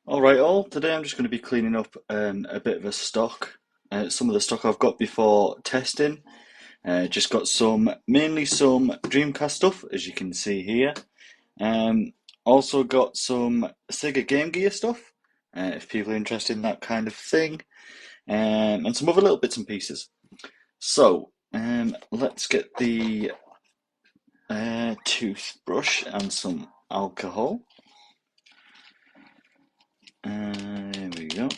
Alright all, today I'm just going to be cleaning up a bit of a stock. Some of the stock I've got before testing. Just got mainly some Dreamcast stuff, as you can see here. Um, Also got some Sega Game Gear stuff, if people are interested in that kind of thing. And some other little bits and pieces. So, let's get the toothbrush and some alcohol. There we go.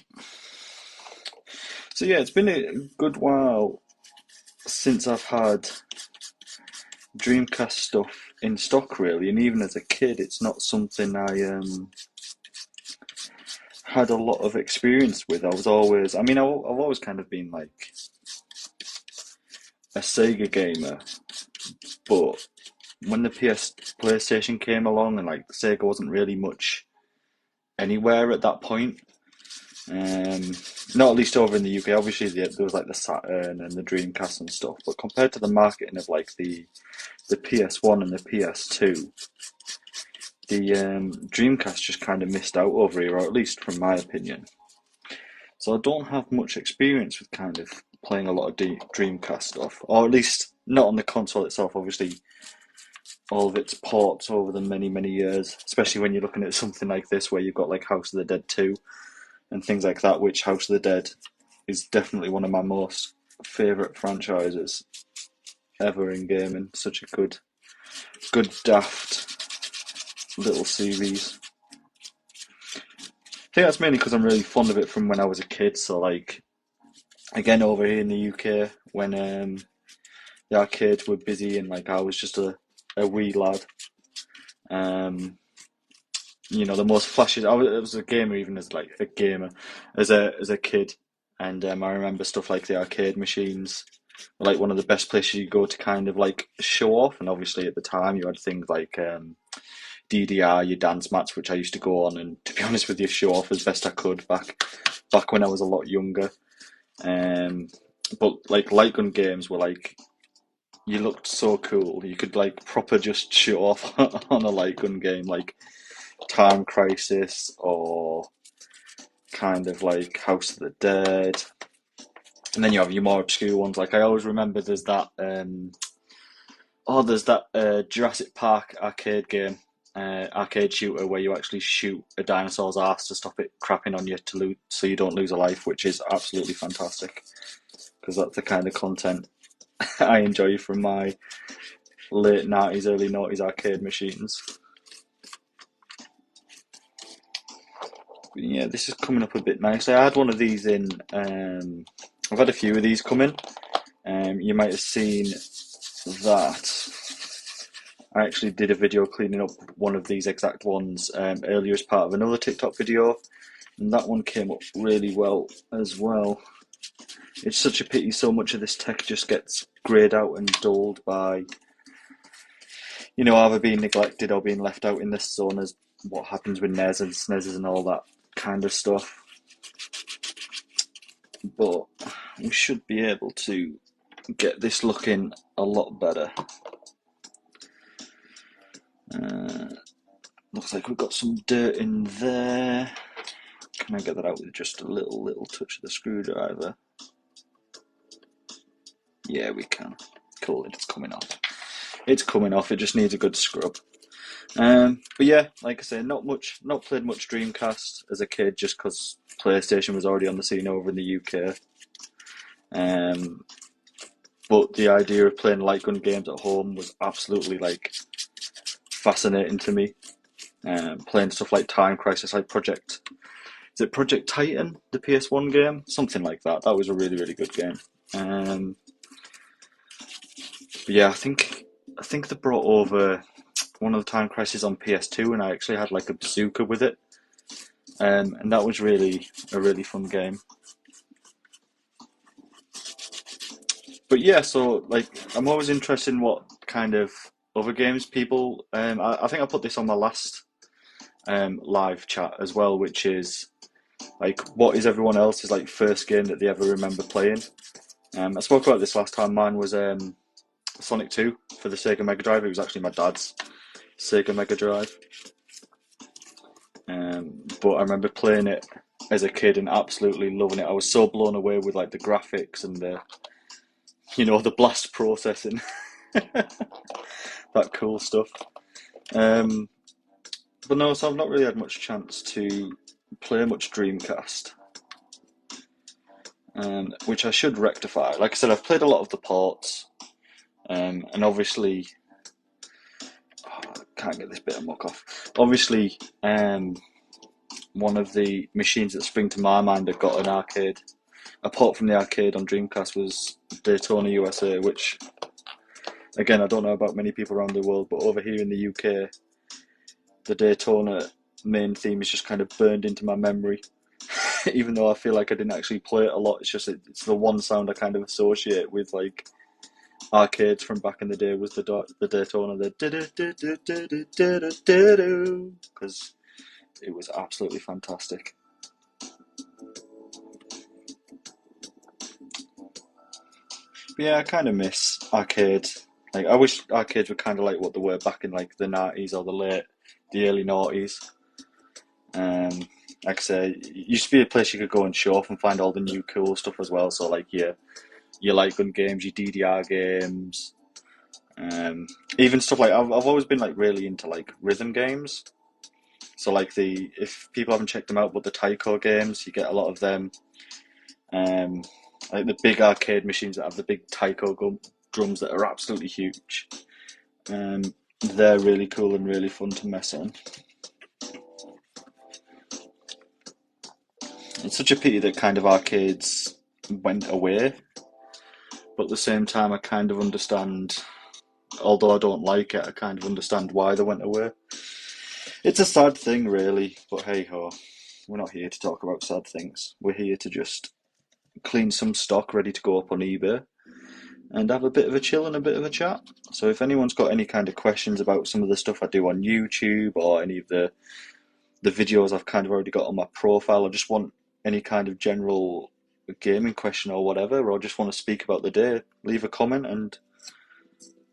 So yeah, it's been a good while since I've had Dreamcast stuff in stock really, and even as a kid, it's not something I had a lot of experience with. I've always kind of been like a Sega gamer, but when the PlayStation came along and like Sega wasn't really much anywhere at that point. Um, Not at least over in the UK. Obviously, there was like the Saturn and the Dreamcast and stuff, but compared to the marketing of like the PS1 and the PS2, the Dreamcast just kind of missed out over here, or at least from my opinion. So I don't have much experience with kind of playing a lot of Dreamcast stuff, or at least not on the console itself. Obviously, all of its ports over the many, many years, especially when you're looking at something like this where you've got like House of the Dead 2 and things like that, which House of the Dead is definitely one of my most favourite franchises ever in gaming. Such a good daft little series. I think that's mainly because I'm really fond of it from when I was a kid. So like again over here in the UK when the arcades were busy and like I was just a wee lad. Um, the most flashy. I was a gamer even as like a gamer as a kid, and I remember stuff like the arcade machines were like one of the best places you go to kind of like show off. And obviously at the time you had things like DDR, your dance mats, which I used to go on and to be honest with you, show off as best I could back when I was a lot younger. Um, but like light gun games were like you looked so cool. You could like proper just show off on a light gun game, like Time Crisis or kind of like House of the Dead. And then you have your more obscure ones. Like I always remember there's that Jurassic Park arcade game, arcade shooter where you actually shoot a dinosaur's ass to stop it crapping on you so you don't lose a life, which is absolutely fantastic because that's the kind of content I enjoy from my late 90s, early 90s arcade machines. But yeah, this is coming up a bit nicely. I had one of these in. I've had a few of these come in. You might have seen that I actually did a video cleaning up one of these exact ones earlier as part of another TikTok video, and that one came up really well as well. It's such a pity so much of this tech just gets greyed out and dulled by, either being neglected or being left out in this zone as what happens with NES and SNESes and all that kind of stuff. But we should be able to get this looking a lot better. Looks like we've got some dirt in there. Can I get that out with just a little touch of the screwdriver? Yeah, we can. Cool, it's coming off. It's coming off, it just needs a good scrub. But yeah, like I say, not played much Dreamcast as a kid just because PlayStation was already on the scene over in the UK. But the idea of playing light gun games at home was absolutely like fascinating to me. Playing stuff like Time Crisis, like is it Project Titan, the PS1 game? Something like that. That was a really, really good game. But yeah, I think they brought over one of the Time Crisis on PS2, and I actually had like a bazooka with it, and that was really a really fun game. But yeah, so like I'm always interested in what kind of other games people. I think I put this on my last live chat as well, which is like what is everyone else's like first game that they ever remember playing. I spoke about this last time. Mine was Sonic 2 for the Sega Mega Drive. It was actually my dad's Sega Mega Drive. but I remember playing it as a kid and absolutely loving it. I was so blown away with like the graphics and the blast processing, that cool stuff. Um, but no, so I've not really had much chance to play much Dreamcast, which I should rectify. Like I said, I've played a lot of the ports, and obviously, I can't get this bit of muck off. Obviously, one of the machines that spring to my mind that got an arcade, apart from the arcade on Dreamcast, was Daytona USA, which, again, I don't know about many people around the world, but over here in the UK, the Daytona main theme is just kind of burned into my memory. Even though I feel like I didn't actually play it a lot, it's the one sound I kind of associate with like arcades from back in the day was the Daytona, because it was absolutely fantastic. But yeah, I kind of miss arcades. Like I wish arcades were kind of like what they were back in like the 90s or the early noughties. Um, like I say, it used to be a place you could go and show off and find all the new cool stuff as well. So like your light gun games, your DDR games, even stuff like I've always been like really into like rhythm games. So like if people haven't checked them out, but the Taiko games, you get a lot of them. Um, like the big arcade machines that have the big Taiko drums that are absolutely huge. They're really cool and really fun to mess on. It's such a pity that kind of arcades went away, but at the same time, I kind of understand. Although I don't like it, I kind of understand why they went away. It's a sad thing, really, but hey ho, we're not here to talk about sad things. We're here to just clean some stock ready to go up on eBay and have a bit of a chill and a bit of a chat. So if anyone's got any kind of questions about some of the stuff I do on YouTube or any of the videos I've kind of already got on my profile, or just want any kind of general gaming question or whatever, or just want to speak about the day, leave a comment and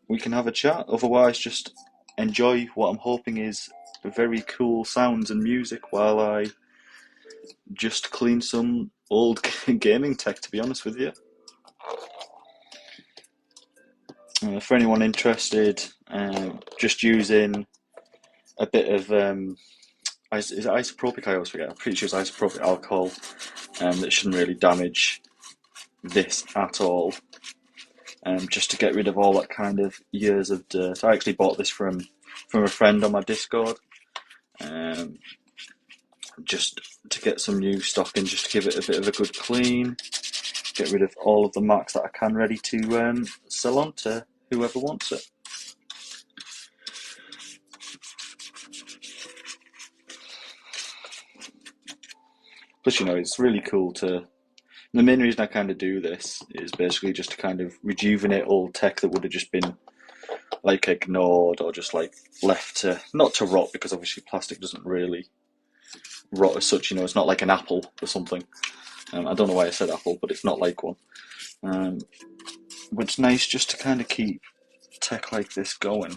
we can have a chat. Otherwise, just enjoy what I'm hoping is very cool sounds and music while I just clean some old gaming tech, to be honest with you. For anyone interested, just using a bit of is it isopropyl? I always forget. I'm pretty sure it's isopropyl alcohol. That shouldn't really damage this at all. Just to get rid of all that kind of years of dirt. I actually bought this from a friend on my Discord. Just to get some new stock in, just to give it a bit of a good clean. Get rid of all of the marks that I can, ready to sell on to whoever wants it. Plus, it's really cool to. The main reason I kind of do this is basically just to kind of rejuvenate old tech that would have just been like ignored or just like left to, not to rot, because obviously plastic doesn't really rot as such. It's not like an apple or something. I don't know why I said apple, but it's not like one. But it's nice just to kind of keep tech like this going.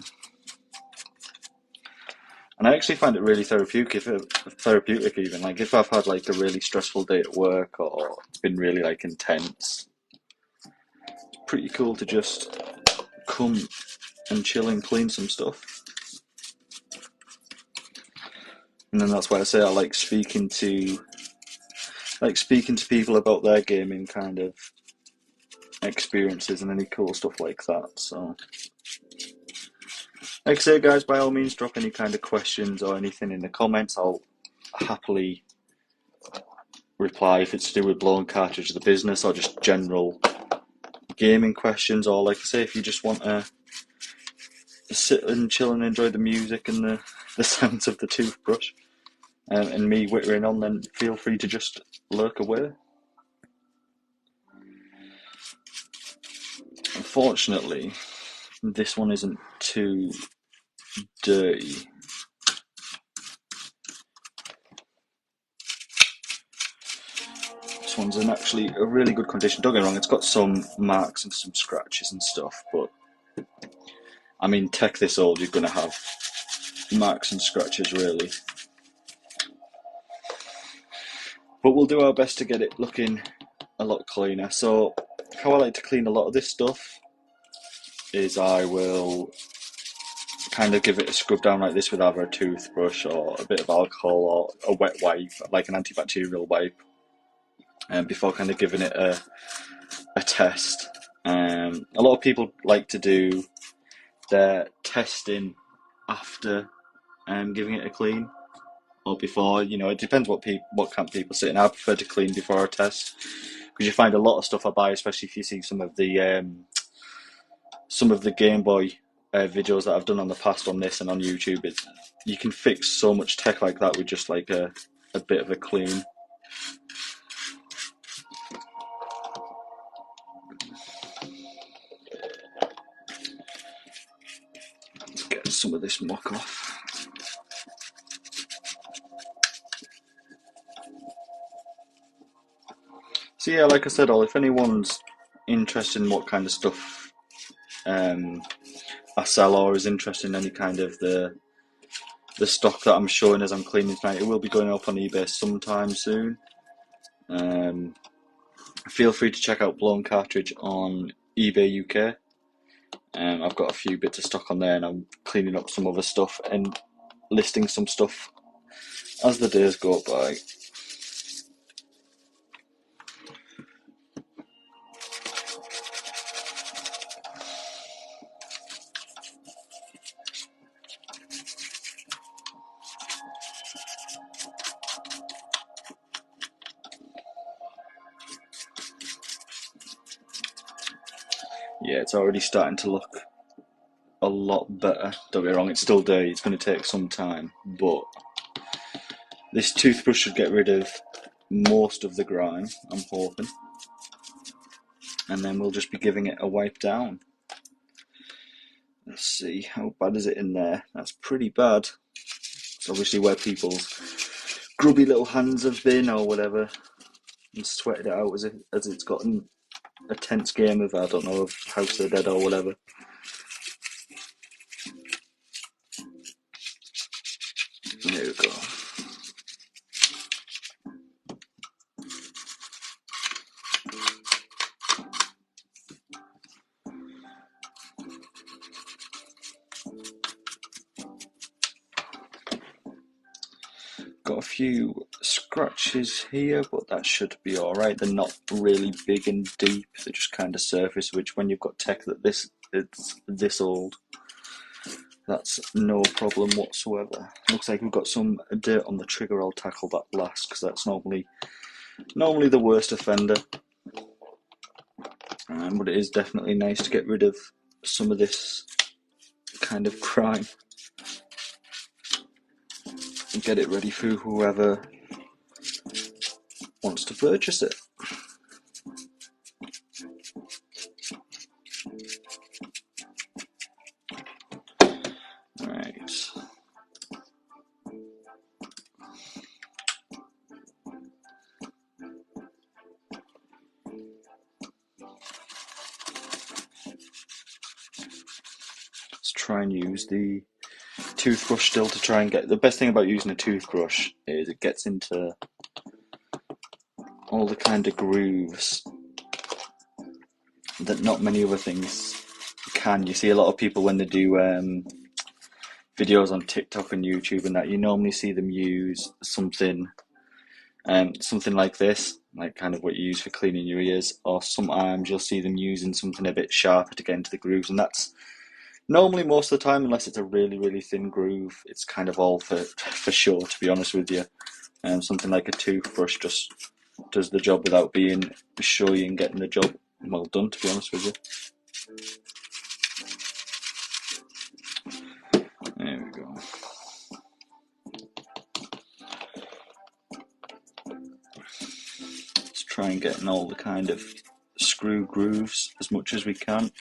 And I actually find it really therapeutic even. Like if I've had like a really stressful day at work or it's been really like intense, it's pretty cool to just come and chill and clean some stuff. And then that's why I say I like speaking to people about their gaming kind of experiences and any cool stuff like that. So like I say, guys, by all means drop any kind of questions or anything in the comments. I'll happily reply if it's to do with blowing cartridge of the business or just general gaming questions, or like I say, if you just want to sit and chill and enjoy the music and the sounds of the toothbrush and me whittering on, then feel free to just lurk away. Unfortunately, this one isn't too dirty. This one's in actually a really good condition. Don't get me wrong, it's got some marks and some scratches and stuff, but I mean, tech this old, you're going to have marks and scratches, really. But we'll do our best to get it looking a lot cleaner. So how I like to clean a lot of this stuff is I will kind of give it a scrub down like this with either a toothbrush or a bit of alcohol or a wet wipe, like an antibacterial wipe, before kind of giving it a test. A lot of people like to do their testing after giving it a clean or before. You know, it depends what camp people sit in. I prefer to clean before a test because you find a lot of stuff I buy, especially if you see some of the Game Boy videos that I've done on the past on this and on YouTube. You can fix so much tech like that with just like a bit of a clean. Let's get some of this muck off. So yeah, like I said, if anyone's interested in what kind of stuff I sell or is interested in any kind of the stock that I'm showing as I'm cleaning tonight, it will be going up on eBay sometime soon. Feel free to check out Blown Cartridge on eBay UK. I've got a few bits of stock on there, and I'm cleaning up some other stuff and listing some stuff as the days go by. Yeah, it's already starting to look a lot better. Don't get me wrong, it's still dirty, it's going to take some time, but this toothbrush should get rid of most of the grime, I'm hoping, and then we'll just be giving it a wipe down. Let's see, how bad is it in there? That's pretty bad. It's obviously where people's grubby little hands have been or whatever, and sweated it out as it's gotten a tense game of, I don't know, of House of the Dead or whatever. There we go. Got a few scratches here, but that should be alright. They're not really big and deep, they're just kind of surface, which when you've got tech that it's this old, that's no problem whatsoever. Looks like we've got some dirt on the trigger. I'll tackle that last because that's normally the worst offender. But it is definitely nice to get rid of some of this kind of crime and get it ready for whoever wants to purchase it. Right. Let's try and use the toothbrush still to try and get... The best thing about using a toothbrush is it gets into all the kind of grooves that not many other things can. You see a lot of people when they do videos on TikTok and YouTube and that, you normally see them use something like this, like kind of what you use for cleaning your ears, or sometimes you'll see them using something a bit sharper to get into the grooves, and that's normally most of the time, unless it's a really, really thin groove, it's kind of all for show, to be honest with you. Something like a toothbrush just does the job without being showy and getting the job well done, to be honest with you. There we go. Let's try and get in all the kind of screw grooves as much as we can.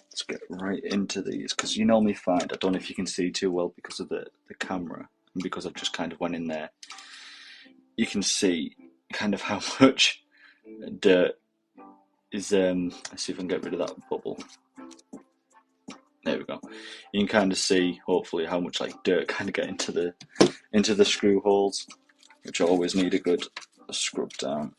Let's get right into these, because you normally find, I don't know if you can see too well because of the camera and because I've just kind of went in there, you can see kind of how much dirt is, let's see if I can get rid of that bubble. There we go. You can kind of see, hopefully, how much like dirt kind of get into the screw holes, which always need a good scrub down.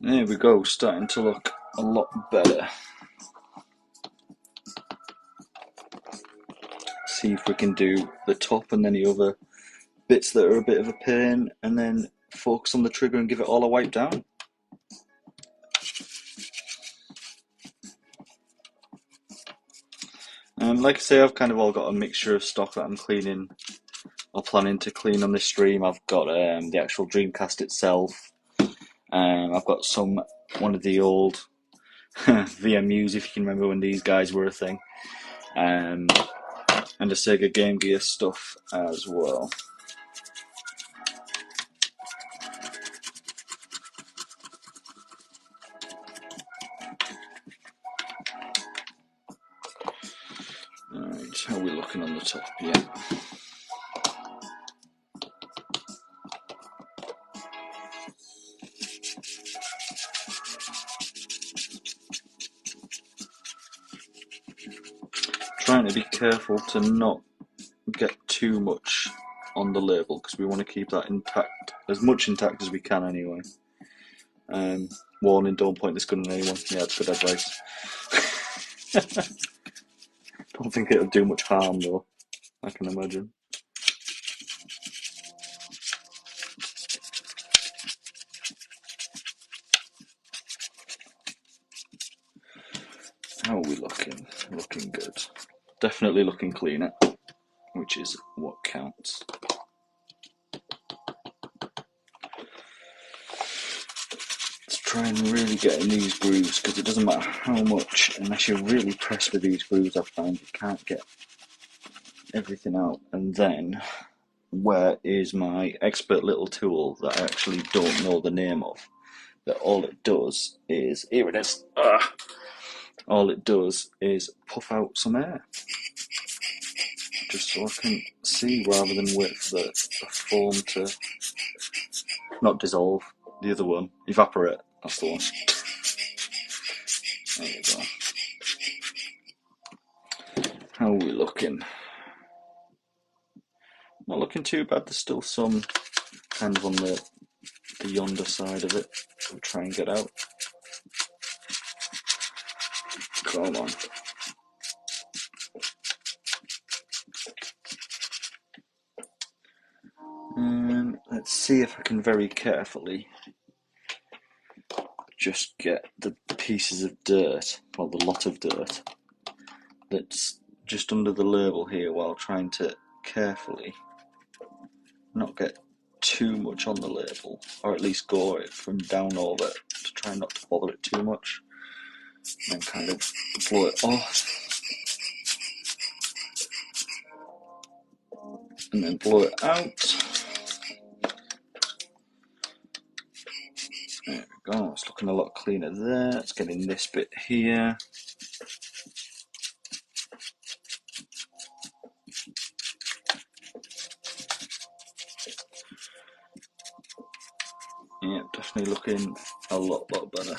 There we go, starting to look a lot better. See if we can do the top and any other bits that are a bit of a pain, and then focus on the trigger and give it all a wipe down. Like I say, I've kind of all got a mixture of stock that I'm cleaning or planning to clean on this stream. I've got the actual Dreamcast itself. I've got one of the old VMUs, if you can remember when these guys were a thing, and the Sega Game Gear stuff as well. Alright, how are we looking on the top? Yeah. Trying to be careful to not get too much on the label, because we want to keep that intact, as much intact as we can anyway. Warning, don't point this gun at anyone. Yeah, it's good advice. Don't think it'll do much harm though, I can imagine. How are we looking? Looking good. Definitely looking cleaner, which is what counts. Let's try and really get in these grooves, because it doesn't matter how much, unless you're really pressed with these grooves, I find you can't get everything out. And then, where is my expert little tool that I actually don't know the name of? That all it does is, here it is. All it does is puff out some air, just so I can see, rather than wait for the foam to not dissolve. The other one, evaporate. That's the one. There you go. How are we looking? Not looking too bad. There's still some kind of on the yonder side of it. We'll try and get out. Come on. Let's see if I can very carefully just get the pieces of dirt, well, the lot of dirt that's just under the label here, while trying to carefully not get too much on the label, or at least go it from down over it, to try not to bother it too much, and kind of blow it off, and then blow it out. There we go, it's looking a lot cleaner there. Let's get in this bit here. Yeah, definitely looking a lot better.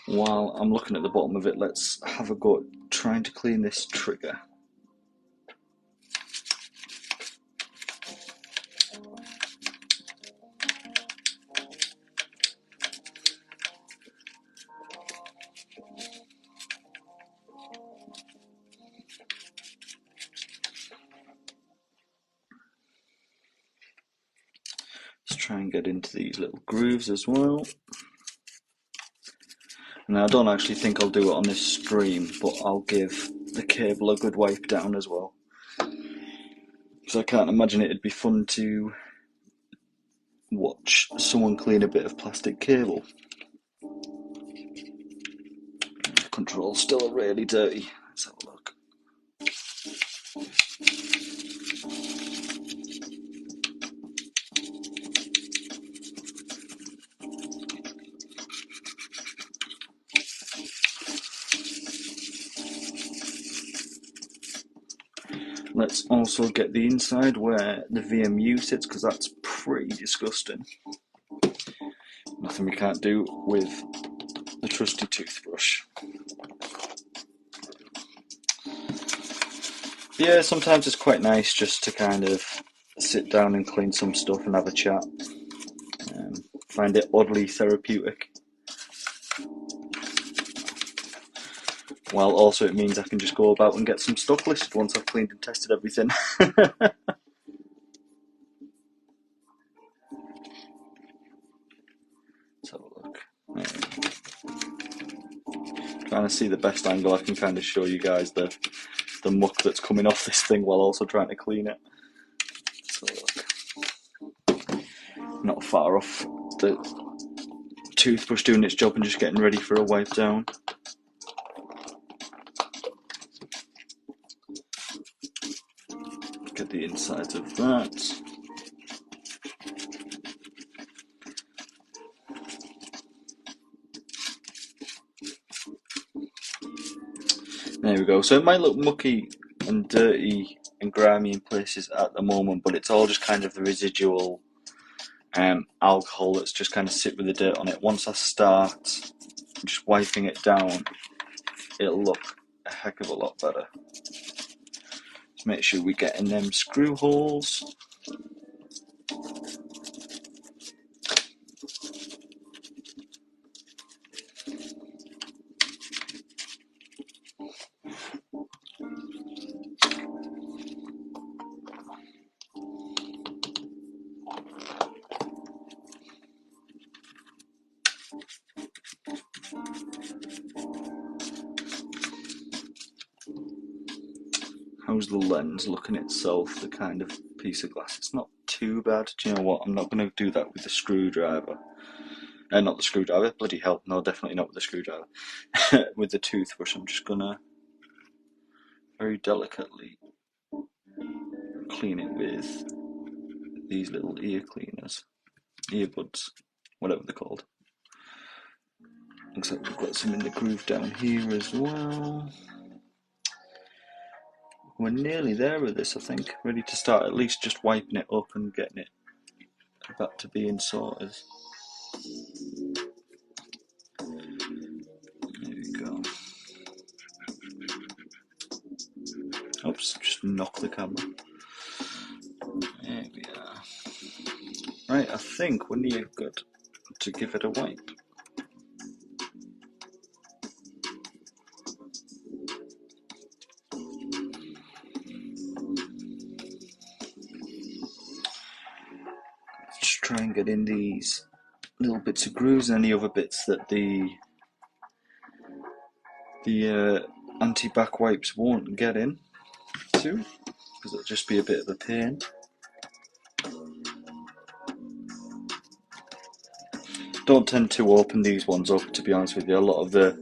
While I'm looking at the bottom of it, let's have a go at trying to clean this trigger. Let's try and get into these little grooves as well. Now I don't actually think I'll do it on this stream, but I'll give the cable a good wipe down as well. Because I can't imagine it'd be fun to watch someone clean a bit of plastic cable. The control's still really dirty. Let's have a look. Let's also get the inside where the VMU sits, because that's pretty disgusting. Nothing we can't do with the trusty toothbrush. Yeah, sometimes it's quite nice just to kind of sit down and clean some stuff and have a chat. Find it oddly therapeutic. While also it means I can just go about and get some stuff listed once I've cleaned and tested everything. Let's have a look. Trying to see the best angle I can kind of show you guys the muck that's coming off this thing while also trying to clean it. So not far off the toothbrush doing its job and just getting ready for a wipe down. Get the insides of that. There we go. So it might look mucky and dirty and grimy in places at the moment, but it's all just kind of the residual alcohol that's just kind of sit with the dirt on it. Once I start just wiping it down, it'll look a heck of a lot better. Just make sure we get in them screw holes. How's the lens looking itself, the kind of piece of glass? It's not too bad. Do you know what? I'm not going to do that with the screwdriver. Not the screwdriver, bloody hell. No, definitely not with the screwdriver. With the toothbrush, I'm just going to very delicately clean it with these little ear cleaners. Earbuds, whatever they're called. Looks like we've got some in the groove down here as well. We're nearly there with this, I think. Ready to start at least just wiping it up and getting it back to being sorted. There we go. Oops, just knock the camera. There we are. Right, I think we're near good to give it a wipe. Just try and get in these little bits of grooves and any other bits that the anti-back wipes won't get in to, because it'll just be a bit of a pain. Don't tend to open these ones up, to be honest with you. A lot of the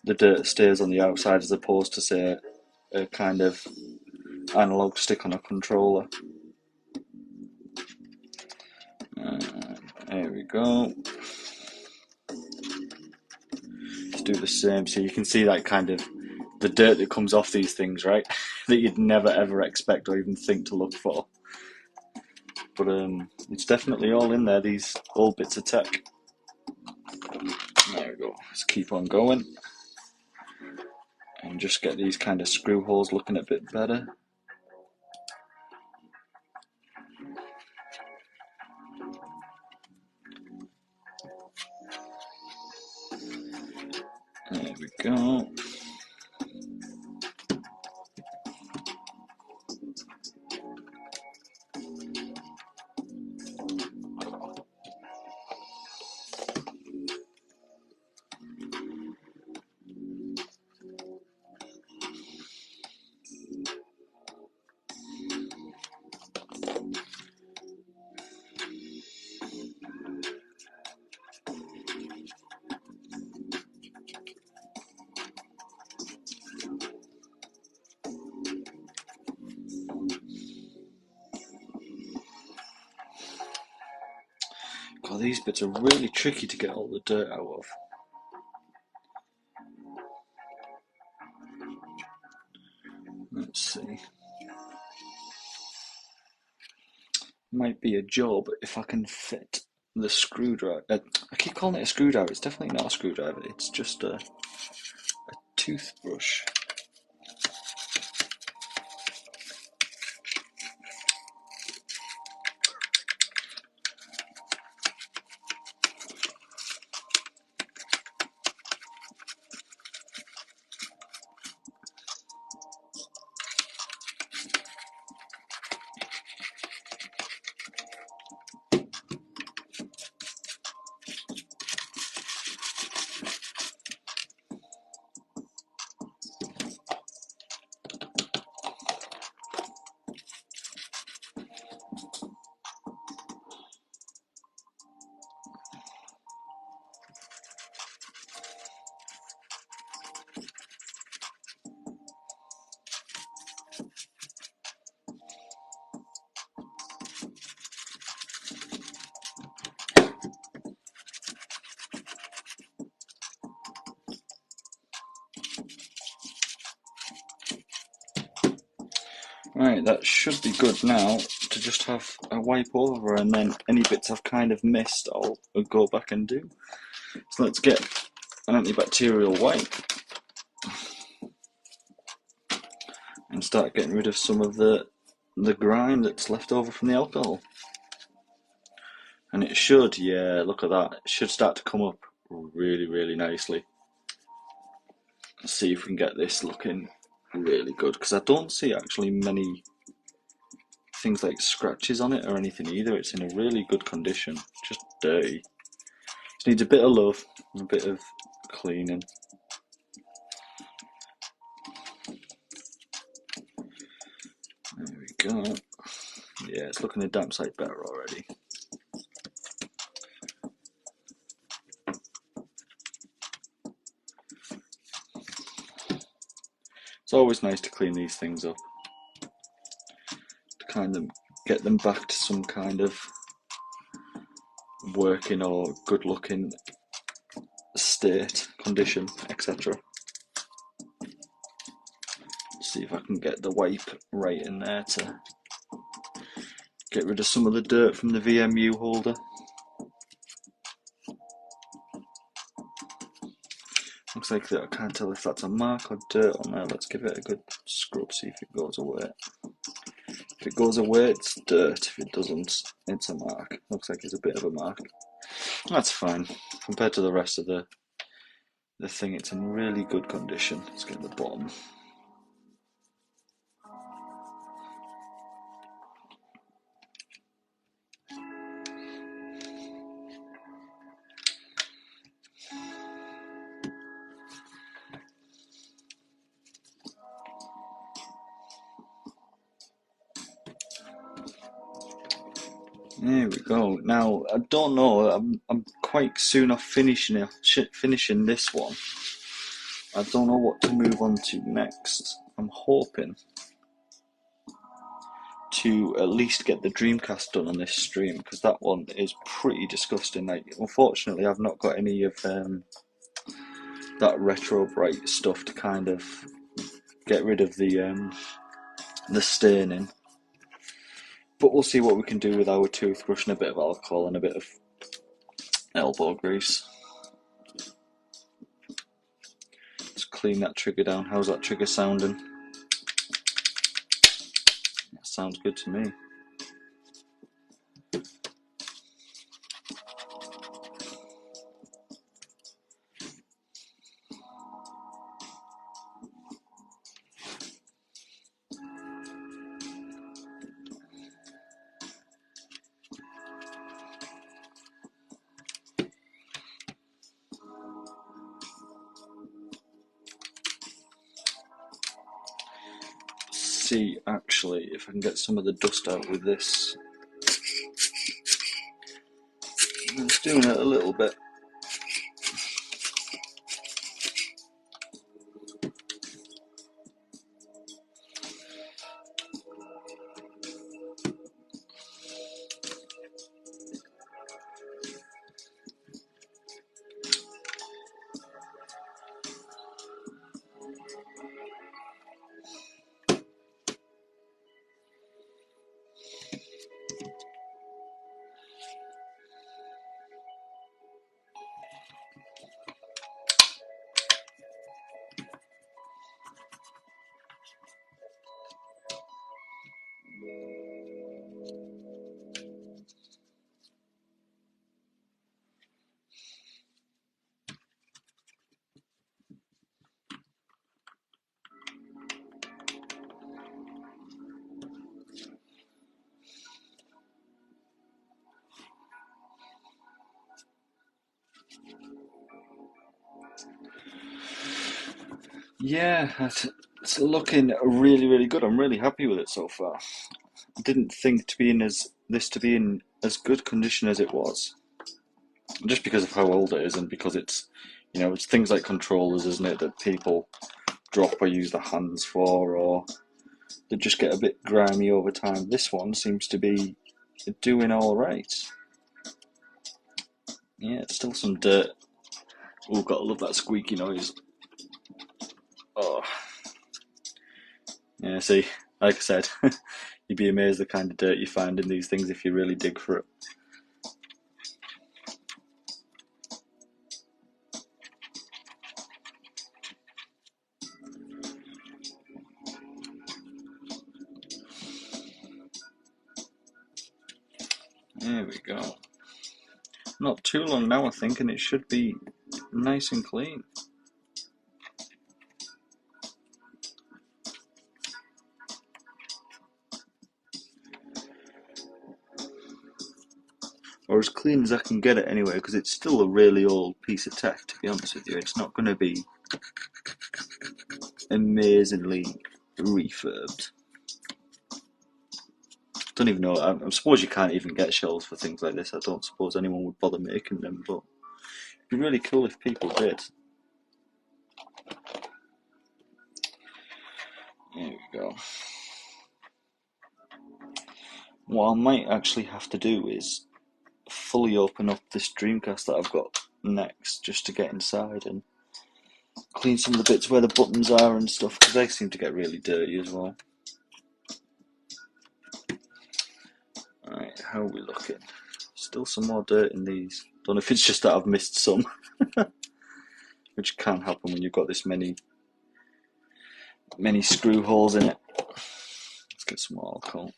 dirt stays on the outside as opposed to, say, a kind of analog stick on a controller. There we go. Just do the same, so you can see that kind of the dirt that comes off these things, right? That you'd never ever expect or even think to look for. But it's definitely all in there, these old bits of tech. There we go. Let's keep on going. And just get these kind of screw holes looking a bit better. There we go. God, these bits are really tricky to get all the dirt out of. Let's see. Might be a job if I can fit the screwdriver. I keep calling it a screwdriver. It's definitely not a screwdriver. It's just a toothbrush. Right, that should be good now to just have a wipe over, and then any bits I've kind of missed I'll go back and do. So let's get an antibacterial wipe and start getting rid of some of the grime that's left over from the alcohol. And it should, yeah, look at that, it should start to come up really, really nicely. Let's see if we can get this looking really good, because I don't see actually many things like scratches on it or anything either. It's in a really good condition, just dirty. Just needs a bit of love and a bit of cleaning. There we go. Yeah, it's looking a damn sight better already. It's always nice to clean these things up, to kind of get them back to some kind of working or good looking state, condition, etc. See if I can get the wipe right in there to get rid of some of the dirt from the VMU holder. Looks like that. I can't tell if that's a mark or dirt on there. Let's give it a good scrub, see if it goes away. If it goes away, it's dirt. If it doesn't, it's a mark. Looks like it's a bit of a mark. That's fine. Compared to the rest of the thing, it's in really good condition. Let's get the bottom. There we go. Now I don't know. I'm quite soon off finishing this one. I don't know what to move on to next. I'm hoping to at least get the Dreamcast done on this stream, because that one is pretty disgusting. Like, unfortunately, I've not got any of that retro bright stuff to kind of get rid of the staining. But we'll see what we can do with our toothbrush and a bit of alcohol and a bit of elbow grease. Let's clean that trigger down. How's that trigger sounding? That sounds good to me. See, actually, if I can get some of the dust out with this. I'm just doing it a little bit. Yeah, it's looking really, really good. I'm really happy with it so far. I didn't think to be in as good condition as it was, just because of how old it is and because it's things like controllers, isn't it, that people drop or use their hands for, or they just get a bit grimy over time. This one seems to be doing all right. Yeah, it's still some dirt. Oh, gotta love that squeaky noise. Oh, yeah. See, like I said, you'd be amazed the kind of dirt you find in these things if you really dig for it. There we go. Not too long now, I think, and it should be nice and clean. Or as clean as I can get it anyway, because it's still a really old piece of tech, to be honest with you. It's not going to be amazingly refurbed. Don't even know. I suppose you can't even get shelves for things like this. I don't suppose anyone would bother making them, but it'd be really cool if people did. There we go. What I might actually have to do is fully open up this Dreamcast that I've got next, just to get inside and clean some of the bits where the buttons are and stuff, because they seem to get really dirty as well. Alright, how are we looking? Still some more dirt in these. Don't know if it's just that I've missed some, which can happen when you've got this many screw holes in it. Let's get some more alcohol.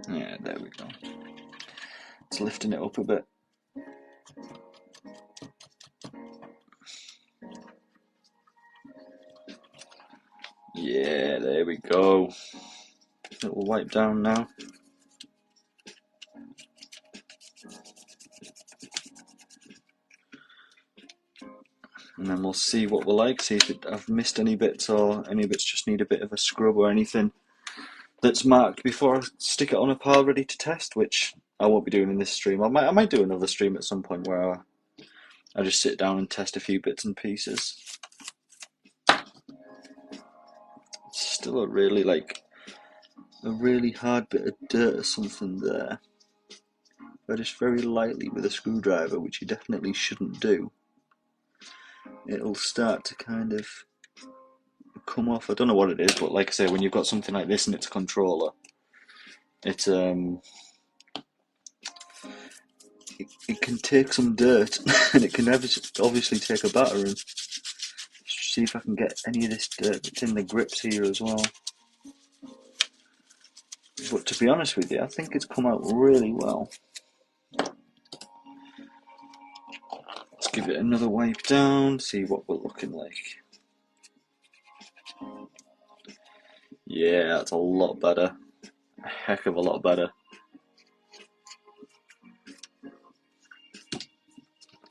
Yeah, there we go. It's lifting it up a bit. Yeah, there we go. Little wipe down now. And then we'll see what we're like, see if I've missed any bits or any bits just need a bit of a scrub or anything that's marked before I stick it on a pile ready to test, which I won't be doing in this stream. I might do another stream at some point where I just sit down and test a few bits and pieces. It's still a really hard bit of dirt or something there. But just very lightly with a screwdriver, which you definitely shouldn't do, it'll start to kind of come off. I don't know what it is, but like I say, when you've got something like this and it's a controller, it can take some dirt and it can obviously take a batter, and see if I can get any of this dirt that's in the grips here as well. But to be honest with you, I think it's come out really well. Let's give it another wipe down, see what we're looking like. Yeah, that's a lot better. A heck of a lot better.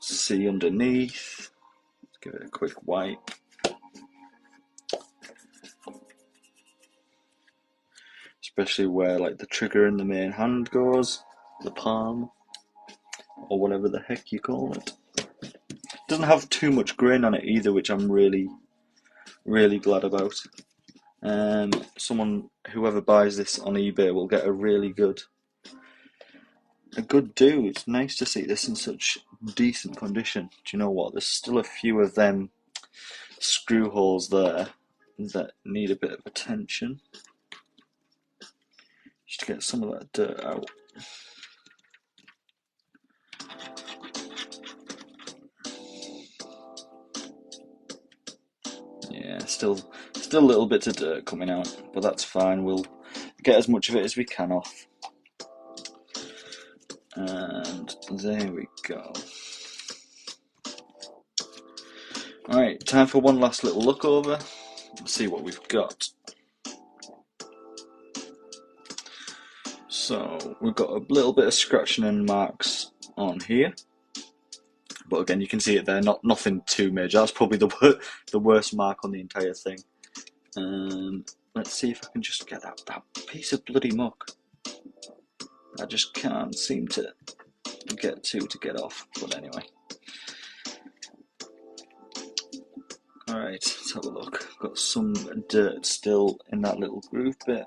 See underneath. Let's give it a quick wipe. Especially where like the trigger in the main hand goes, the palm, or whatever the heck you call it. Doesn't have too much grain on it either, which I'm really, really glad about. Whoever buys this on eBay will get a good do. It's nice to see this in such decent condition. Do you know what? There's still a few of them screw holes there that need a bit of attention, just to get some of that dirt out. Yeah, still little bits of dirt coming out, but that's fine. We'll get as much of it as we can off. And there we go. Alright, time for one last little look over. Let's see what we've got. So, we've got a little bit of scratching and marks on here. But again, you can see it there. Nothing too major. That's probably the worst mark on the entire thing. Let's see if I can just get that piece of bloody muck. I just can't seem to get off. But anyway. Alright, let's have a look. Got some dirt still in that little groove bit.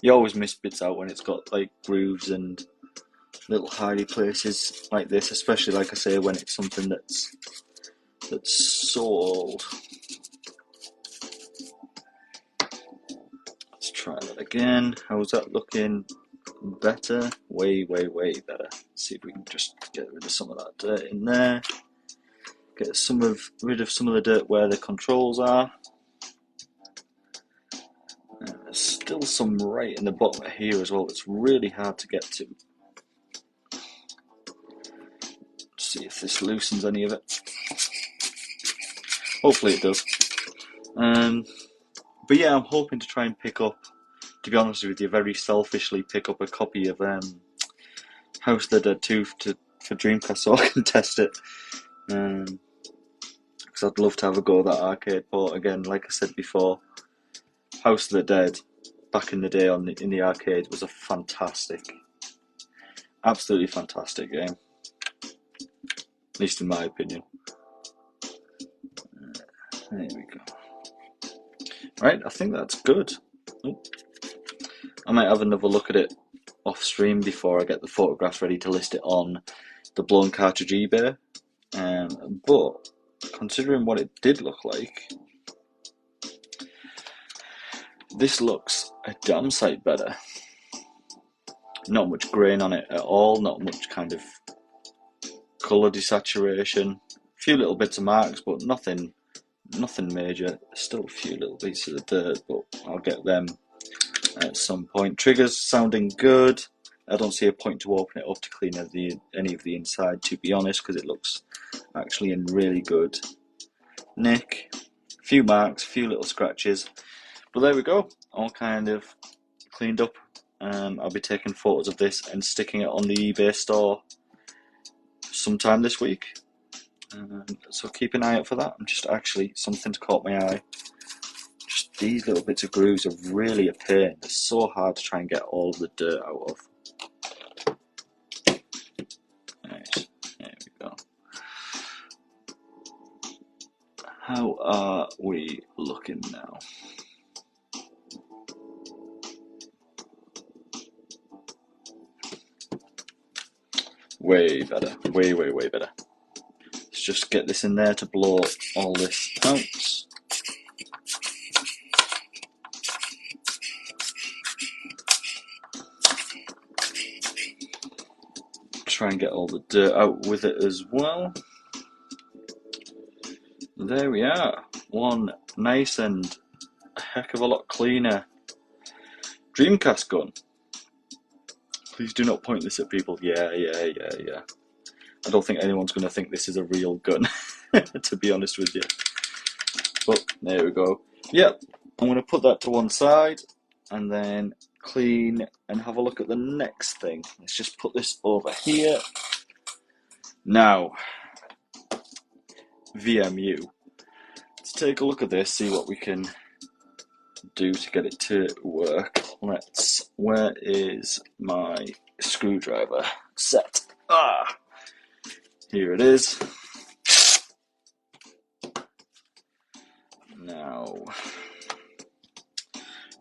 You always miss bits out when it's got like grooves and little hidey places like this, especially like I say when it's something that's so old. Let's try that again. How's that looking? Better? Way better. Let's see if we can just get rid of some of that dirt in there. Get rid of some of the dirt where the controls are. There's still some right in the bottom here as well. It's really hard to get to. See if this loosens any of it. Hopefully it does. But yeah, I'm hoping to try and pick up, to be honest with you, very selfishly pick up a copy of House of the Dead 2 for Dreamcast so I can test it. Because I'd love to have a go at that arcade port again. Like I said before, House of the Dead back in the day in the arcade was a absolutely fantastic game. At least in my opinion. There we go. Right, I think that's good. I might have another look at it off stream before I get the photographs ready to list it on the blown cartridge eBay. But considering what it did look like, this looks a damn sight better. Not much grain on it at all, not much kind of colour desaturation. A few little bits of marks, but nothing major. Still a few little pieces of dirt, but I'll get them at some point. Triggers sounding good. I don't see a point to open it up to clean any of the inside, to be honest, because it looks actually in really good nick. A few marks, a few little scratches. But there we go, all kind of cleaned up. I'll be taking photos of this and sticking it on the eBay store sometime this week. So keep an eye out for that. Something's caught my eye. Just these little bits of grooves are really a pain. It's so hard to try and get all the dirt out of. Right, there we go. How are we looking now? Way better. Way better. Let's just get this in there to blow all this out. Try and get all the dirt out with it as well. There we are. One nice and a heck of a lot cleaner Dreamcast gun. Please do not point this at people. Yeah. I don't think anyone's going to think this is a real gun, to be honest with you. But there we go. Yep, I'm going to put that to one side and then clean and have a look at the next thing. Let's just put this over here. Now, VMU. Let's take a look at this, see what we can do to get it to work. Where is my screwdriver set? Here it is. Now, what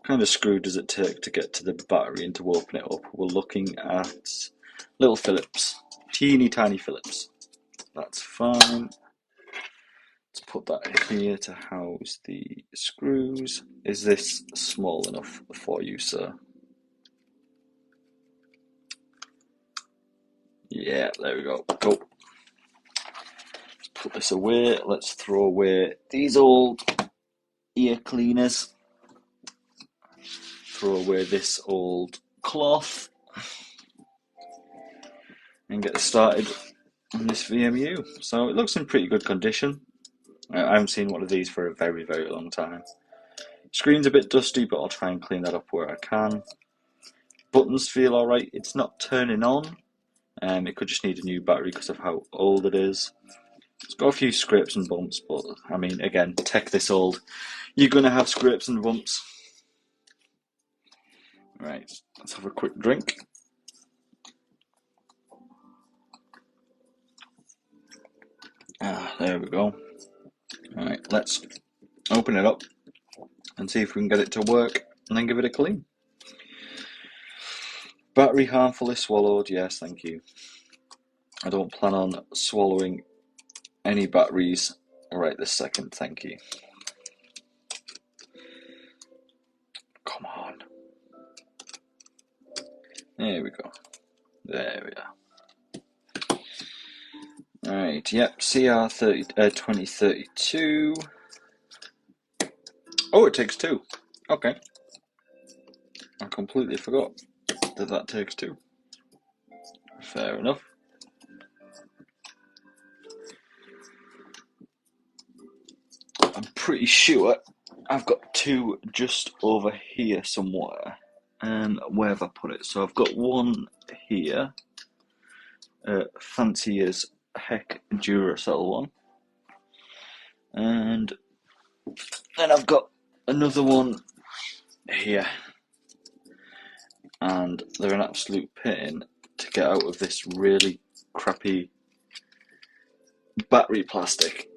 kind of screw does it take to get to the battery and to open it up? We're looking at little Phillips, teeny tiny Phillips. That's fine. Let's put that here to house the screws. Is this small enough for you, sir? Yeah, there we go. Cool. Let's put this away. Let's throw away these old ear cleaners. Throw away this old cloth. And get started on this VMU. So it looks in pretty good condition. I haven't seen one of these for a very long time. Screen's a bit dusty, but I'll try and clean that up where I can. Buttons feel alright. It's not turning on It could just need a new battery because of how old it is. It's got a few scrapes and bumps, but I mean, again, tech this old, you're gonna have scrapes and bumps. Right, let's have a quick drink. There we go. Alright, let's open it up and see if we can get it to work and then give it a clean. Battery harmfully swallowed, yes, thank you. I don't plan on swallowing any batteries right this second, thank you. Come on. There we go. There we are. Alright, yep, CR2032. Oh, it takes two. Okay. I completely forgot that takes two. Fair enough. I'm pretty sure I've got two just over here somewhere. Where have I put it? So I've got one here. Fancy as heck Duracell one. And then I've got another one here. And they're an absolute pain to get out of this really crappy battery plastic.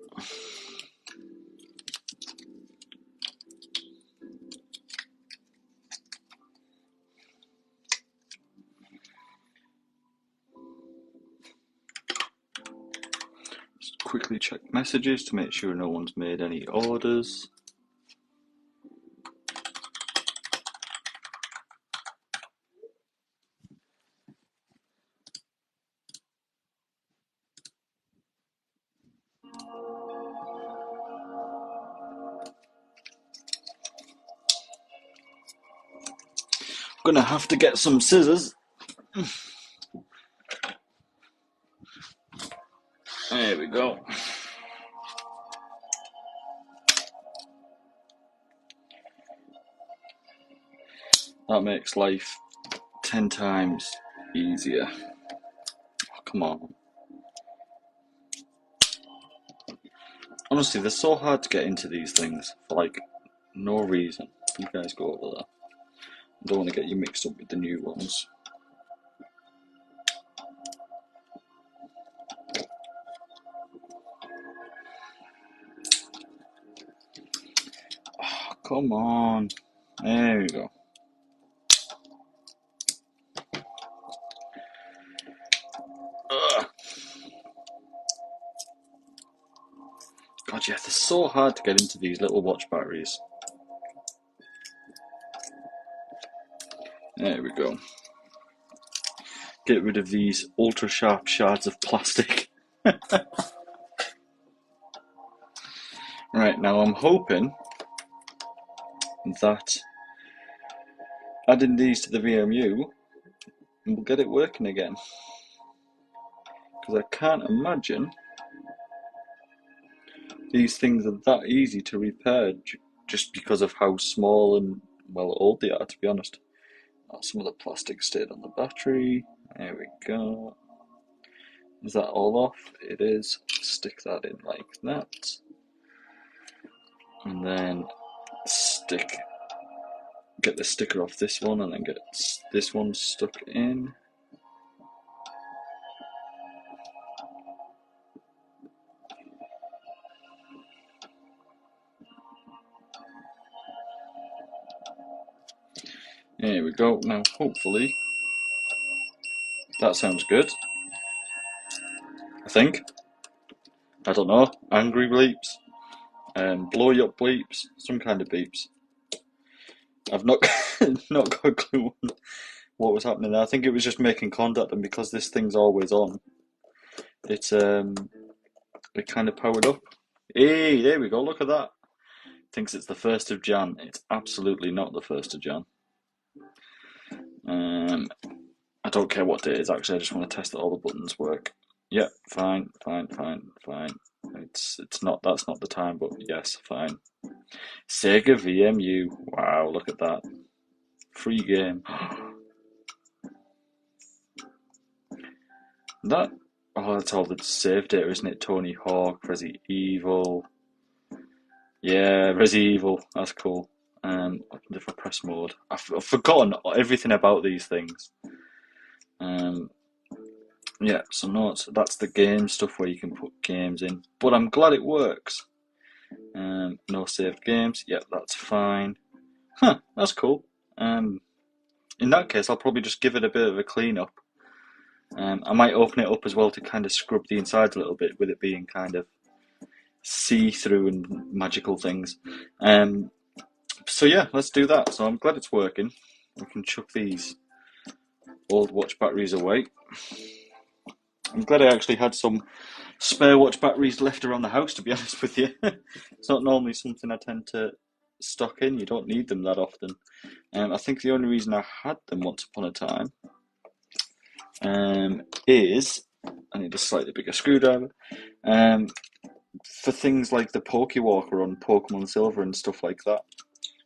Just quickly check messages to make sure no one's made any orders. Gonna have to get some scissors. There we go. That makes life 10 times easier. Oh, come on. Honestly, they're so hard to get into these things for like no reason. You guys go over there. I don't want to get you mixed up with the new ones. Oh, come on. There we go. Ugh. God, yeah, they're so hard to get into these little watch batteries. There we go. Get rid of these ultra sharp shards of plastic. Right, now I'm hoping that adding these to the VMU will get it working again. Because I can't imagine these things are that easy to repair just because of how small and, well, old they are, to be honest. Oh, some of the plastic stayed on the battery. There we go. Is that all off? It is. Stick that in like that. And then get the sticker off this one and then get this one stuck in. There we go. Now, hopefully, that sounds good. I think. I don't know. Angry bleeps, blow you up bleeps, some kind of beeps. I've not not got a clue what was happening there. I think it was just making contact, and because this thing's always on, it kind of powered up. Hey, there we go. Look at that. Thinks it's the 1st of Jan. It's absolutely not the 1st of Jan. I don't care what day it is, actually. I just want to test that all the buttons work. Yep, fine. It's not, that's not the time, but yes, fine. Sega VMU. Wow, look at that. Free game. That, oh, that's all the save data, isn't it? Tony Hawk, Resident Evil. Yeah, Resident Evil. That's cool. What if I press mode? I've forgotten everything about these things. Um, yeah, so no, that's the game stuff where you can put games in. But I'm glad it works. No saved games. Yep, that's fine. Huh, that's cool. In that case, I'll probably just give it a bit of a clean up. I might open it up as well to kind of scrub the insides a little bit, with it being kind of see-through and magical things. So yeah, let's do that. So I'm glad it's working. We can chuck these old watch batteries away. I'm glad I actually had some spare watch batteries left around the house, to be honest with you. It's not normally something I tend to stock in. You don't need them that often. I think the only reason I had them once upon a time is I need a slightly bigger screwdriver. For things like the Pokewalker on Pokemon Silver and stuff like that.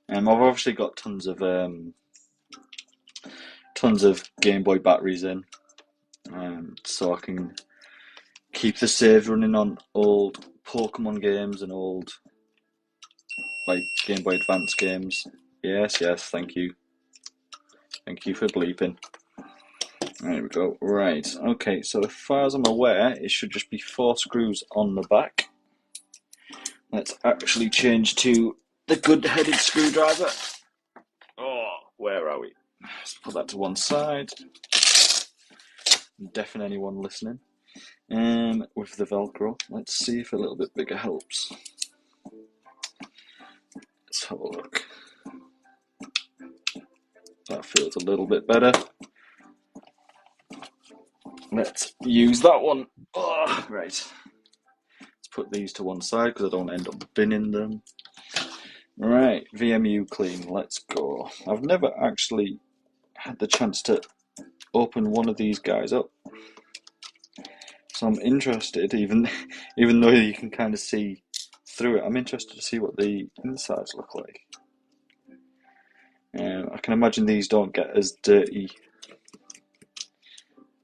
I've obviously got tons of Game Boy batteries in, so I can keep the save running on old Pokemon games and old like Game Boy Advance games. Yes, thank you for bleeping. There we go. Right, okay. So as far as I'm aware, it should just be 4 screws on the back. Let's actually change to the good-headed screwdriver. Oh, where are we? Let's put that to one side. Deafen anyone listening. With the Velcro, let's see if a little bit bigger helps. Let's have a look. That feels a little bit better. Let's use that one. Oh, right. Let's put these to one side because I don't end up binning them. Right, VMU clean, let's go. I've never actually had the chance to open one of these guys up. So I'm interested, even though you can kind of see through it, I'm interested to see what the insides look like. I can imagine these don't get as dirty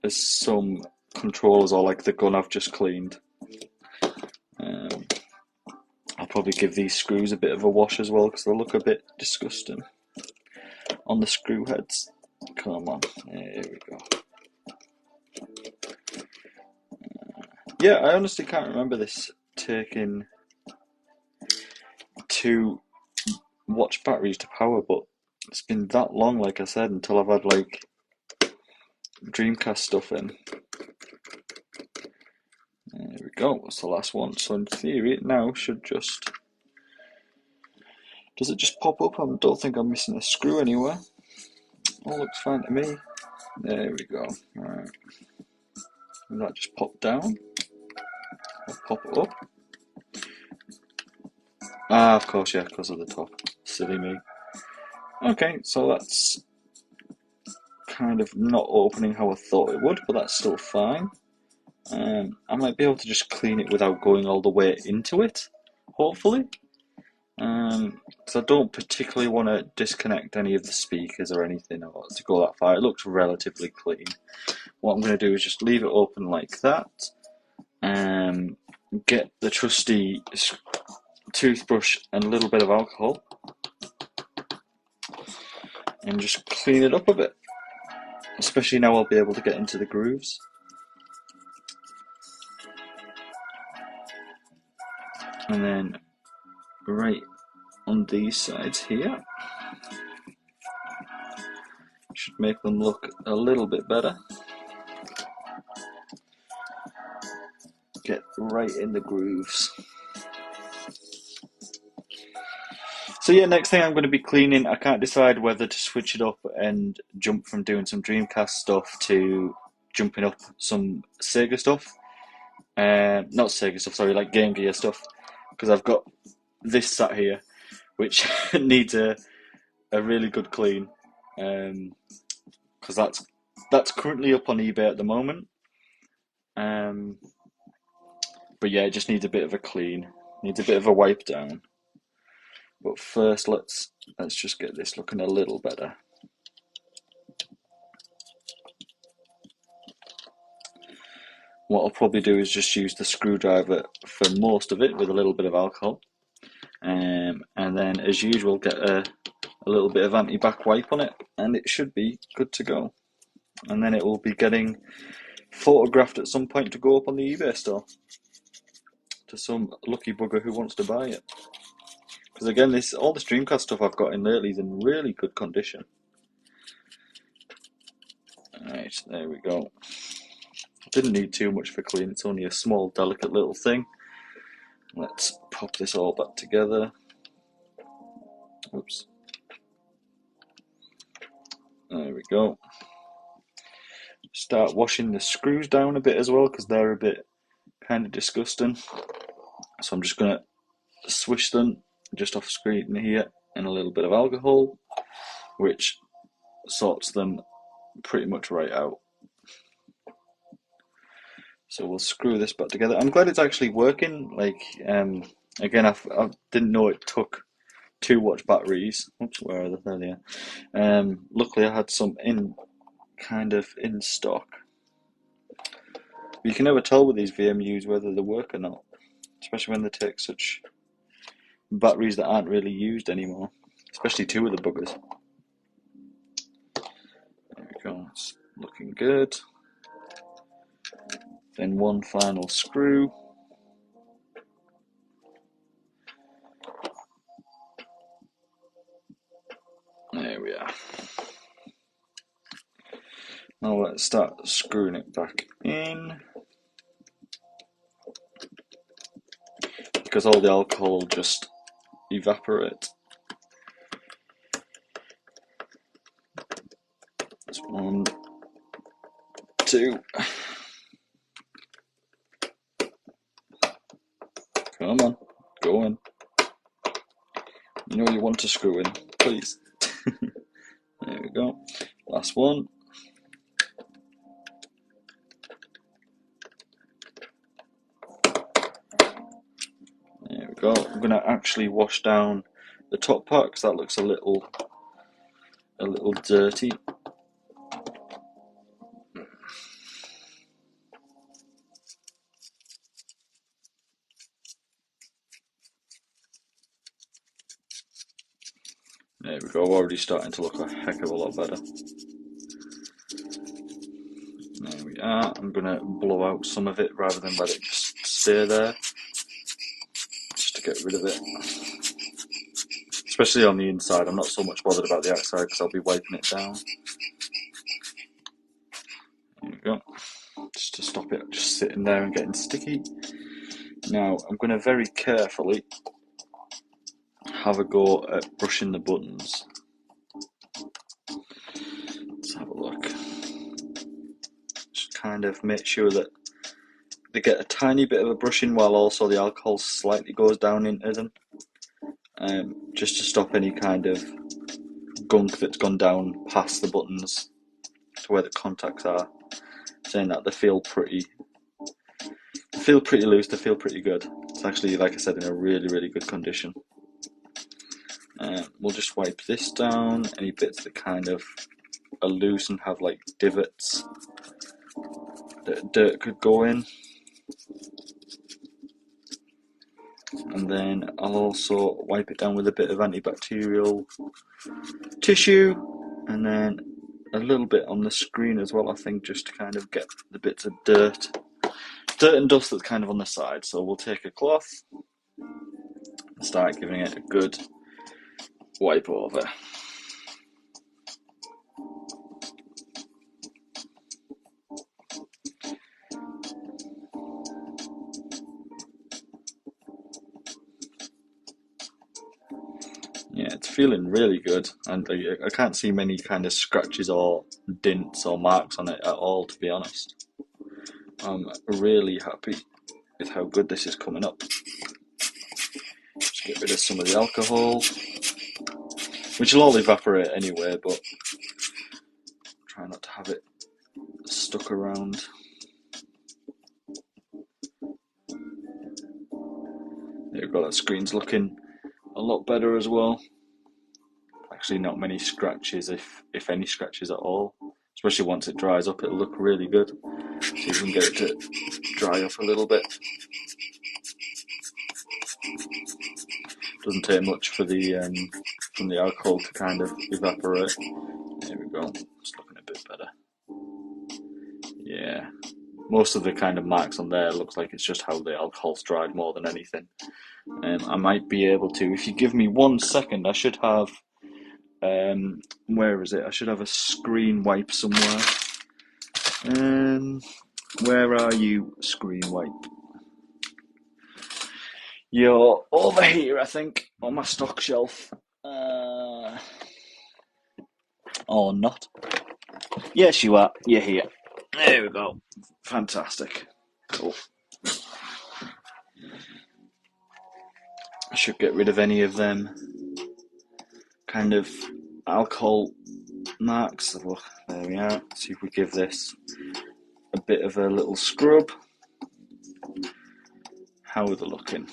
as some controllers or like the gun I've just cleaned. I'll probably give these screws a bit of a wash as well because they look a bit disgusting on the screw heads. Come on, there we go. Yeah, I honestly can't remember this taking 2 watch batteries to power, but it's been that long, like I said, until I've had like Dreamcast stuff in. There we go, that's the last one. So in theory it now should just... Does it just pop up? I don't think I'm missing a screw anywhere. All looks fine to me. There we go. Alright. Will that just pop down? Or pop it up? Ah, of course, yeah, because of the top. Silly me. Okay, so that's kind of not opening how I thought it would, but that's still fine. I might be able to just clean it without going all the way into it, hopefully. Because I don't particularly want to disconnect any of the speakers or anything or to go that far. It looks relatively clean. What I'm going to do is just leave it open like that. Get the trusty toothbrush and a little bit of alcohol and just clean it up a bit. Especially now I'll be able to get into the grooves. And then right on these sides here, should make them look a little bit better. Get right in the grooves. So yeah, next thing I'm going to be cleaning, I can't decide whether to switch it up and jump from doing some Dreamcast stuff to jumping up some Sega stuff. Not Sega stuff, sorry, like Game Gear stuff. Because I've got this sat here, which needs a really good clean. Because that's currently up on eBay at the moment. But yeah, it just needs a bit of a clean. Needs a bit of a wipe down. But first, let's just get this looking a little better. what I'll probably do is just use the screwdriver for most of it with a little bit of alcohol. And then, as usual, get a little bit of anti-back wipe on it, and it should be good to go. And then it will be getting photographed at some point to go up on the eBay store to some lucky bugger who wants to buy it. Because again, all this Dreamcast stuff I've got in lately is in really good condition. Alright, there we go. Didn't need too much for clean, it's only a small, delicate little thing. Let's pop this all back together. Oops. There we go. Start washing the screws down a bit as well, because they're a bit kind of disgusting. So I'm just going to swish them just off screen here in a little bit of alcohol, which sorts them pretty much right out. So we'll screw this back together. I'm glad it's actually working. Like, again, I didn't know it took 2-watch batteries. Oops, where are they? There they are. Luckily, I had some in stock. But you can never tell with these VMUs whether they work or not, especially when they take such batteries that aren't really used anymore, especially 2 of the buggers. There we go, it's looking good. Then one final screw. There we are. Now let's start screwing it back in, because all the alcohol will just evaporate. That's 1, 2. Come on, go in. You know you want to screw in, please. There we go. Last one. There we go. I'm going to actually wash down the top part because that looks a little dirty. There we go, already starting to look a heck of a lot better. There we are. I'm going to blow out some of it rather than let it just stay there, just to get rid of it. Especially on the inside, I'm not so much bothered about the outside because I'll be wiping it down. There we go, just to stop it just sitting there and getting sticky. Now I'm going to very carefully have a go at brushing the buttons. Let's have a look. Just kind of make sure that they get a tiny bit of a brushing while also the alcohol slightly goes down into them, just to stop any kind of gunk that's gone down past the buttons to where the contacts are. Saying that, they feel pretty loose, they feel pretty good. It's actually, like I said, in a really good condition. We'll just wipe this down, any bits that kind of are loose and have like divots that dirt could go in. And then I'll also wipe it down with a bit of antibacterial tissue, and then a little bit on the screen as well, I think, just to kind of get the bits of dirt and dust that's kind of on the side. So we'll take a cloth and start giving it a good wipe over. Yeah, it's feeling really good, and I can't see many kind of scratches or dints or marks on it at all, to be honest. I'm really happy with how good this is coming up. Just get rid of some of the alcohol, which will all evaporate anyway, but try not to have it stuck around. There we go, that screen's looking a lot better as well. Actually, not many scratches, if any scratches at all. Especially once it dries up, it'll look really good. See if we can get it to dry up a little bit. Doesn't take much for the from the alcohol to kind of evaporate. There we go. It's looking a bit better. Yeah. Most of the kind of marks on there looks like it's just how the alcohol's dried more than anything. I might be able to, if you give me 1 second, I should have, where is it? I should have a screen wipe somewhere. Where are you, screen wipe? You're over here, I think, on my stock shelf. Or not. Yes, you are. You're here. There we go. Fantastic. Cool. I should get rid of any of them kind of alcohol marks. Look, there we are. See if we give this a bit of a little scrub. How are they looking?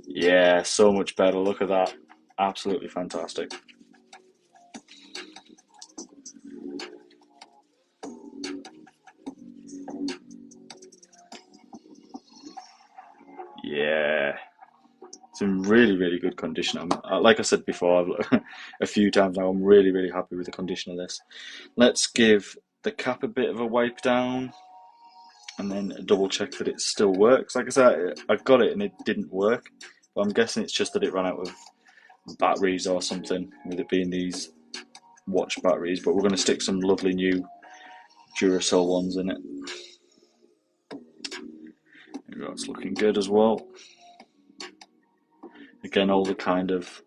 Yeah, so much better. Look at that. Absolutely fantastic. Yeah. It's in really, really good condition. Like I said before, a few times now, I'm really, really happy with the condition of this. Let's give the cap a bit of a wipe down and then double check that it still works. Like I said, I got it and it didn't work, but I'm guessing it's just that it ran out of batteries or something, with it being these watch batteries. But we're going to stick some lovely new Duracell ones in it. That's looking good as well. Again, all the kind of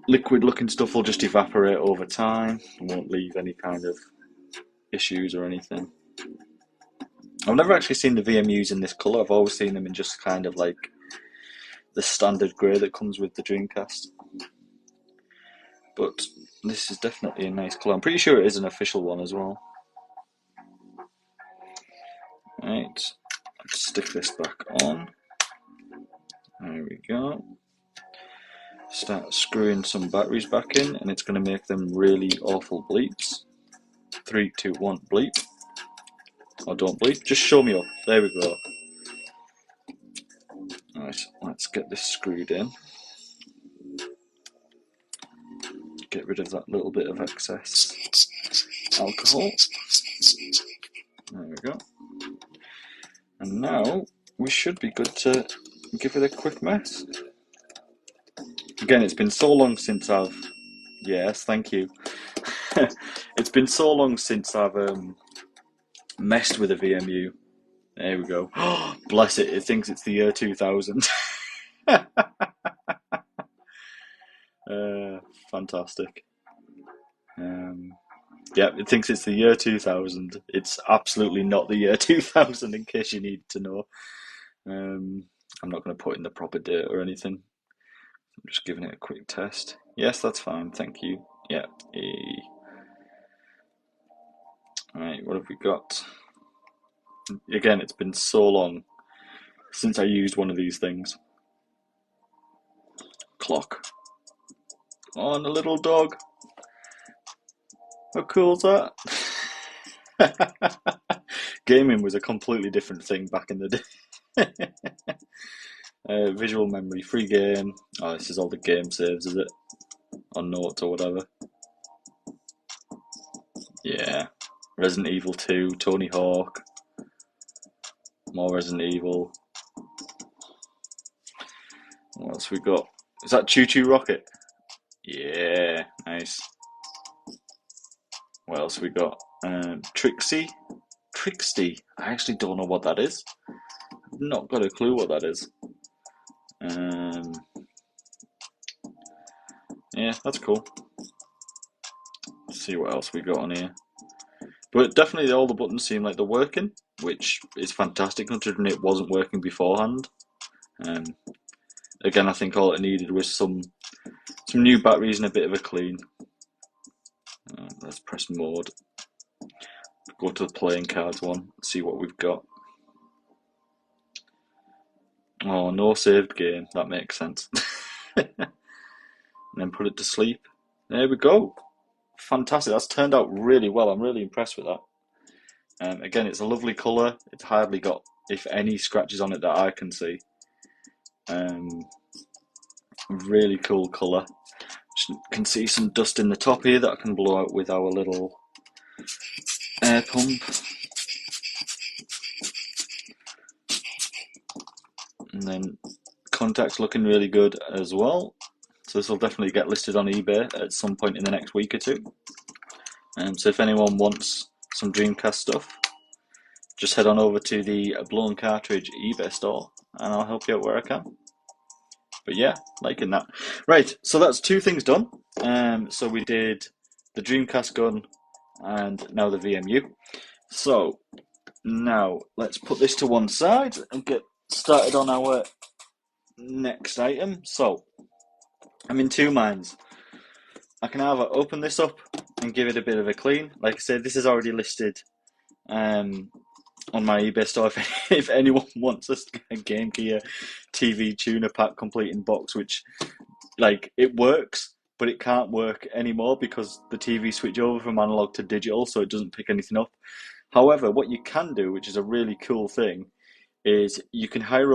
liquid looking stuff will just evaporate over time and won't leave any kind of issues or anything. I've never actually seen the VMUs in this colour. I've always seen them in just kind of like the standard grey that comes with the Dreamcast. But this is definitely a nice colour. I'm pretty sure it is an official one as well. Right, let's stick this back on. There we go. Start screwing some batteries back in, and it's going to make them really awful bleeps. 3, 2, 1, bleep. Or don't bleep, just show me up. There we go. Right, let's get this screwed in. Get rid of that little bit of excess alcohol. There we go. And now we should be good to give it a quick mess. Again, it's been so long since I've... Yes, thank you. It's been so long since I've messed with a VMU. There we go. Oh, bless it, it thinks it's the year 2000. Fantastic. Yeah, it thinks it's the year 2000. It's absolutely not the year 2000, in case you need to know. I'm not going to put in the proper date or anything. I'm just giving it a quick test. Yes, that's fine, thank you. Yeah. Alright, what have we got? Again, it's been so long since I used one of these things. Clock. Oh, and a little dog. How cool is that? Gaming was a completely different thing back in the day. Visual memory, free game. Oh, this is all the game saves, is it? Or notes or whatever. Yeah. Resident Evil 2, Tony Hawk. More Resident Evil. What else we got? Is that Choo Choo Rocket? Yeah, nice. What else we got? Trixie? Trixie? I actually don't know what that is. I've not got a clue what that is. Yeah, that's cool. Let's see what else we got on here. But definitely all the buttons seem like they're working, which is fantastic considering it wasn't working beforehand. Again, I think all it needed was some new batteries and a bit of a clean. Let's press mode. Go to the playing cards one, see what we've got. Oh, no saved game, that makes sense. And then put it to sleep. There we go. Fantastic, that's turned out really well. I'm really impressed with that. Again, it's a lovely colour. It's hardly got, if any, scratches on it that I can see. Really cool colour. Can see some dust in the top here that I can blow out with our little air pump. And then contacts looking really good as well. So this will definitely get listed on eBay at some point in the next week or two. So if anyone wants some Dreamcast stuff, just head on over to the Blown Cartridge eBay store and I'll help you out where I can. But yeah, liking that. Right, so that's two things done. So we did the Dreamcast gun and now the VMU. So now let's put this to one side and get started on our next item. So I'm in two minds. I can either open this up and give it a bit of a clean. Like I said, this is already listed on my eBay store if anyone wants a Game Gear TV tuner pack complete in box, which, like, it works, but it can't work anymore because the TV switched over from analog to digital, so it doesn't pick anything up. However, what you can do, which is a really cool thing, is you can wire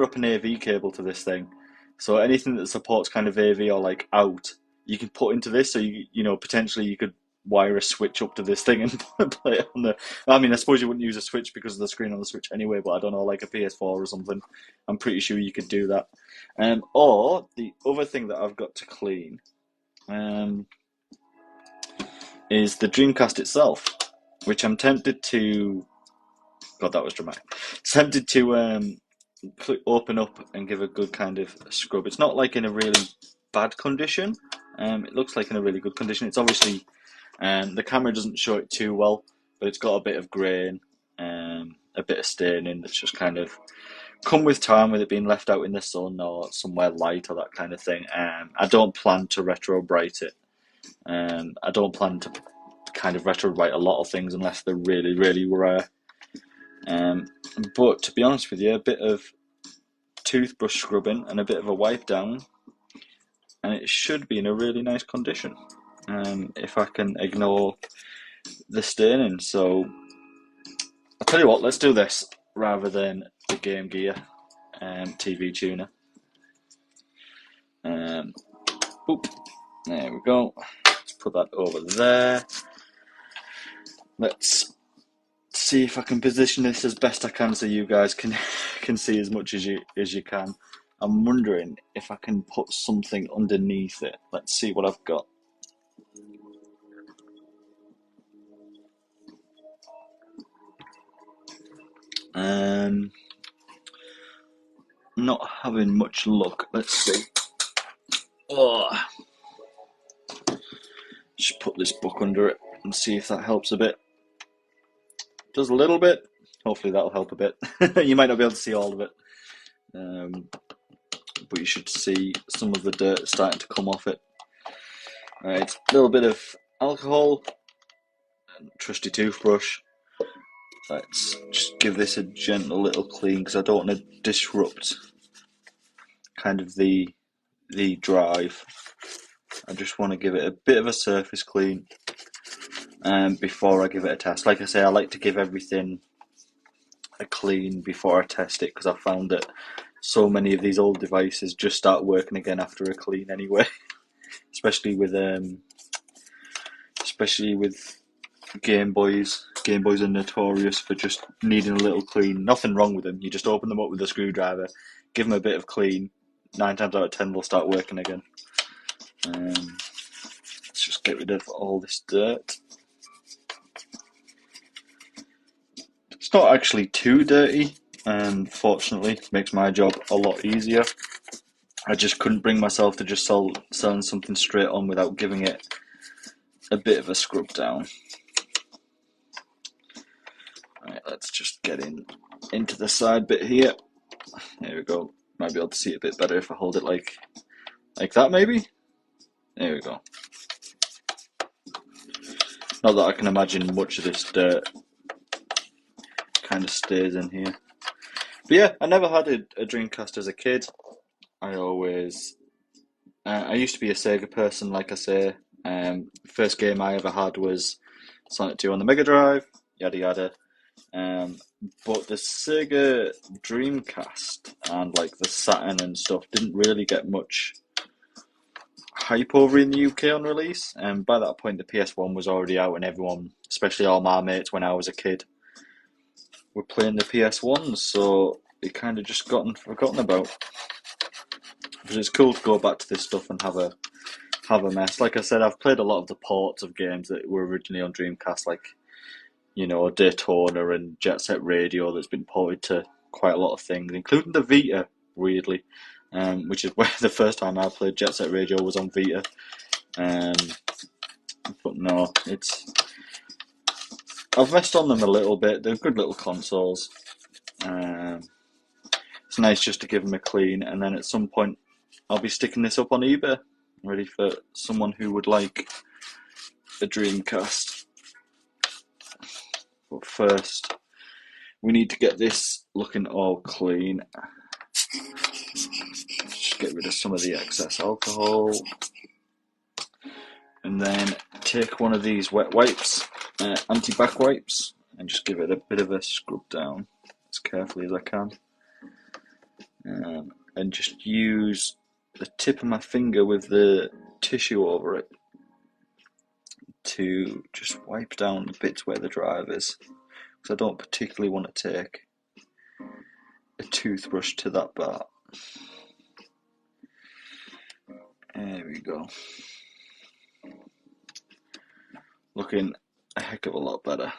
up an AV cable to this thing. So anything that supports kind of AV or like out, you can put into this. So potentially you could wire a switch up to this thing and play it on the. I mean, I suppose you wouldn't use a switch because of the screen on the Switch anyway. But I don't know, like a PS4 or something. I'm pretty sure you could do that. Or the other thing that I've got to clean, is the Dreamcast itself, which I'm tempted to. God, that was dramatic. Tempted to open up and give a good kind of scrub. It's not like in a really bad condition. It looks like in a really good condition. It's obviously, the camera doesn't show it too well, but it's got a bit of grain, a bit of staining that's just kind of come with time, with it being left out in the sun or somewhere light or that kind of thing. I don't plan to retro bright it. I don't plan to kind of retro bright a lot of things unless they're really, really rare. But to be honest with you, a bit of toothbrush scrubbing and a bit of a wipe down, and it should be in a really nice condition, if I can ignore the staining. So I'll tell you what, let's do this rather than the Game Gear TV tuner. Oop, there we go. Let's put that over there. Let's see if I can position this as best I can so you guys can see as much as you can. I'm wondering if I can put something underneath it. Let's see what I've got. Not having much luck. Let's see. Oh, just put this book under it and see if that helps a bit. Does a little bit. Hopefully that'll help a bit. You might not be able to see all of it, but you should see some of the dirt starting to come off it. Alright, a little bit of alcohol, and trusty toothbrush. Let's just give this a gentle little clean because I don't want to disrupt kind of the drive. I just want to give it a bit of a surface clean before I give it a test. Like I say, I like to give everything a clean before I test it because I found that so many of these old devices just start working again after a clean anyway. especially with Game Boys. Game Boys are notorious for just needing a little clean. Nothing wrong with them. You just open them up with a screwdriver, give them a bit of clean. 9 times out of 10 they'll start working again. Let's just get rid of all this dirt. It's not actually too dirty, and fortunately makes my job a lot easier. I just couldn't bring myself to just selling something straight on without giving it a bit of a scrub down. Right, let's just get into the side bit here. There we go. Might be able to see it a bit better if I hold it like that, maybe. There we go. Not that I can imagine much of this dirt kind of stays in here. But yeah, I never had a Dreamcast as a kid. I always... I used to be a Sega person, like I say. First game I ever had was Sonic 2 on the Mega Drive. yada yada. But the Sega Dreamcast and like the Saturn and stuff didn't really get much hype over in the UK on release. And by that point, the PS1 was already out, and everyone, especially all my mates when I was a kid, were playing the PS1. So it kind of just gotten forgotten about. But it's cool to go back to this stuff and have a mess. Like I said, I've played a lot of the ports of games that were originally on Dreamcast, like, you know, Daytona and Jet Set Radio, that's been ported to quite a lot of things, including the Vita, weirdly, which is where the first time I played Jet Set Radio was on Vita. But no, I've messed on them a little bit. They're good little consoles. It's nice just to give them a clean, and then at some point I'll be sticking this up on eBay, ready for someone who would like a Dreamcast. But first, we need to get this looking all clean. Just get rid of some of the excess alcohol. And then take one of these wet wipes, anti-back wipes, and just give it a bit of a scrub down as carefully as I can. And just use the tip of my finger with the tissue over it to just wipe down the bits where the drive is, because I don't particularly want to take a toothbrush to that part. There we go. Looking a heck of a lot better.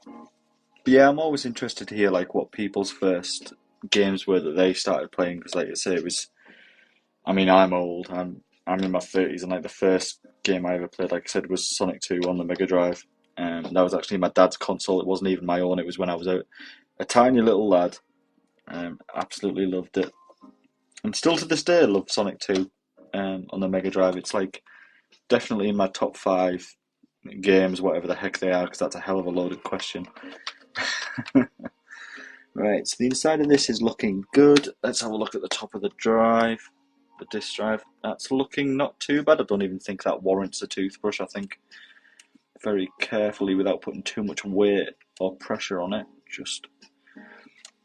But yeah, I'm always interested to hear like what people's first games were that they started playing, because like I say, it was, I mean, I'm old, I'm in my 30s, and like the first game I ever played, like I said, was Sonic 2 on the Mega Drive. That was actually my dad's console. It wasn't even my own. It was when I was a tiny little lad. Absolutely loved it, and still to this day I love Sonic 2 on the Mega Drive. It's like definitely in my top 5 games, whatever the heck they are, because that's a hell of a loaded question. Right, so the inside of this is looking good. Let's have a look at the top of the drive, the disk drive. That's looking not too bad. I don't even think that warrants a toothbrush. I think very carefully, without putting too much weight or pressure on it, just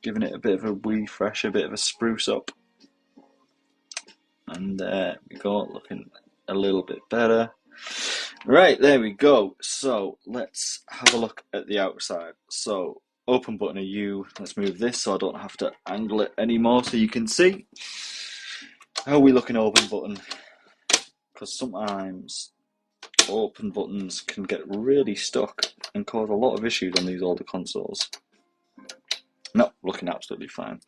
giving it a bit of a refresh, a bit of a spruce up. And there we go, looking a little bit better. Right, there we go. So let's have a look at the outside. So open button are U. Let's move this so I don't have to angle it anymore so you can see. How are we looking open button? Because sometimes open buttons can get really stuck and cause a lot of issues on these older consoles. No, looking absolutely fine.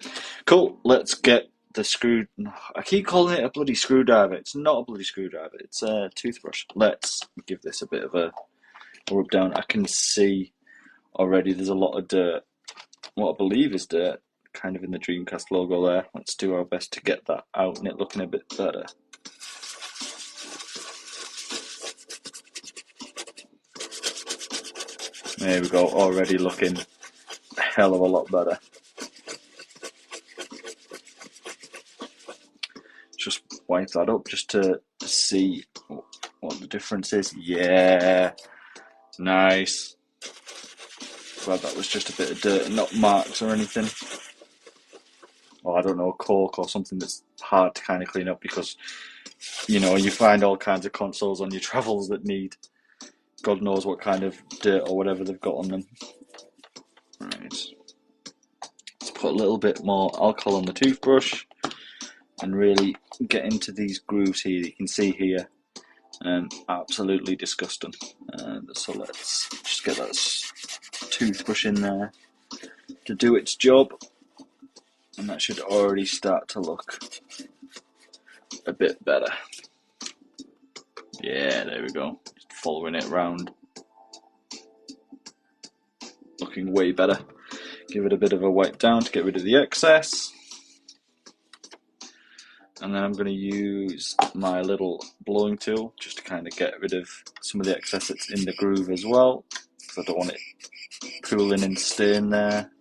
Cool, let's get the screw. I keep calling it a bloody screwdriver. It's not a bloody screwdriver. It's a toothbrush. Let's give this a bit of a rub down. I can see already there's a lot of dirt. What I believe is dirt, kind of in the Dreamcast logo there. Let's do our best to get that out and it looking a bit better. There we go. Already looking a hell of a lot better. Just wipe that up just to see what the difference is. Yeah, nice. Glad that was just a bit of dirt and not marks or anything. Or I don't know, cork or something that's hard to kind of clean up, because, you know, you find all kinds of consoles on your travels that need God knows what kind of dirt or whatever they've got on them. Right. Let's put a little bit more alcohol on the toothbrush and really get into these grooves here. You can see here, absolutely disgusting. So let's just get that toothbrush in there to do its job, and that should already start to look a bit better. Yeah, there we go. Just following it round. Looking way better. Give it a bit of a wipe down to get rid of the excess. And then I'm going to use my little blowing tool just to kind of get rid of some of the excess that's in the groove as well, because I don't want it pooling and staying there.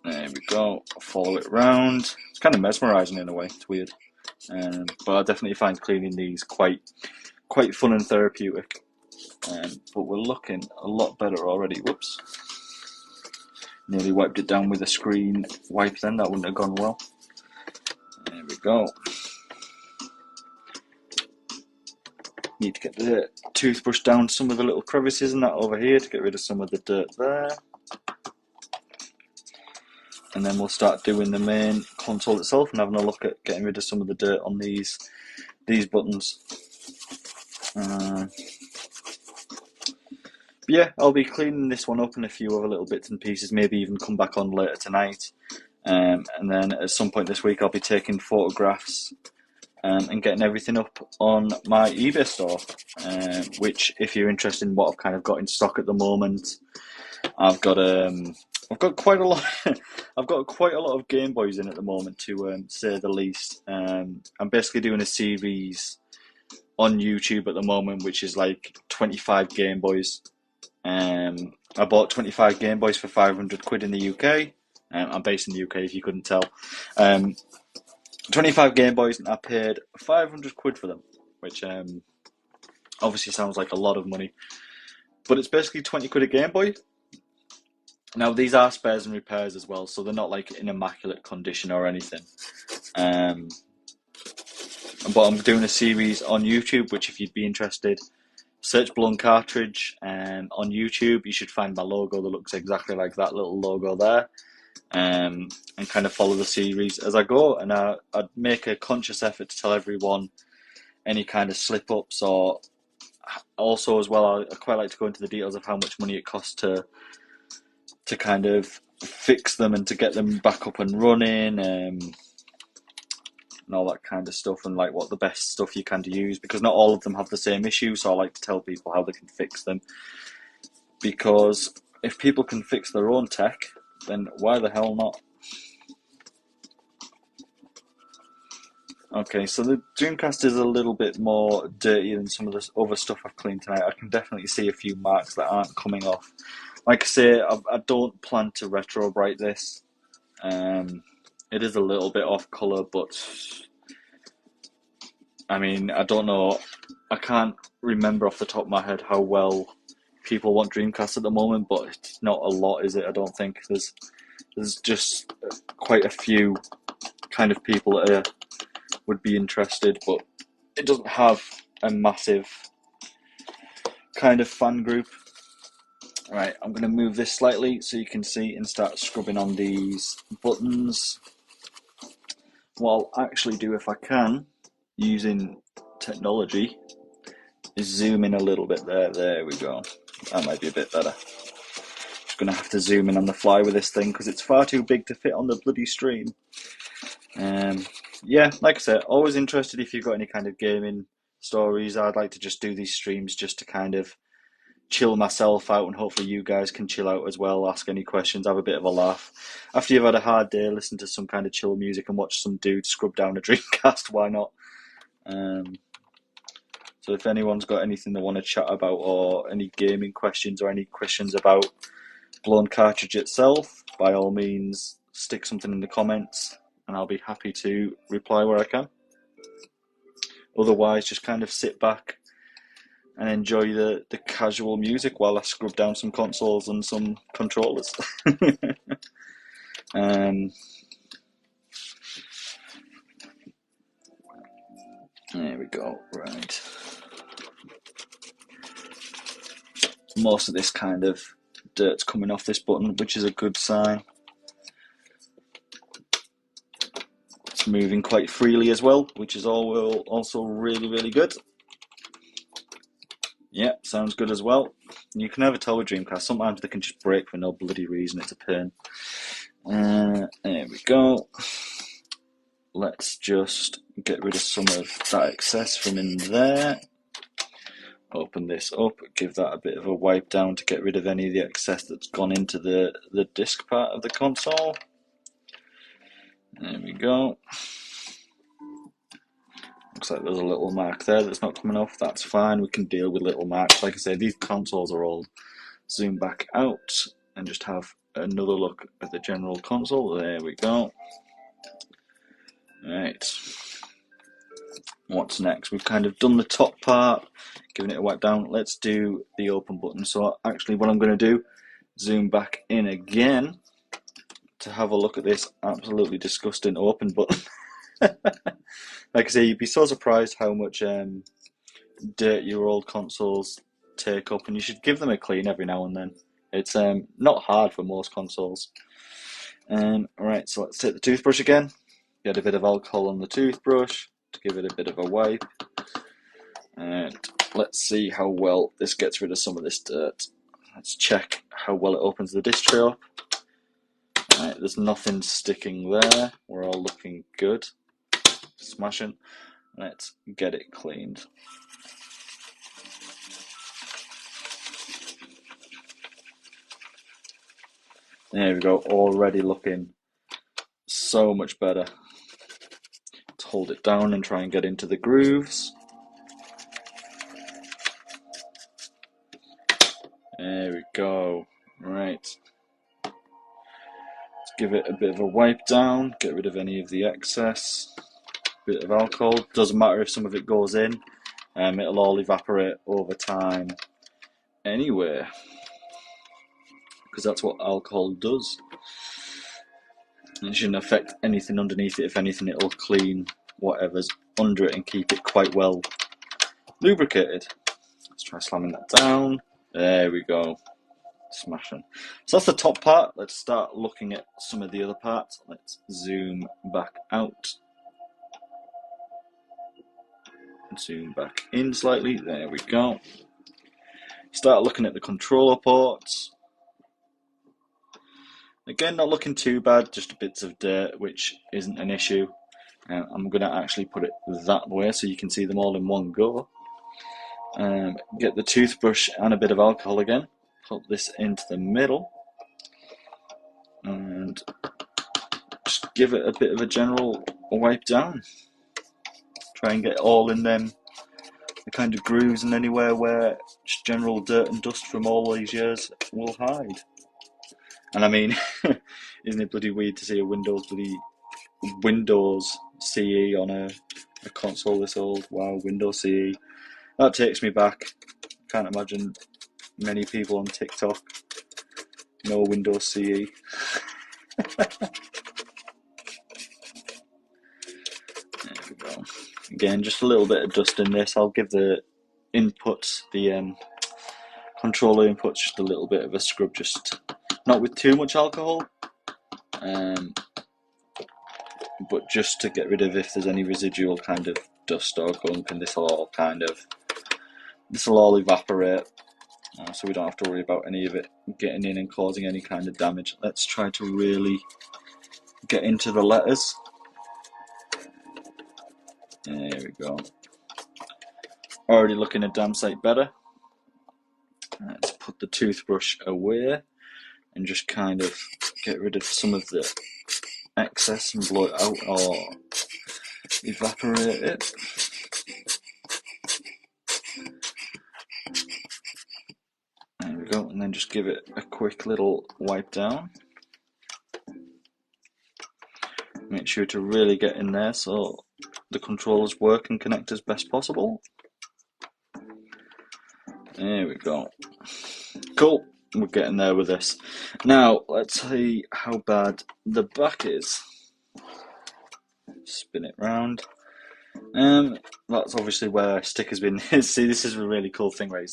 There we go. Follow it round. It's kind of mesmerising in a way. It's weird. But I definitely find cleaning these quite quite fun and therapeutic. But we're looking a lot better already. Whoops. Nearly wiped it down with a screen wipe then, that wouldn't have gone well. There we go. Need to get the toothbrush down some of the little crevices and that over here to get rid of some of the dirt there. And then we'll start doing the main console itself and having a look at getting rid of some of the dirt on these buttons. Yeah, I'll be cleaning this one up and a few other little bits and pieces, maybe even come back on later tonight. And then at some point this week I'll be taking photographs and getting everything up on my eBay store, which, if you're interested in what I've kind of got in stock at the moment, I've got quite a lot. I've got quite a lot of Game Boys in at the moment, to say the least. I'm basically doing a series on YouTube at the moment, which is like 25 Game Boys. I bought 25 Game Boys for 500 quid in the UK. I'm based in the UK, if you couldn't tell. 25 Game Boys, and I paid 500 quid for them, which obviously sounds like a lot of money, but it's basically 20 quid a Game Boy. Now, these are spares and repairs as well, so they're not like in immaculate condition or anything. But I'm doing a series on YouTube, which, if you'd be interested, search Blown Cartridge on YouTube. You should find my logo that looks exactly like that little logo there. And kind of follow the series as I go, and I'd make a conscious effort to tell everyone any kind of slip-ups, or also as well, I quite like to go into the details of how much money it costs to kind of fix them and to get them back up and running, and all that kind of stuff, and like what the best stuff you can use, because not all of them have the same issue, so I like to tell people how they can fix them, because if people can fix their own tech, then why the hell not? Okay, so the Dreamcast is a little bit more dirty than some of the other stuff I've cleaned tonight. I can definitely see a few marks that aren't coming off. Like I say, I don't plan to retro bright this. It is a little bit off colour, but I mean, I don't know. I can't remember off the top of my head how well people want Dreamcast at the moment, but it's not a lot, is it? I don't think there's just quite a few kind of people that would be interested, but it doesn't have a massive kind of fan group. Right, I'm going to move this slightly so you can see and start scrubbing on these buttons. What I'll actually do, if I can, using technology, is zoom in a little bit there. There we go. That might be a bit better. Just going to have to zoom in on the fly with this thing because it's far too big to fit on the bloody stream. Yeah, like I said, always interested if you've got any kind of gaming stories. I'd like to just do these streams just to kind of chill myself out, and hopefully you guys can chill out as well, ask any questions, have a bit of a laugh. After you've had a hard day, listen to some kind of chill music and watch some dude scrub down a Dreamcast, why not? So if anyone's got anything they want to chat about, or any gaming questions, or any questions about Blown Cartridge itself, by all means stick something in the comments and I'll be happy to reply where I can. Otherwise, just kind of sit back and enjoy the casual music while I scrub down some consoles and some controllers. There we go, right. Most of this kind of dirt's coming off this button, which is a good sign. It's moving quite freely as well, which is also really, really good. Yeah, sounds good as well. You can never tell with Dreamcast. Sometimes they can just break for no bloody reason. It's a pain. There we go. Let's just get rid of some of that excess from in there. Open this up, give that a bit of a wipe down to get rid of any of the excess that's gone into the disc part of the console. There we go. Looks like there's a little mark there that's not coming off. That's fine, we can deal with little marks. Like I say, these consoles are all zoomed back out, and just have another look at the general console. There we go. Right. What's next? We've kind of done the top part. giving it a wipe down. Let's do the open button. So actually what I'm going to do, zoom back in again to have a look at this absolutely disgusting open button. Like I say, you'd be so surprised how much dirt your old consoles take up, and you should give them a clean every now and then. It's not hard for most consoles. Alright, so let's take the toothbrush again, get a bit of alcohol on the toothbrush to give it a bit of a wipe, and let's see how well this gets rid of some of this dirt. Let's check how well it opens the disc tray up. Alright, there's nothing sticking there, we're all looking good. Smashing. Let's get it cleaned. There we go, already looking so much better. Let's hold it down and try and get into the grooves. There we go. Right. Let's give it a bit of a wipe down, get rid of any of the excess. Bit of alcohol. Doesn't matter if some of it goes in, it'll all evaporate over time anyway, because that's what alcohol does. It shouldn't affect anything underneath it. If anything, it'll clean whatever's under it and keep it quite well lubricated. Let's try slamming that down. There we go. Smashing. So that's the top part. Let's start looking at some of the other parts. Let's zoom back out. Zoom back in slightly. There we go. Start looking at the controller ports. Again, not looking too bad, just bits of dirt, which isn't an issue. I'm going to actually put it that way so you can see them all in one go. Get the toothbrush and a bit of alcohol again. Put this into the middle. And just give it a bit of a general wipe down. Try and get it all in them, the kind of grooves and anywhere where just general dirt and dust from all these years will hide. And I mean, isn't it bloody weird to see a Windows CE on a console this old? Wow, Windows CE. That takes me back. Can't imagine many people on TikTok know Windows CE. There we go. Again, just a little bit of dust in this. I'll give the inputs, the controller inputs, just a little bit of a scrub, just not with too much alcohol, but just to get rid of if there's any residual kind of dust or gunk, and this will all evaporate, so we don't have to worry about any of it getting in and causing any kind of damage. Let's try to really get into the letters. There we go. Already looking a damn sight better. Let's put the toothbrush away and just kind of get rid of some of the excess and blow it out or evaporate it. There we go, and then just give it a quick little wipe down. Make sure to really get in there so the controllers work and connect as best possible. There we go. Cool. We're getting there with this. Now, let's see how bad the back is. Spin it round. That's obviously where a stick has been. See, this is a really cool thing, right?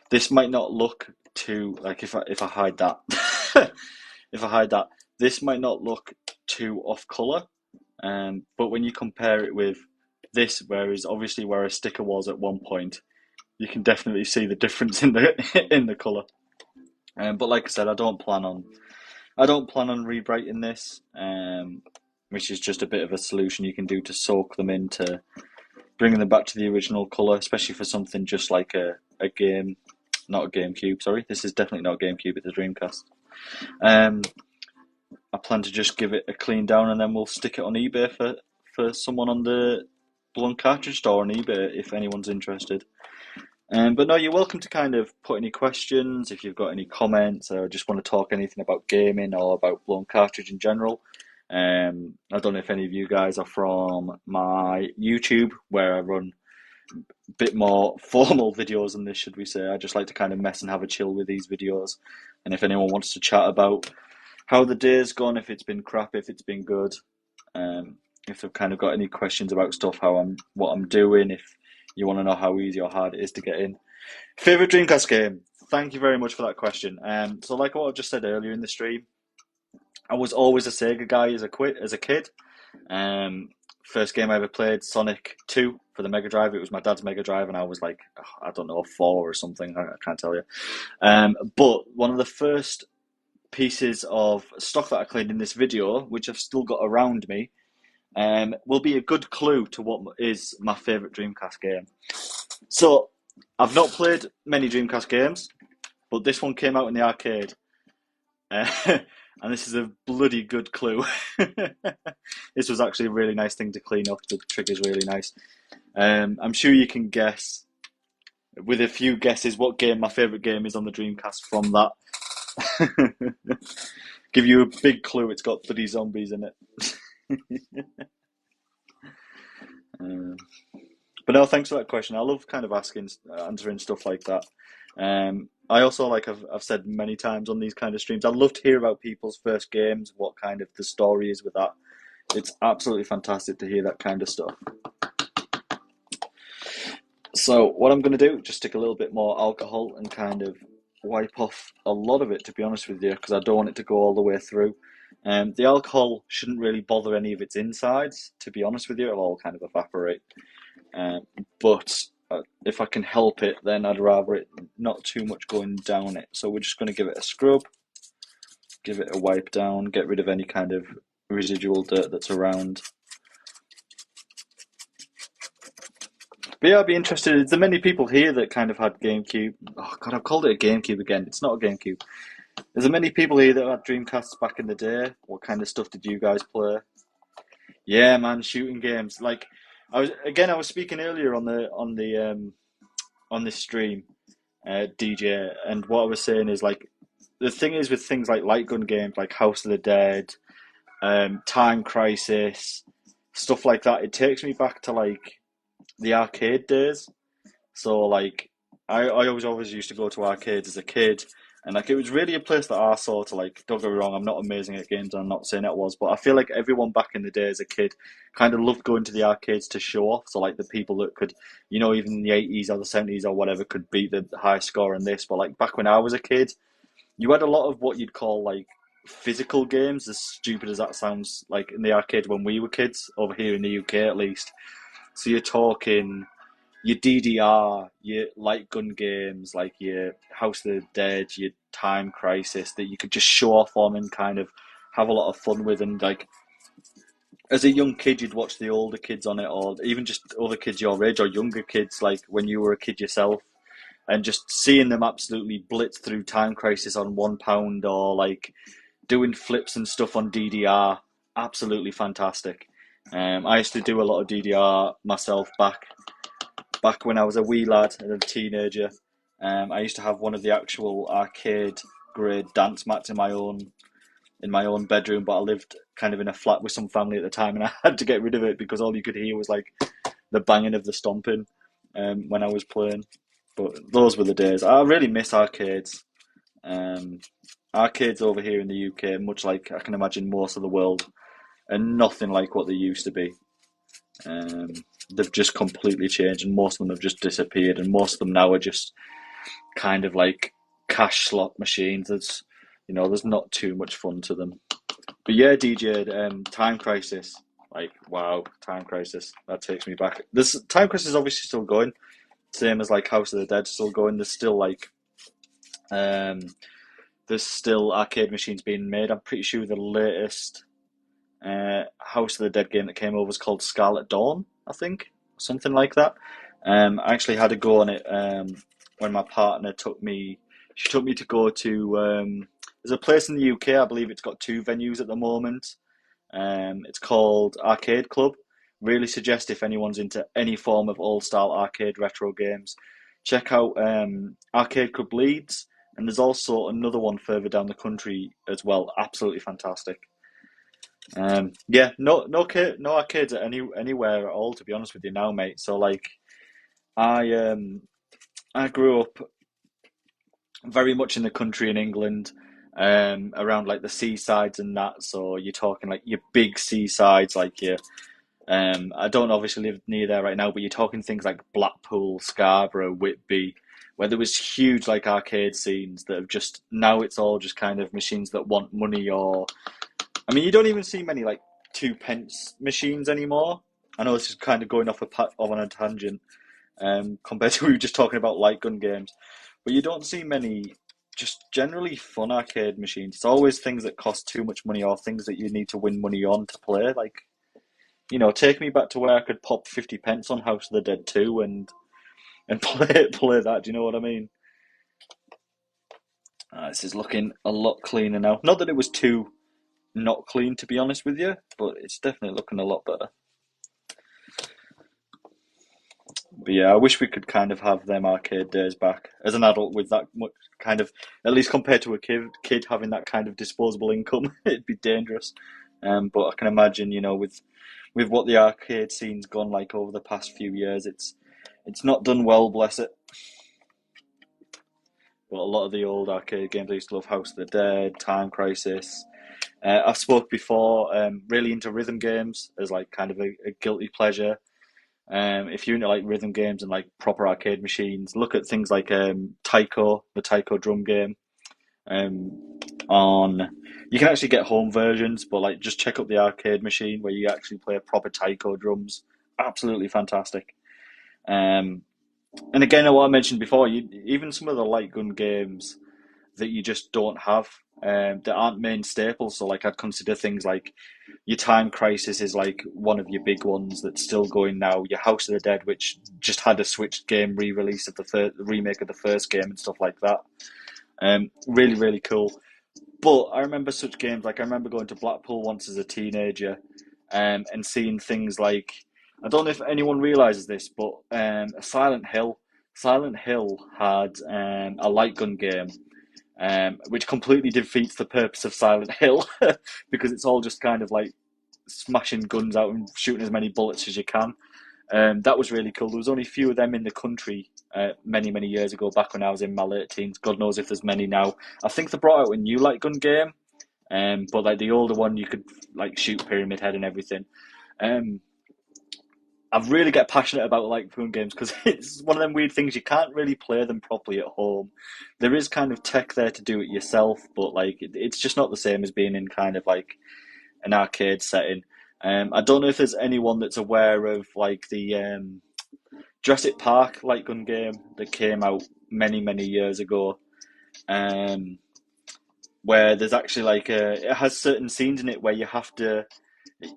This might not look too, like if I hide that, if I hide that, this might not look too off colour. But when you compare it with this, whereas obviously where a sticker was at one point, you can definitely see the difference in the colour. But like I said, I don't plan on rewriting this, which is just a bit of a solution you can do to soak them into bringing them back to the original colour, especially for something just like a game, not a GameCube. Sorry, this is definitely not a GameCube. It's a Dreamcast. I plan to just give it a clean down, and then we'll stick it on eBay for someone on the Blown Cartridge store on eBay if anyone's interested. But no, you're welcome to kind of put any questions if you've got any comments or just want to talk anything about gaming or about Blown Cartridge in general. I don't know if any of you guys are from my YouTube, where I run bit more formal videos than this, should we say. I just like to kind of mess and have a chill with these videos. And if anyone wants to chat about how the day's gone, if it's been crap, if it's been good, if they've kind of got any questions about stuff, what I'm doing, if you want to know how easy or hard it is to get in. Favorite Dreamcast game? Thank you very much for that question. So like what I just said earlier in the stream, I was always a Sega guy as a kid. First game I ever played, Sonic 2 for the Mega Drive. It was my dad's Mega Drive, and I was like, I don't know, 4 or something. I can't tell you. But one of the first pieces of stock that I cleaned in this video, which I've still got around me, will be a good clue to what is my favourite Dreamcast game. So, I've not played many Dreamcast games, but this one came out in the arcade. And this is a bloody good clue. This was actually a really nice thing to clean up. The trigger's really nice. I'm sure you can guess, with a few guesses, what game my favourite game is on the Dreamcast from that. Give you a big clue, it's got bloody zombies in it. But no, thanks for that question. I love kind of answering stuff like that. I also, like I've said many times on these kind of streams, I love to hear about people's first games, what kind of the story is with that. It's absolutely fantastic to hear that kind of stuff. So what I'm going to do, just stick a little bit more alcohol and kind of wipe off a lot of it, to be honest with you, because I don't want it to go all the way through. The alcohol shouldn't really bother any of its insides, to be honest with you. It'll all kind of evaporate. But if I can help it, then I'd rather it not too much going down it. So we're just going to give it a scrub, give it a wipe down, get rid of any kind of residual dirt that's around. But yeah, I'd be interested. Is there many people here that kind of had GameCube? Oh God, I've called it a GameCube again. It's not a GameCube. Is there many people here that had Dreamcasts back in the day? What kind of stuff did you guys play? Yeah, man, shooting games. Like I was speaking earlier on this stream, DJ, and what I was saying is like the thing is with things like light gun games like House of the Dead, Time Crisis, stuff like that. It takes me back to like the arcade days. So like I always used to go to arcades as a kid, and like it was really a place that I saw to like. Don't get me wrong, I'm not amazing at games, and I'm not saying it was, but I feel like everyone back in the day as a kid kind of loved going to the arcades to show off. So like the people that could, even in the 80s or the 70s or whatever, could beat the high score in this. But like back when I was a kid, you had a lot of what you'd call like physical games, as stupid as that sounds, like in the arcade when we were kids, over here in the UK at least. So you're talking your DDR, your light gun games, like your House of the Dead, your Time Crisis, that you could just show off on and kind of have a lot of fun with. And like, as a young kid, you'd watch the older kids on it, or even just other kids your age or younger kids, like when you were a kid yourself, and just seeing them absolutely blitz through Time Crisis on £1, or like doing flips and stuff on DDR, absolutely fantastic. I used to do a lot of DDR myself back when I was a wee lad and a teenager. I used to have one of the actual arcade grade dance mats in my own bedroom, but I lived kind of in a flat with some family at the time, and I had to get rid of it because all you could hear was like the banging of the stomping when I was playing. But those were the days. I really miss arcades. Arcades over here in the UK, much like I can imagine most of the world, are nothing like what they used to be. They've just completely changed, and most of them have just disappeared, and most of them now are just kind of like cash slot machines. There's not too much fun to them. But yeah, DJ, Time Crisis, like wow, Time Crisis, that takes me back. This Time Crisis is obviously still going, same as like House of the Dead still going. There's still like there's still arcade machines being made. I'm pretty sure the latest House of the Dead game that came over was called Scarlet Dawn, I think, something like that. I actually had a go on it when my partner took me. She took me to go to. There's a place in the UK, I believe it's got 2 venues at the moment. It's called Arcade Club. Really suggest if anyone's into any form of old-style arcade retro games, check out Arcade Club Leeds, and there's also another one further down the country as well. Absolutely fantastic. Yeah, no arcades at anywhere at all, to be honest with you now, mate. So like, I um I grew up very much in the country in England, around like the seasides and that. So you're talking like your big seasides, like your I don't obviously live near there right now, but you're talking things like Blackpool, Scarborough, Whitby, where there was huge like arcade scenes that have just now it's all just kind of machines that want money or I mean you don't even see many like 2 pence machines anymore. I know this is kind of going off on a tangent, compared to we were just talking about light gun games. But you don't see many just generally fun arcade machines. It's always things that cost too much money or things that you need to win money on to play. Like, take me back to where I could pop 50 pence on House of the Dead 2 and play that. Do you know what I mean? This is looking a lot cleaner now. Not that it was too not clean, to be honest with you, but it's definitely looking a lot better. But yeah, I wish we could kind of have them arcade days back as an adult with that much kind of, at least compared to a kid having that kind of disposable income, it'd be dangerous. But I can imagine, with what the arcade scene's gone like over the past few years, it's not done well, bless it. But a lot of the old arcade games, I used to love House of the Dead, Time Crisis. I've spoke before, really into rhythm games as like kind of a guilty pleasure. If you're into like rhythm games and like proper arcade machines, look at things like the Taiko drum game. On You can actually get home versions, but like just check up the arcade machine where you actually play proper Taiko drums. Absolutely fantastic. Um, and again, what I mentioned before, even some of the light gun games that you just don't have, that aren't main staples. So like I'd consider things like your Time Crisis is like one of your big ones that's still going now. Your House of the Dead, which just had a Switch game re-release of the remake of the first game and stuff like that. Really, really cool. But I remember such games like I remember going to Blackpool once as a teenager, and seeing things like I don't know if anyone realizes this, but Silent Hill. Silent Hill had a light gun game, which completely defeats the purpose of Silent Hill because it's all just kind of like smashing guns out and shooting as many bullets as you can. That was really cool. There was only a few of them in the country many, many years ago, back when I was in my late teens. God knows if there's many now. I think they brought out a new light gun game, but like the older one, you could like shoot Pyramid Head and everything. Um, I really get passionate about like gun games because it's one of them weird things you can't really play them properly at home. There is kind of tech there to do it yourself, but like it's just not the same as being in kind of like an arcade setting. I don't know if there's anyone that's aware of like the Jurassic Park light gun game that came out many, many years ago, um, where there's actually it has certain scenes in it where you have to,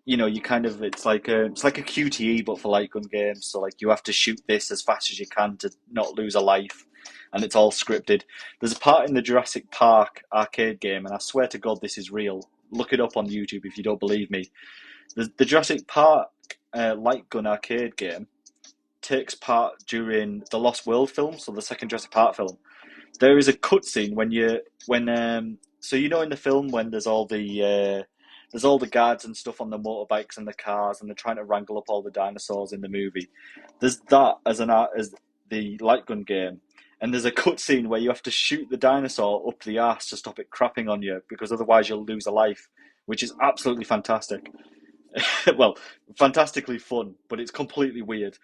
you kind of it's like a QTE but for light gun games. So like you have to shoot this as fast as you can to not lose a life, and it's all scripted. There's a part in the Jurassic Park arcade game, and I swear to God this is real. Look it up on YouTube if you don't believe me. The Jurassic Park light gun arcade game takes part during the Lost World film, so the second Jurassic Park film. There is a cutscene when so in the film when there's all the guards and stuff on the motorbikes and the cars and they're trying to wrangle up all the dinosaurs in the movie. There's that as the light gun game. And there's a cutscene where you have to shoot the dinosaur up the arse to stop it crapping on you because otherwise you'll lose a life, which is absolutely fantastic. Well, fantastically fun, but it's completely weird.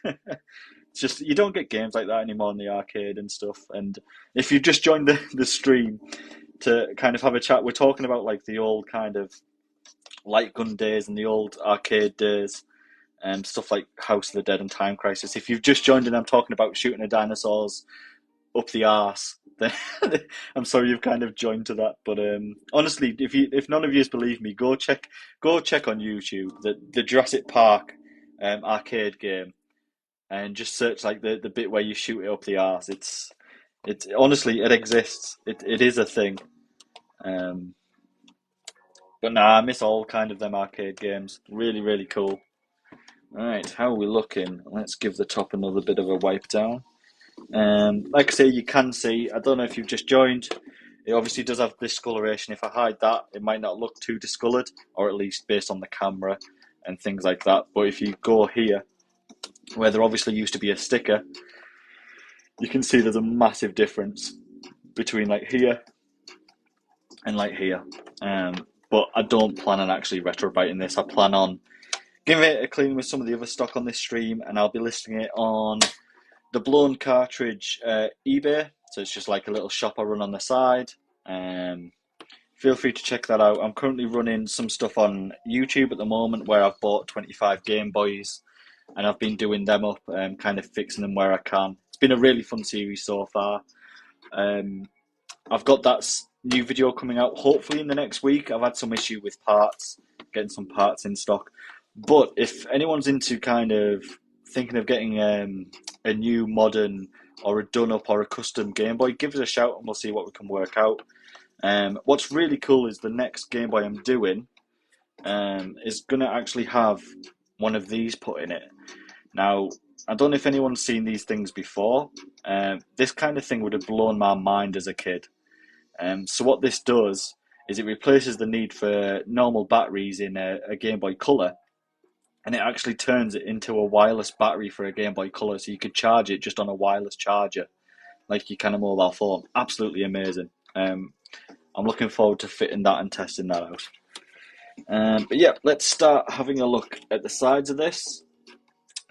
It's just you don't get games like that anymore in the arcade and stuff. And if you just joined the stream to kind of have a chat, we're talking about like the old kind of light gun days and the old arcade days and stuff like House of the Dead and Time Crisis. If you've just joined in, I'm talking about shooting the dinosaurs up the arse. Then I'm sorry you've kind of joined to that, but honestly, if none of you believe me, go check on YouTube the Jurassic Park arcade game and just search like the bit where you shoot it up the arse. It's honestly it exists. It is a thing. Um, but nah, I miss all kind of them arcade games. Really, really cool. All right, how are we looking? Let's give the top another bit of a wipe down. Like I say, you can see, I don't know if you've just joined, it obviously does have discoloration. If I hide that, it might not look too discoloured, or at least based on the camera and things like that. But if you go here, where there obviously used to be a sticker, you can see there's a massive difference between like here and like here. But I don't plan on actually retrobiting this. I plan on giving it a clean with some of the other stock on this stream, and I'll be listing it on the Blown Cartridge eBay. So it's just like a little shop I run on the side. Feel free to check that out. I'm currently running some stuff on YouTube at the moment where I've bought 25 Game Boys and I've been doing them up and kind of fixing them where I can. It's been a really fun series so far. I've got that new video coming out hopefully in the next week. I've had some issue with parts, getting some parts in stock. But if anyone's into kind of thinking of getting a new modern or a done-up or a custom Game Boy, give us a shout and we'll see what we can work out. What's really cool is the next Game Boy I'm doing is going to actually have one of these put in it. Now, I don't know if anyone's seen these things before. This kind of thing would have blown my mind as a kid. So what this does is it replaces the need for normal batteries in a Game Boy Color, and it actually turns it into a wireless battery for a Game Boy Color, so you could charge it just on a wireless charger, like you can a mobile phone. Absolutely amazing. I'm looking forward to fitting that and testing that out. But yeah, let's start having a look at the sides of this.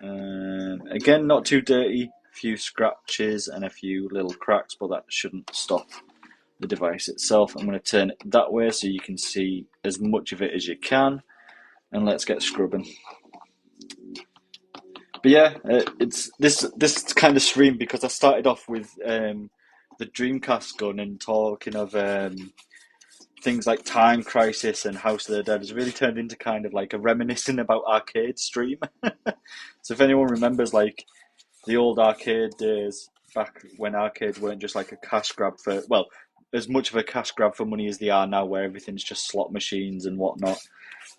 Again, not too dirty, a few scratches and a few little cracks, but that shouldn't stop the device itself. I'm going to turn it that way so you can see as much of it as you can, and let's get scrubbing. But yeah, it's this kind of stream because I started off with the Dreamcast gun and talking of things like Time Crisis and House of the Dead has really turned into kind of like a reminiscing about arcade stream. So if anyone remembers like the old arcade days back when arcades weren't just like a cash grab for, well, as much of a cash grab for money as they are now, where everything's just slot machines and whatnot.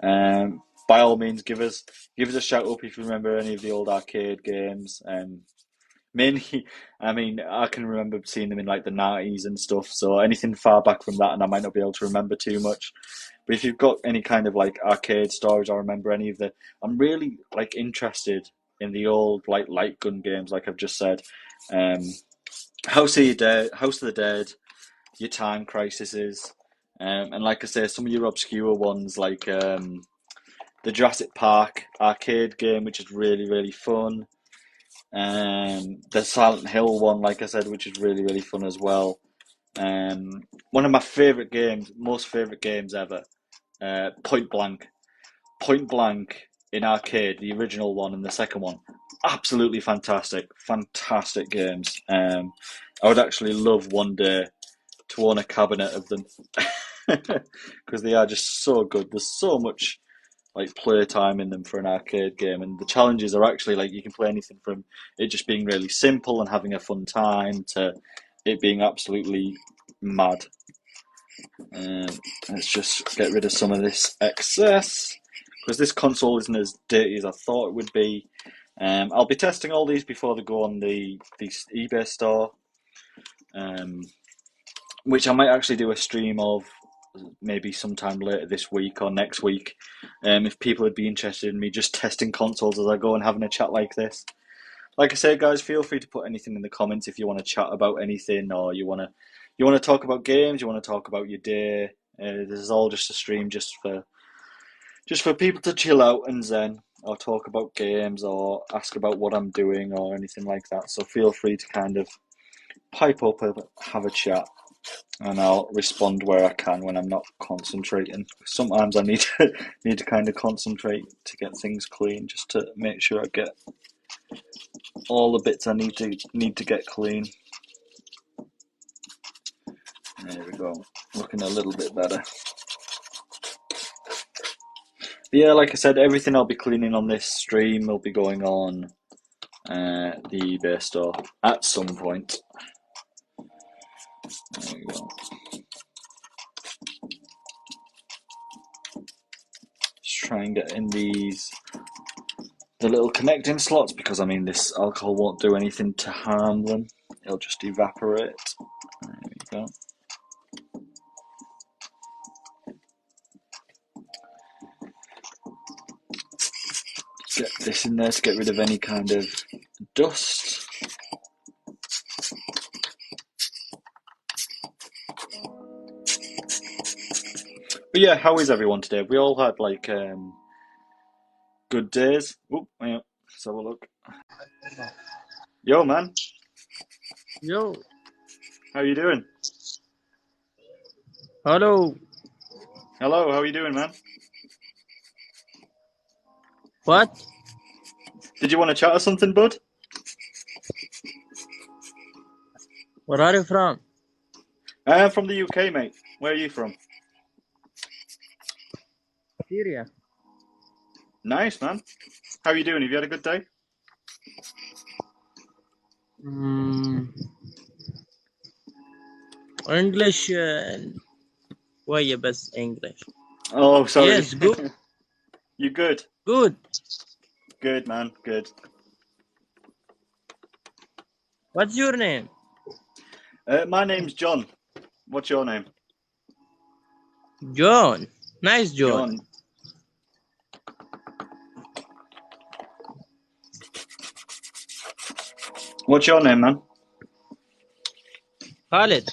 By all means, give us a shout up if you remember any of the old arcade games. Mainly, I mean, I can remember seeing them in like the 90s and stuff, so anything far back from that, and I might not be able to remember too much. But if you've got any kind of like arcade stories, or remember any of the, I'm really like interested in the old like light gun games, like I've just said. House of the Dead, your Time Crises, and like I say, some of your obscure ones like the Jurassic Park arcade game, which is really, really fun. The Silent Hill one, like I said, which is really, really fun as well. One of my favourite games, most favourite games ever, Point Blank. Point Blank in arcade, the original one and the second one, absolutely fantastic games. I would actually love one day to own a cabinet of them because they are just so good. There's so much like playtime in them for an arcade game, and the challenges are actually like you can play anything from it just being really simple and having a fun time to it being absolutely mad. Let's just get rid of some of this excess because this console isn't as dirty as I thought it would be. I'll be testing all these before they go on the eBay store, which I might actually do a stream of maybe sometime later this week or next week, if people would be interested in me just testing consoles as I go and having a chat like this. Like I say, guys, feel free to put anything in the comments if you want to chat about anything, or you want to talk about games, you want to talk about your day. This is all just a stream just for people to chill out and zen, or talk about games, or ask about what I'm doing, or anything like that. So feel free to kind of pipe up and have a chat, and I'll respond where I can when I'm not concentrating. Sometimes I need to kind of concentrate to get things clean, just to make sure I get all the bits I need to get clean. There we go, looking a little bit better. But yeah, like I said, everything I'll be cleaning on this stream will be going on the eBay store at some point. There we go. Just try and get in the little connecting slots, because I mean this alcohol won't do anything to harm them, it'll just evaporate. There we go. get this in there to get rid of any kind of dust. But yeah, how is everyone today? We all had like good days. Oh, yeah, let's have a look. Yo, man, Yo, how you doing? hello. Hello, how are you doing, man? What? Did you want to chat or something, bud? Where are you from? I'm from the UK, mate. Where are you from? Syria. Nice, man. How are you doing? Have you had a good day? Mm, English شوية بس English. Oh, sorry. Yes, good, You good? good. Good, man. Good. What's your name? My name's John. What's your name? John. Nice John. John. What's your name, man? Khalid.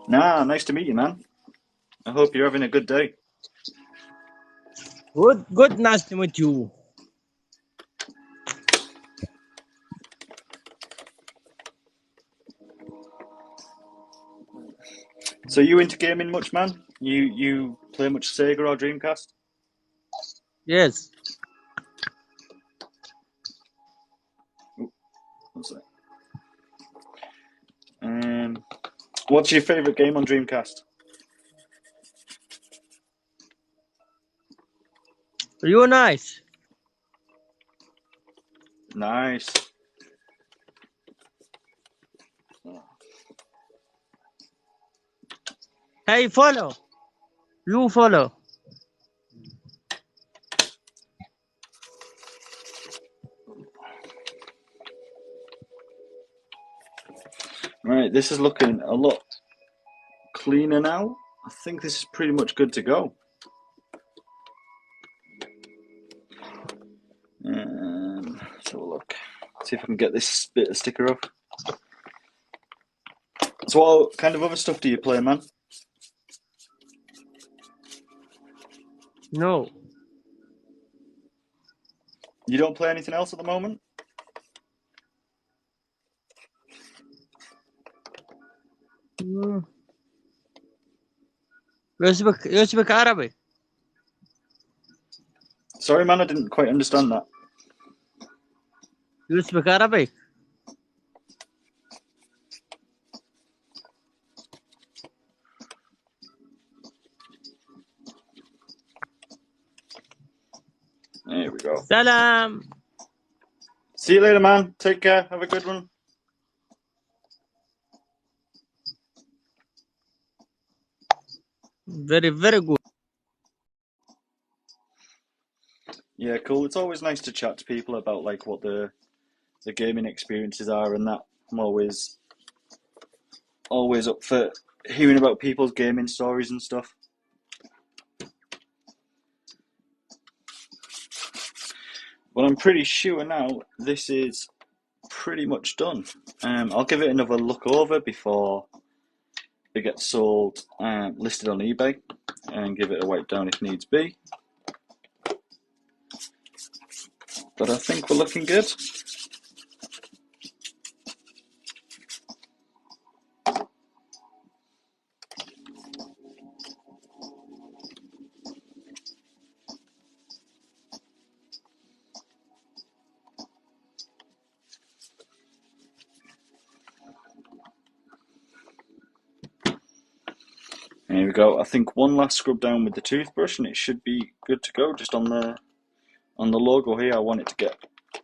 Nah, nice to meet you, man. I hope you're having a good day. Good, good. Nice to meet you. So you into gaming much, man? You play much Sega or Dreamcast? Yes. What's that? What's your favourite game on Dreamcast? You nice. Nice. Hey, follow. You follow. Right, this is looking a lot cleaner now. I think this is pretty much good to go. Let's have a look. See if I can get this bit of sticker off. So what kind of other stuff do you play, man? No. You don't play anything else at the moment? Mm. You speak Arabic. Sorry, man, I didn't quite understand that. You speak Arabic. There we go. Salam. See you later, man. Take care. Have a good one. Very, very good. Yeah, cool. It's always nice to chat to people about like what the gaming experiences are and that. I'm always up for hearing about people's gaming stories and stuff. Well, I'm pretty sure now this is pretty much done. I'll give it another look over before it gets sold, listed on eBay, and give it a wipe down if needs be. But I think we're looking good. There we go. I think one last scrub down with the toothbrush and it should be good to go. Just on the logo here, I want it to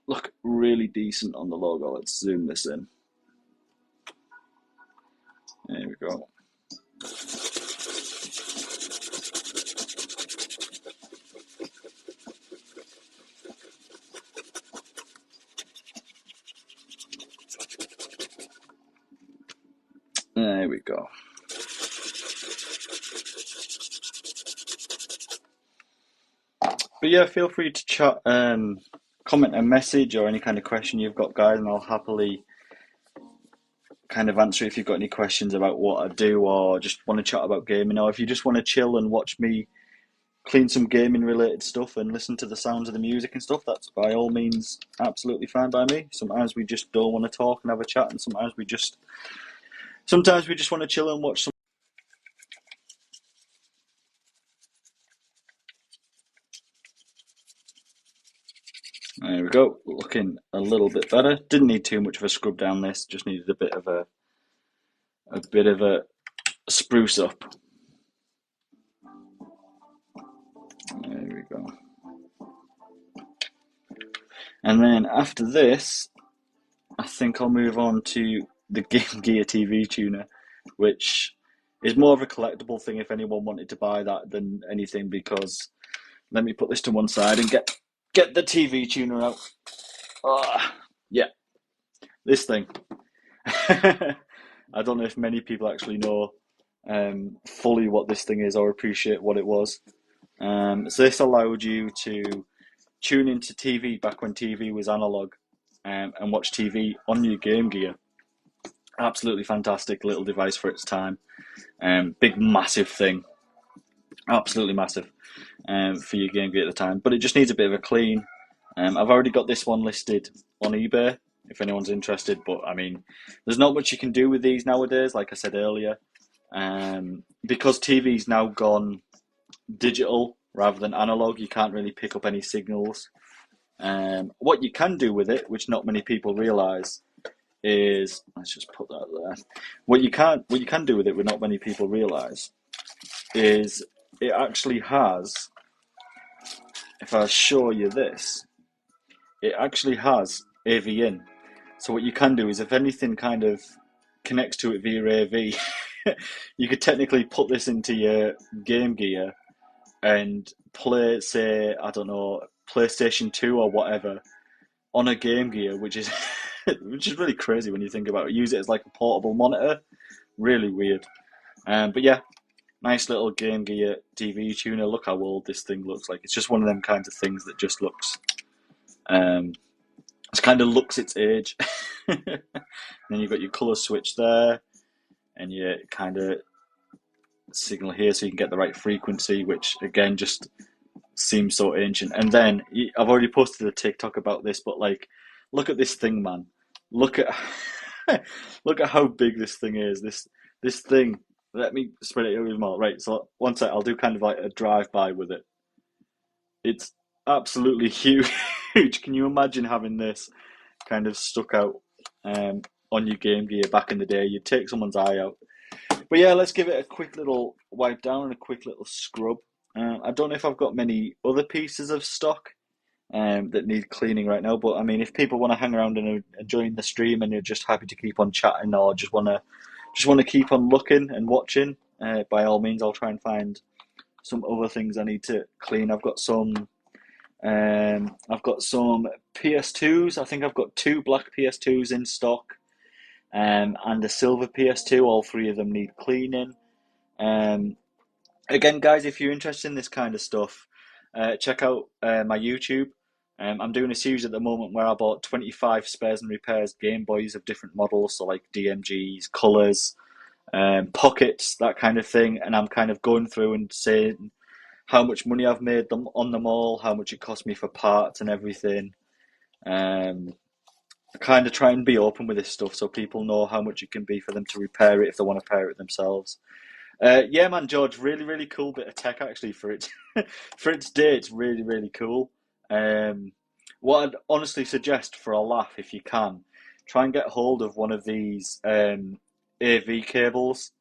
look really decent on the logo. Let's zoom this in. There we go. There we go. But yeah, feel free to chat, comment a message or any kind of question you've got, guys, and I'll happily kind of answer if you've got any questions about what I do or just want to chat about gaming, or if you just want to chill and watch me clean some gaming related stuff and listen to the sounds of the music and stuff, that's by all means absolutely fine by me. Sometimes we just don't want to talk and have a chat, and sometimes we just want to chill and watch some. There we go, looking a little bit better. Didn't need too much of a scrub down this, just needed a bit of a spruce up. There we go. And then after this, I think I'll move on to the Game Gear TV tuner, which is more of a collectible thing if anyone wanted to buy that than anything, because let me put this to one side and get the TV tuner out. Ah, yeah, this thing. I don't know if many people actually know fully what this thing is or appreciate what it was. So this allowed you to tune into TV back when TV was analog, and watch TV on your Game Gear. Absolutely fantastic little device for its time. Big, massive thing. Absolutely massive for your Game Gear at the time. But it just needs a bit of a clean. I've already got this one listed on eBay if anyone's interested. But I mean, there's not much you can do with these nowadays, like I said earlier. Because TV's now gone digital rather than analog, you can't really pick up any signals. What you can do with it, which not many people realise, is let's just put that there. What you can do with it, what not many people realise, is it actually has. If I show you this, it actually has AV in. So what you can do is, if anything kind of connects to it via AV, you could technically put this into your Game Gear and play, say, I don't know, PlayStation 2 or whatever on a Game Gear, which is which is really crazy when you think about it. Use it as like a portable monitor. Really weird. But yeah, nice little Game Gear TV tuner. Look how old this thing looks like. It's just one of them kinds of things that just looks, um, it kind of looks its age. And then you've got your color switch there, and your kind of signal here, so you can get the right frequency, which again just seems so ancient. And then I've already posted a TikTok about this, but like, look at this thing, man. Look at look at how big this thing is. This thing. Let me spread it over more. Right. So one sec, I'll do kind of like a drive by with it. It's absolutely huge. Can you imagine having this kind of stuck out on your Game Gear back in the day? You'd take someone's eye out. But yeah, let's give it a quick little wipe down and a quick little scrub. I don't know if I've got many other pieces of stock that need cleaning right now, but I mean, if people want to hang around and enjoying the stream, and you're just happy to keep on chatting, or just want to keep on looking and watching, by all means, I'll try and find some other things I need to clean. I've got some PS2s. I think I've got two black PS2s in stock, and a silver PS2. All three of them need cleaning. Um, Again, guys, if you're interested in this kind of stuff, check out my YouTube. I'm doing a series at the moment where I bought 25 spares and repairs Game Boys of different models, so like DMGs, colours, pockets, that kind of thing. And I'm kind of going through and saying how much money I've made them on them all, how much it cost me for parts and everything. Um, I kind of try and be open with this stuff so people know how much it can be for them to repair it if they want to repair it themselves. Yeah, man, George, really, really cool bit of tech actually for its for its day. It's really, really cool. Um, what I'd honestly suggest for a laugh, if you can, try and get hold of one of these AV cables,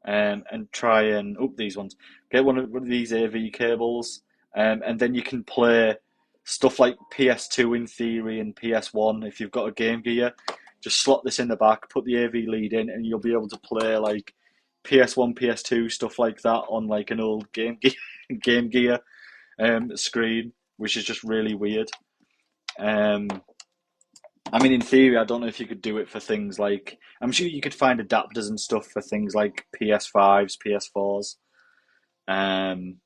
and try and these ones. Get one of these AV cables, and then you can play stuff like PS2 in theory and PS1 if you've got a Game Gear. Just slot this in the back, put the AV lead in, and you'll be able to play like PS1, PS2 stuff like that on like an old Game Gear screen, which is just really weird. Um, I mean, in theory, I don't know if you could do it for things like. I'm sure you could find adapters and stuff for things like PS5s, PS4s. Um,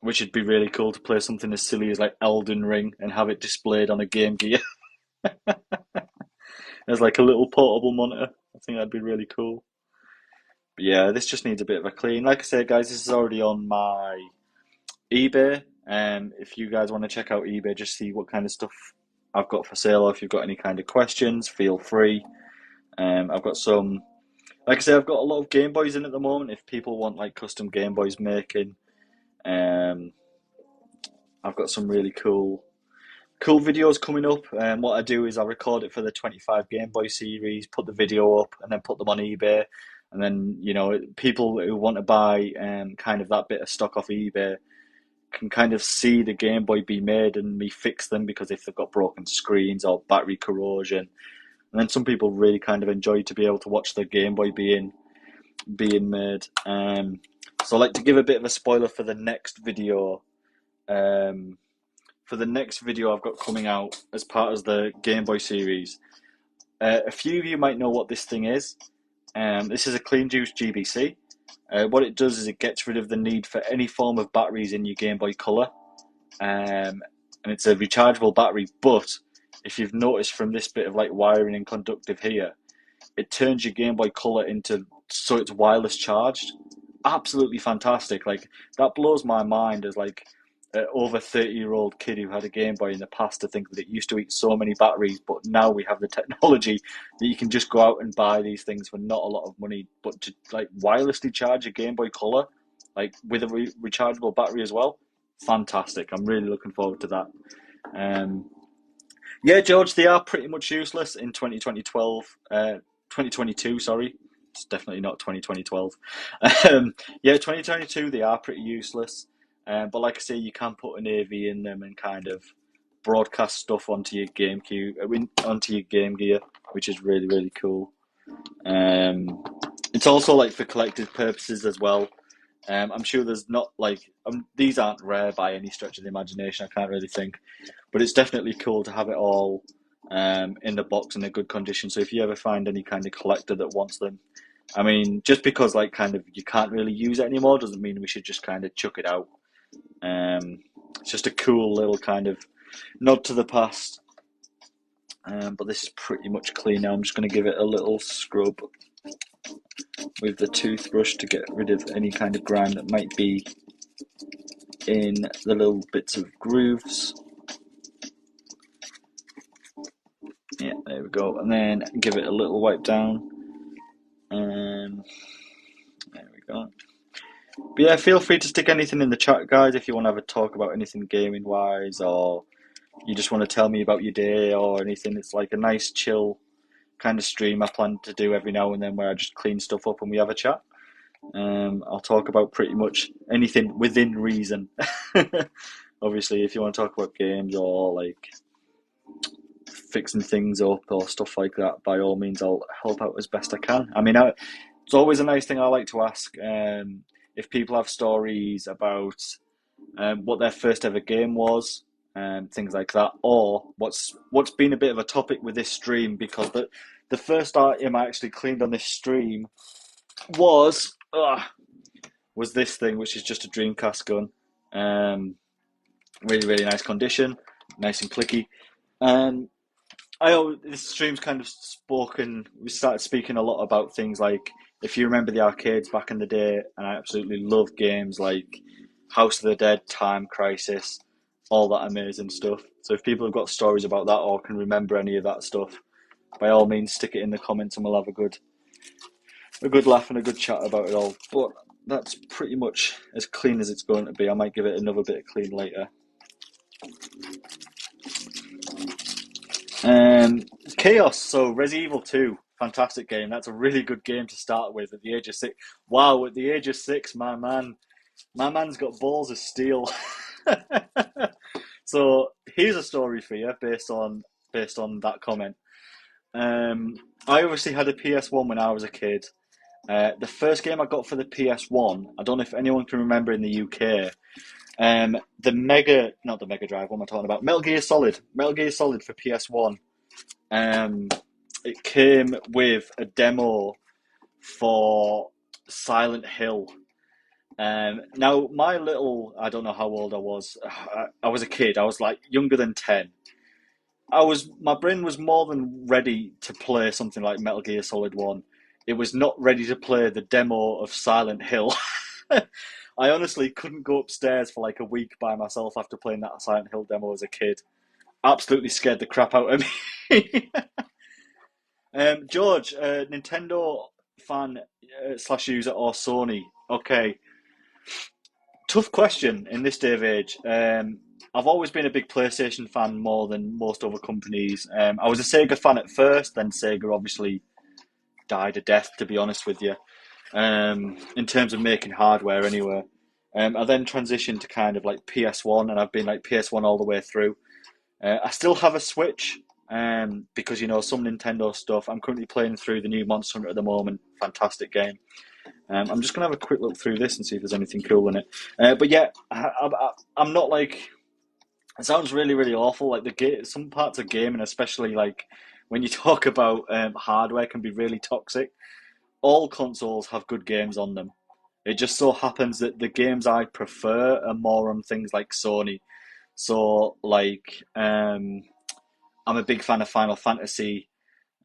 which would be really cool to play something as silly as like Elden Ring and have it displayed on a Game Gear as like a little portable monitor. I think that'd be really cool. But yeah, this just needs a bit of a clean. Like I said, guys, this is already on my eBay. If you guys want to check out eBay, just see what kind of stuff I've got for sale, or if you've got any kind of questions, feel free. I've got some, like I say, I've got a lot of Game Boys in at the moment. If people want like custom Game Boys making, um, I've got some really cool videos coming up. And what I do is I record it for the 25 Game Boy series, put the video up, and then put them on eBay. And then, people who want to buy kind of that bit of stock off eBay can kind of see the Game Boy be made and me fix them, because if they've got broken screens or battery corrosion. And then some people really kind of enjoy to be able to watch the Game Boy being made. So I'd like to give a bit of a spoiler for the next video. For the next video I've got coming out as part of the Game Boy series. A few of you might know what this thing is. This is a Clean Juice GBC. What it does is it gets rid of the need for any form of batteries in your Game Boy Color. And it's a rechargeable battery, but if you've noticed from this bit of like wiring and conductive here, it turns your Game Boy Color into so it's wireless charged. Absolutely fantastic. Like, that blows my mind as like an over 30-year-old kid who had a Game Boy in the past, to think that it used to eat so many batteries, but now we have the technology that you can just go out and buy these things for not a lot of money, but to like wirelessly charge a Game Boy Color, like with a rechargeable battery as well. Fantastic. I'm really looking forward to that. Yeah, George, they are pretty much useless in 2022, sorry. It's definitely not 2012. Yeah, 2022, they are pretty useless. But like I say, you can put an AV in them and kind of broadcast stuff onto your onto your Game Gear, which is really, really cool. It's also like for collective purposes as well. I'm sure there's not like these aren't rare by any stretch of the imagination. I can't really think, but it's definitely cool to have it all in the box in a good condition. So if you ever find any kind of collector that wants them, I mean, just because like kind of you can't really use it anymore doesn't mean we should just kind of chuck it out. It's just a cool little kind of nod to the past. But this is pretty much clean now. I'm just going to give it a little scrub with the toothbrush to get rid of any kind of grime that might be in the little bits of grooves. Yeah, there we go. And then give it a little wipe down. And there we go. But yeah, feel free to stick anything in the chat, guys, if you want to have a talk about anything gaming wise, or you just want to tell me about your day or anything. It's like a nice chill kind of stream I plan to do every now and then, where I just clean stuff up and we have a chat. I'll talk about pretty much anything within reason. Obviously, if you want to talk about games or like fixing things up or stuff like that, by all means, I'll help out as best I can. I mean, it's always a nice thing I like to ask if people have stories about what their first ever game was, things like that, or what's been a bit of a topic with this stream, because the first item I actually cleaned on this stream was this thing, which is just a Dreamcast gun. Really, really nice condition, nice and clicky. This stream's kind of we started speaking a lot about things like, if you remember the arcades back in the day, and I absolutely love games like House of the Dead, Time Crisis, all that amazing stuff. So if people have got stories about that or can remember any of that stuff, by all means stick it in the comments and we'll have a good laugh and a good chat about it all. But that's pretty much as clean as it's going to be. I might give it another bit of clean later. Chaos, so Resident Evil 2, fantastic game. That's a really good game to start with at the age of 6. Wow, at the age of 6, my man's got balls of steel. So here's a story for you based on that comment. I obviously had a PS1 when I was a kid. The first game I got for the PS1, I don't know if anyone can remember in the UK, not the Mega Drive, what am I talking about? Metal Gear Solid for PS1. It came with a demo for Silent Hill. Now, I don't know how old I was. I was a kid. I was like younger than 10. My brain was more than ready to play something like Metal Gear Solid 1. It was not ready to play the demo of Silent Hill. I honestly couldn't go upstairs for like a week by myself after playing that Silent Hill demo as a kid. Absolutely scared the crap out of me. George, Nintendo fan slash user or Sony? Okay, tough question in this day of age. I've always been a big PlayStation fan more than most other companies. I was a Sega fan at first, then Sega obviously died a death, to be honest with you, in terms of making hardware anyway. I then transitioned to kind of like PS1, and I've been like PS1 all the way through. I still have a Switch because, some Nintendo stuff. I'm currently playing through the new Monster Hunter at the moment. Fantastic game. I'm just going to have a quick look through this and see if there's anything cool in it. But yeah, I'm not like... It sounds really, really awful. Like some parts of gaming, especially like when you talk about hardware, can be really toxic. All consoles have good games on them. It just so happens that the games I prefer are more on things like Sony. So, like, I'm a big fan of Final Fantasy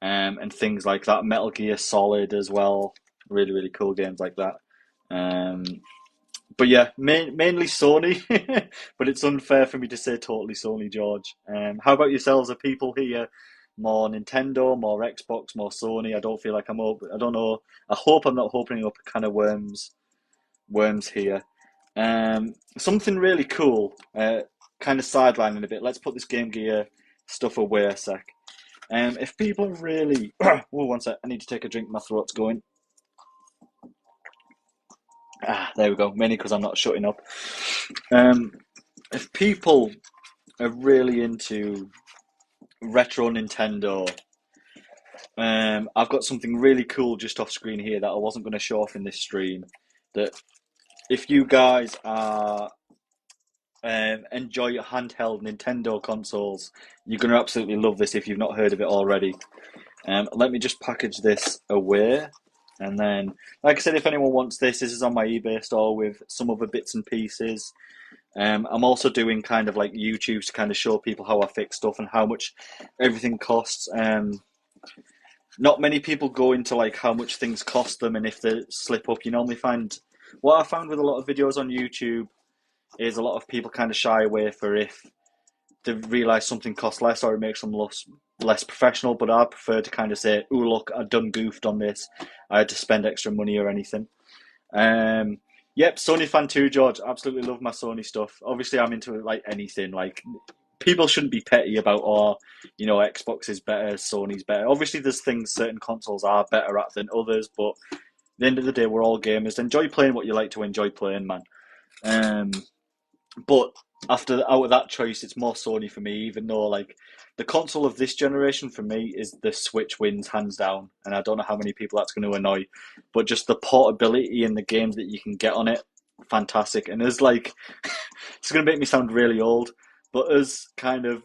and things like that. Metal Gear Solid as well. Really, really cool games like that. Um, but yeah, mainly Sony. But it's unfair for me to say totally Sony, George. How about yourselves? Are people here more Nintendo, more Xbox, more Sony? I don't feel like I'm open. I don't know. I hope I'm not opening up a kind of worms here. Something really cool. Kind of sidelining a bit. Let's put this Game Gear stuff away a sec. If people really, oh, one sec. I need to take a drink. My throat's going. There we go. Mainly because I'm not shutting up. If people are really into retro Nintendo, I've got something really cool just off screen here that I wasn't going to show off in this stream. That if you guys are enjoy your handheld Nintendo consoles, you're going to absolutely love this if you've not heard of it already. Let me just package this away. And then, like I said, if anyone wants this is on my eBay store with some other bits and pieces. I'm also doing kind of like YouTube to kind of show people how I fix stuff and how much everything costs. Not many people go into like how much things cost them and if they slip up. You normally find what I found with a lot of videos on YouTube is a lot of people kind of shy away for if they realise something costs less or it makes them less professional. But I prefer to kind of say, "Oh look, I done goofed on this. I had to spend extra money or anything." Yep, Sony fan too, George. Absolutely love my Sony stuff. Obviously, I'm into like anything. Like people shouldn't be petty about, Xbox is better, Sony's better. Obviously, there's things certain consoles are better at than others, but at the end of the day, we're all gamers. Enjoy playing what you like to enjoy playing, man. Um, but out of that choice, it's more Sony for me. Even though like the console of this generation for me is the Switch wins hands down, and I don't know how many people that's going to annoy, but just the portability and the games that you can get on it, fantastic. And as like, it's going to make me sound really old, but as kind of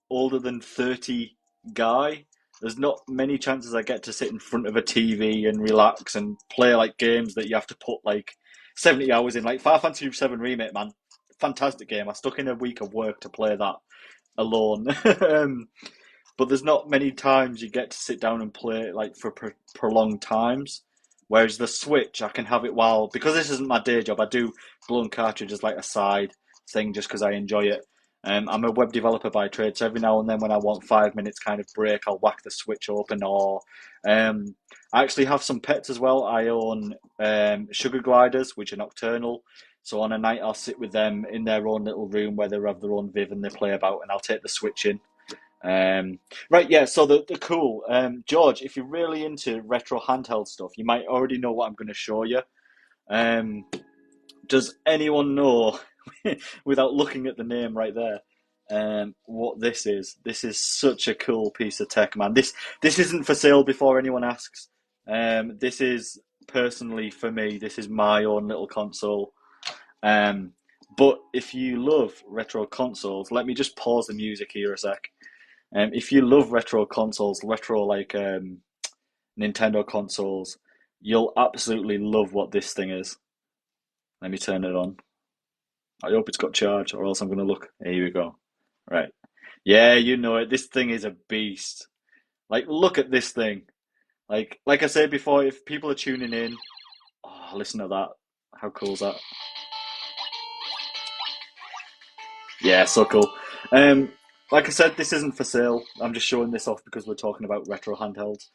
older than 30 guy, there's not many chances I get to sit in front of a TV and relax and play like games that you have to put like 70 hours in. Like Final Fantasy VII Remake, man, fantastic game. I stuck in a week of work to play that alone. But there's not many times you get to sit down and play it like for prolonged times. Whereas the Switch, I can have it because this isn't my day job. I do blow on Cartridge as like a side thing just because I enjoy it. I'm a web developer by trade, so every now and then when I want 5 minutes kind of break, I'll whack the Switch open. Or I actually have some pets as well. I own sugar gliders, which are nocturnal. So on a night, I'll sit with them in their own little room where they have their own Viv and they play about, and I'll take the Switch in. Right, yeah, so the cool. George, if you're really into retro handheld stuff, you might already know what I'm going to show you. Does anyone know, without looking at the name right there, what this is? This is such a cool piece of tech, man. This isn't for sale before anyone asks. This is personally for me. This is my own little console. But if you love retro consoles, let me just pause the music here a sec. If you love retro consoles, retro like Nintendo consoles, you'll absolutely love what this thing is. Let me turn it on. I hope it's got charge, or else I'm going to look. Here we go. Right. Yeah, you know it. This thing is a beast. Like, look at this thing. Like I said before, if people are tuning in, oh, listen to that. How cool is that? Yeah, so cool. Um, like I said, this isn't for sale. I'm just showing this off because we're talking about retro handhelds.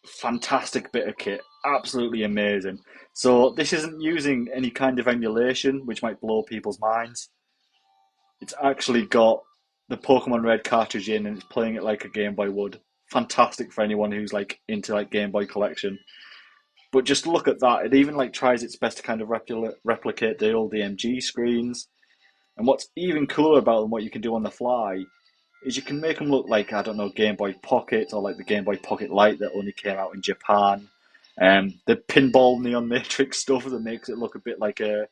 Fantastic bit of kit, absolutely amazing. So this isn't using any kind of emulation, which might blow people's minds. It's actually got the Pokemon Red cartridge in, and it's playing it like a Game Boy would. Fantastic for anyone who's like into like Game Boy collection. But just look at that. It even like tries its best to kind of replicate the old DMG screens. And what's even cooler about them, what you can do on the fly, is you can make them look like, I don't know, Game Boy Pocket or like the Game Boy Pocket Lite that only came out in Japan. The pinball neon matrix stuff that makes it look a bit like a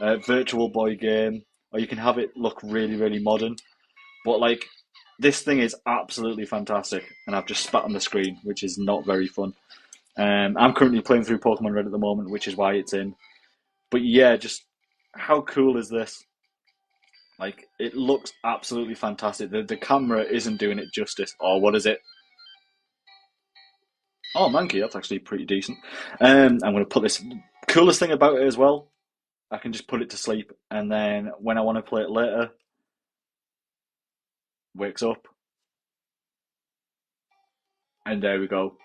Virtual Boy game, or you can have it look really, really modern. But like, this thing is absolutely fantastic, and I've just spat on the screen, which is not very fun. I'm currently playing through Pokemon Red at the moment, which is why it's in. But yeah, just how cool is this? Like, it looks absolutely fantastic. The camera isn't doing it justice. Or what is it? Oh, Monkey, that's actually pretty decent. I'm going to put this. Coolest thing about it as well, I can just put it to sleep, and then when I want to play it later, wakes up, and there we go,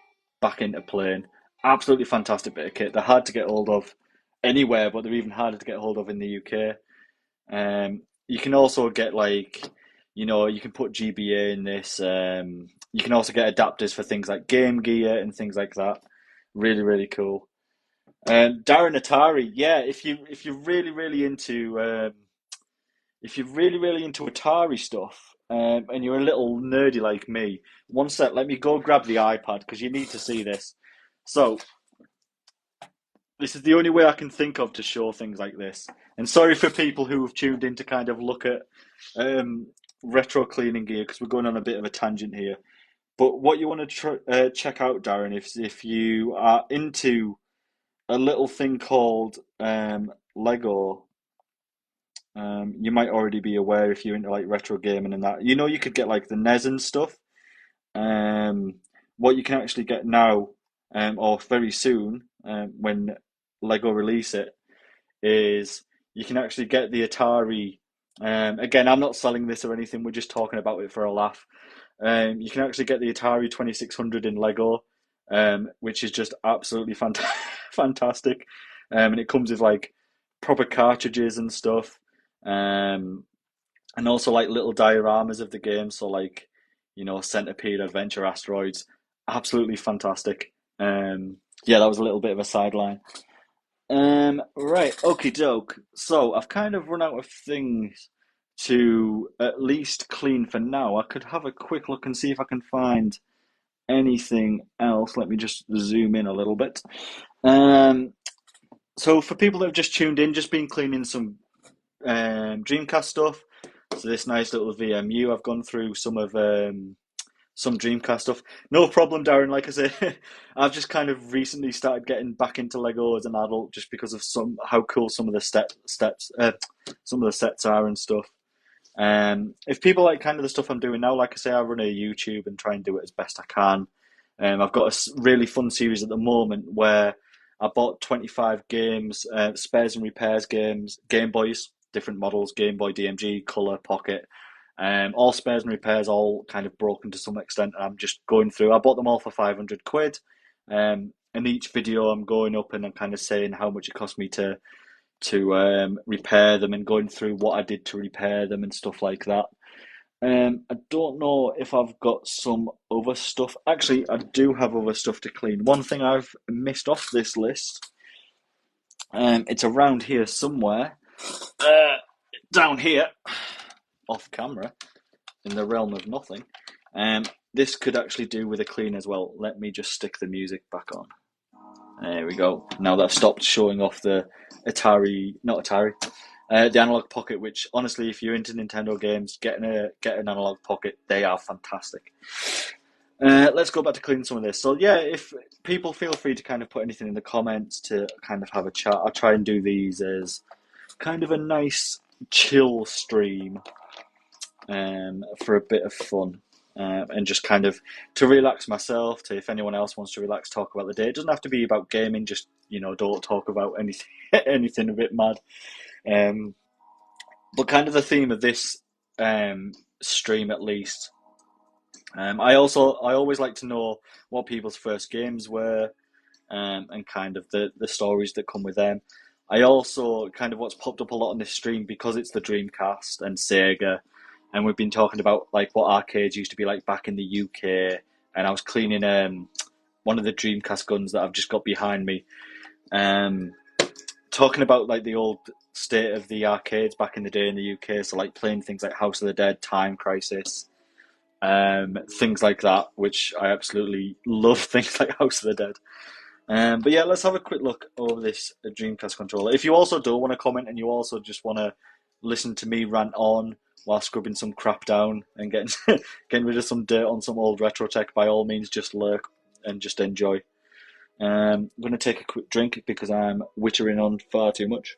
back into playing. Absolutely fantastic bit of kit. They're hard to get hold of anywhere, but they're even harder to get hold of in the UK. You can also get like, you can put GBA in this. You can also get adapters for things like Game Gear and things like that. Really, really cool. Darren Atari, yeah. If you're really, really into Atari stuff, and you're a little nerdy like me, one sec. Let me go grab the iPad because you need to see this. So this is the only way I can think of to show things like this. And sorry for people who have tuned in to kind of look at um, retro cleaning gear because we're going on a bit of a tangent here. But what you want to check out, Darren, if you are into a little thing called Lego, you might already be aware if you're into like retro gaming and that. You could get like the NES and stuff. Um, what you can actually get now, or very soon, when Lego release it, is you can actually get the Atari. Again, I'm not selling this or anything. We're just talking about it for a laugh. You can actually get the Atari 2600 in Lego, which is just absolutely fantastic. And it comes with like proper cartridges and stuff, um, and also like little dioramas of the game. So like, Centipede, Adventure, Asteroids, absolutely fantastic. Yeah, that was a little bit of a sideline. Right, okie doke. So I've kind of run out of things to at least clean for now. I could have a quick look and see if I can find anything else. Let me just zoom in a little bit. Um, so for people that have just tuned in, just been cleaning some Dreamcast stuff. So this nice little VMU. I've gone through some Dreamcast stuff. No problem, Darren. Like I say, I've just kind of recently started getting back into Lego as an adult, just because of how cool some of the some of the sets are and stuff. If people like kind of the stuff I'm doing now, like I say, I run a YouTube and try and do it as best I can. I've got a really fun series at the moment where I bought 25 games, spares and repairs games, Game Boys, different models, Game Boy, DMG, Color, Pocket, all spares and repairs, all kind of broken to some extent. And I'm just going through. I bought them all for 500 quid. And each video I'm going up and I'm kind of saying how much it cost me to repair them and going through what I did to repair them and stuff like that. I don't know if I've got some other stuff. Actually, I do have other stuff to clean. One thing I've missed off this list, it's around here somewhere, down here, off camera, in the realm of nothing. This could actually do with a clean as well. Let me just stick the music back on. There we go. Now that I've stopped showing off the not Atari, the Analog Pocket. Which honestly, if you're into Nintendo games, get an Analog Pocket. They are fantastic. Let's go back to cleaning some of this. So yeah, if people feel free to kind of put anything in the comments to kind of have a chat. I'll try and do these as kind of a nice chill stream for a bit of fun. And just kind of to relax myself, to if anyone else wants to relax, talk about the day. It doesn't have to be about gaming, just, don't talk about anything, anything a bit mad. Um, but kind of the theme of this stream, at least. I always like to know what people's first games were, and kind of the stories that come with them. I also kind of what's popped up a lot on this stream because it's the Dreamcast and Sega, and we've been talking about like what arcades used to be like back in the UK. And I was cleaning one of the Dreamcast guns that I've just got behind me, um, talking about like the old state of the arcades back in the day in the UK. So like playing things like House of the Dead, Time Crisis, things like that, which I absolutely love. Things like House of the Dead. But yeah, let's have a quick look over this Dreamcast controller. If you also do want to comment and you also just want to listen to me rant on while scrubbing some crap down and getting getting rid of some dirt on some old retro tech, by all means, just lurk and just enjoy. I'm going to take a quick drink because I'm wittering on far too much.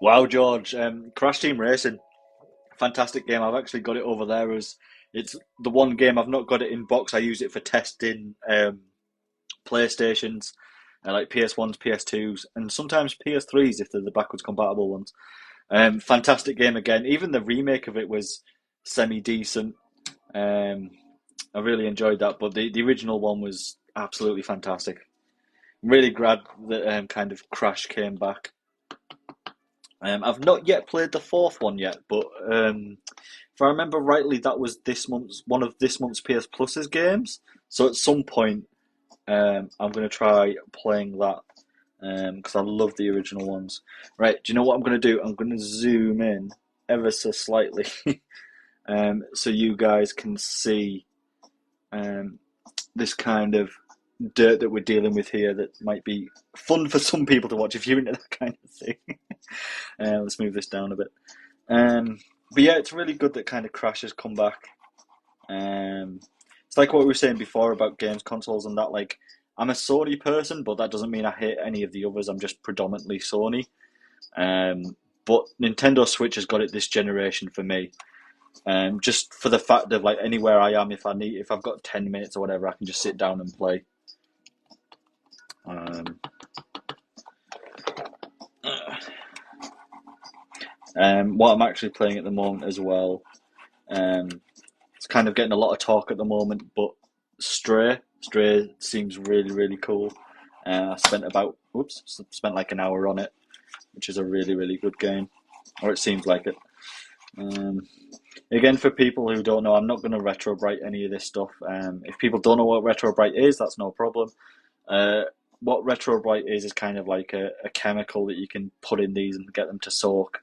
Wow, George, Crash Team Racing, fantastic game. I've actually got it over there as it's the one game I've not got it in box. I use it for testing PlayStations, like PS1s, PS2s, and sometimes PS3s if they're the backwards compatible ones. Fantastic game again. Even the remake of it was semi decent. Um, I really enjoyed that, but the original one was absolutely fantastic. I'm really glad that kind of Crash came back. I've not yet played the fourth one yet, but if I remember rightly, that was this month's one of this month's PS Plus's games. So at some point, I'm going to try playing that because I love the original ones. Right, do you know what I'm going to do? I'm going to zoom in ever so slightly so you guys can see this kind of dirt that we're dealing with here that might be fun for some people to watch if you're into that kind of thing. Let's move this down a bit. But yeah, it's really good that kind of Crash has come back. It's like what we were saying before about games consoles and that. Like, I'm a Sony person, but that doesn't mean I hate any of the others. I'm just predominantly Sony. But Nintendo Switch has got it this generation for me. Just for the fact of like anywhere I am, if I've got 10 minutes or whatever, I can just sit down and play. What I'm actually playing at the moment as well, it's kind of getting a lot of talk at the moment, but Stray seems really, really cool. I spent like an hour on it, which is a really, really good game, or it seems like it. Again, for people who don't know, I'm not going to retrobrite any of this stuff. If people don't know what retrobrite is, that's no problem. What retrobrite is kind of like a chemical that you can put in these and get them to soak.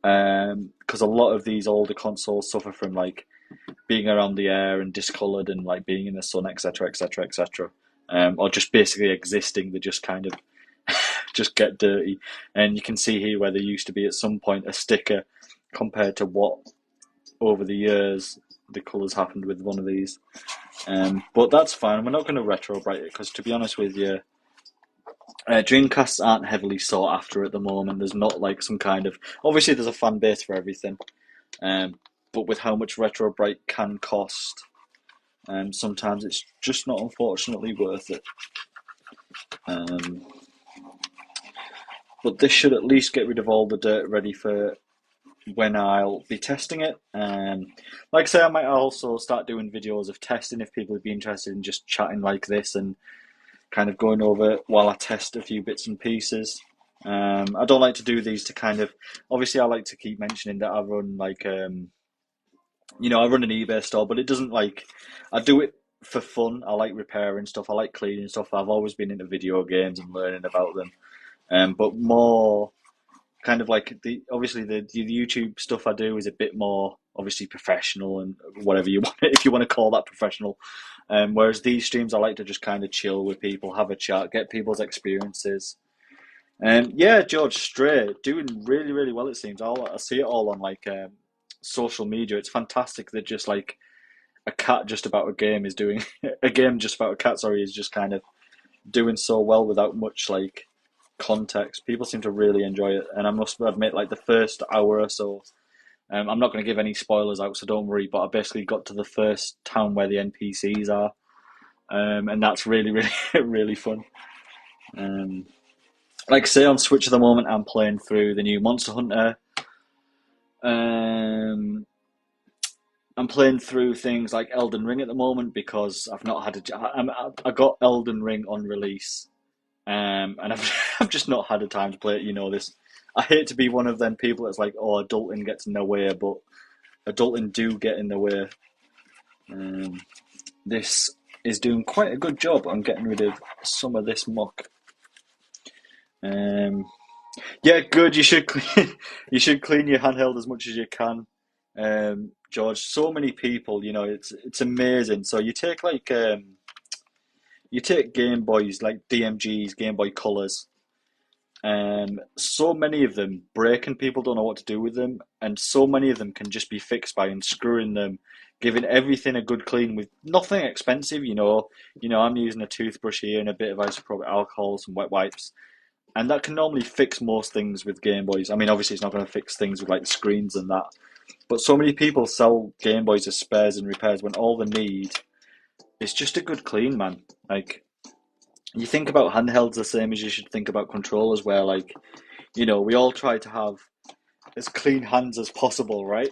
Because a lot of these older consoles suffer from like being around the air and discolored and like being in the sun, etc., etc., etc., or just basically existing. They just kind of just get dirty, and you can see here where there used to be at some point a sticker compared to what over the years the colours happened with one of these. But that's fine. We're not going to retrobrite it because, to be honest with you, Dreamcasts aren't heavily sought after at the moment. There's not like some kind of obviously there's a fan base for everything, but with how much retrobrite can cost, sometimes it's just not unfortunately worth it. But this should at least get rid of all the dirt ready for when I'll be testing it. Like I say, I might also start doing videos of testing if people would be interested in just chatting like this and kind of going over while I test a few bits and pieces. I don't like to do these to kind of obviously I like to keep mentioning that I run like I run an eBay store, but it doesn't like I do it for fun. I like repairing stuff. I like cleaning stuff. I've always been into video games and learning about them. But more kind of like the YouTube stuff I do is a bit more obviously professional and whatever you want if you want to call that professional. Whereas these streams I like to just kind of chill with people, have a chat, get people's experiences. Yeah, George, Stray doing really, really well. It seems I see it all on like social media. It's fantastic that just like a cat just about a game is doing a game just about a cat, sorry, is just kind of doing so well without much like context. People seem to really enjoy it, and I must admit, like the first hour or so, I'm not going to give any spoilers out, so don't worry. But I basically got to the first town where the NPCs are, and that's really, really, really fun. Um, like say on Switch at the moment, I'm playing through the new Monster Hunter. Um, I'm playing through things like Elden Ring at the moment because I've not had I got Elden Ring on release, and I've I've just not had the time to play it. You know this. I hate to be one of them people that's like, oh, adulting gets in the way, but adulting do get in the way. Um, this is doing quite a good job on getting rid of some of this muck. Um, yeah, good. You should clean, you should clean your handheld as much as you can, George. So many people, you know, it's amazing. So you take Game Boys like DMGs, Game Boy Colors. So many of them break and people don't know what to do with them, and so many of them can just be fixed by unscrewing them, giving everything a good clean with nothing expensive. I'm using a toothbrush here and a bit of isopropyl alcohol, some wet wipes, and that can normally fix most things with Game Boys. I mean, obviously, it's not going to fix things with like screens and that, but so many people sell Game Boys as spares and repairs when all they need is just a good clean, man. Like, you think about handhelds the same as you should think about controllers, where like, we all try to have as clean hands as possible, right?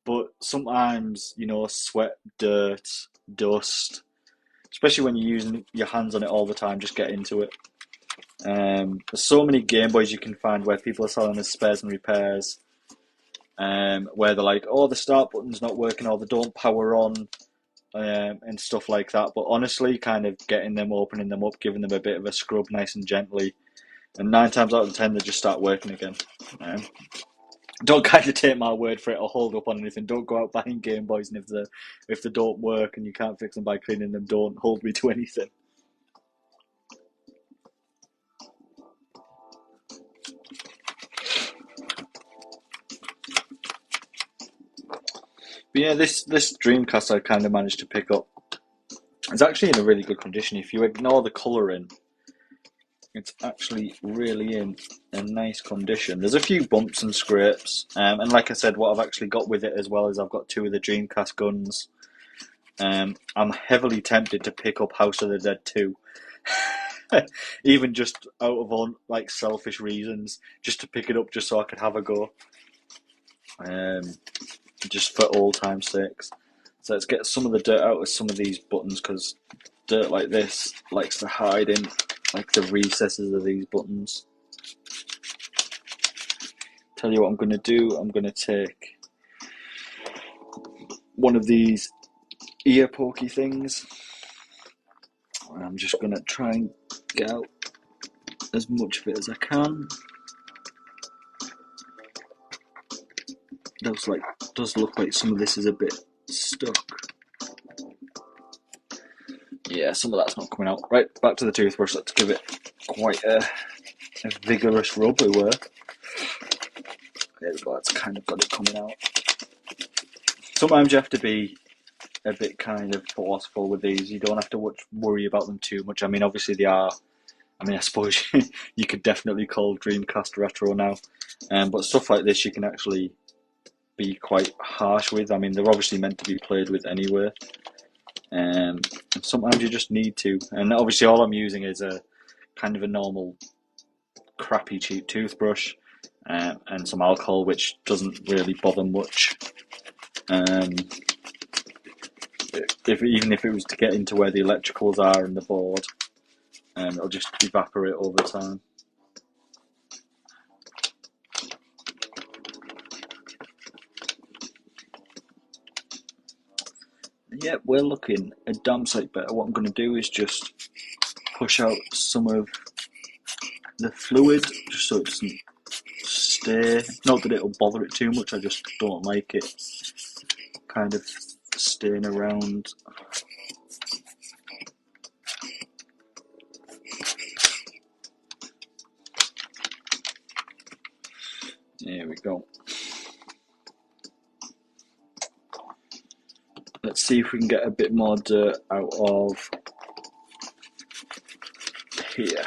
But sometimes, sweat, dirt, dust, especially when you're using your hands on it all the time, just get into it. There's so many Game Boys you can find where people are selling as spares and repairs, where they're like, oh, the start button's not working, or they don't power on, and stuff like that. But honestly, kind of getting them, opening them up, giving them a bit of a scrub nice and gently, and 9 times out of 10 they just start working again. Um, don't kind of take my word for it or hold up on anything. Don't go out buying Game Boys, and if they don't work and you can't fix them by cleaning them, don't hold me to anything. But yeah, this Dreamcast I kind of managed to pick up. It's actually in a really good condition. If you ignore the colouring, it's actually really in a nice condition. There's a few bumps and scrapes, and like I said, what I've actually got with it as well is I've got two of the Dreamcast guns. I'm heavily tempted to pick up House of the Dead 2, even just out of like selfish reasons, just to pick it up just so I could have a go, just for old time's sakes. So let's get some of the dirt out of some of these buttons, because dirt like this likes to hide in like the recesses of these buttons. Tell you what I'm going to do. I'm going to take one of these ear pokey things, and I'm just going to try and get out as much of it as I can. Does look like some of this is a bit stuck. Yeah, some of that's not coming out. Right, back to the toothbrush. Let's give it quite a vigorous rub. We were. There we go. That's kind of got it coming out. Sometimes you have to be a bit kind of forceful with these. You don't have to worry about them too much. I mean, obviously they are. I mean, I suppose you could definitely call Dreamcast retro now, but stuff like this you can actually be quite harsh with. I mean, they're obviously meant to be played with anyway. And sometimes you just need to. And obviously all I'm using is a kind of a normal crappy cheap toothbrush, and some alcohol, which doesn't really bother much. Even if it was to get into where the electricals are in the board, it'll just evaporate over time. Yeah, we're looking a damn sight better. What I'm going to do is just push out some of the fluid, just so it doesn't stay. Not that it'll bother it too much, I just don't like it kind of staying around. There we go. let's see if we can get a bit more dirt out of here.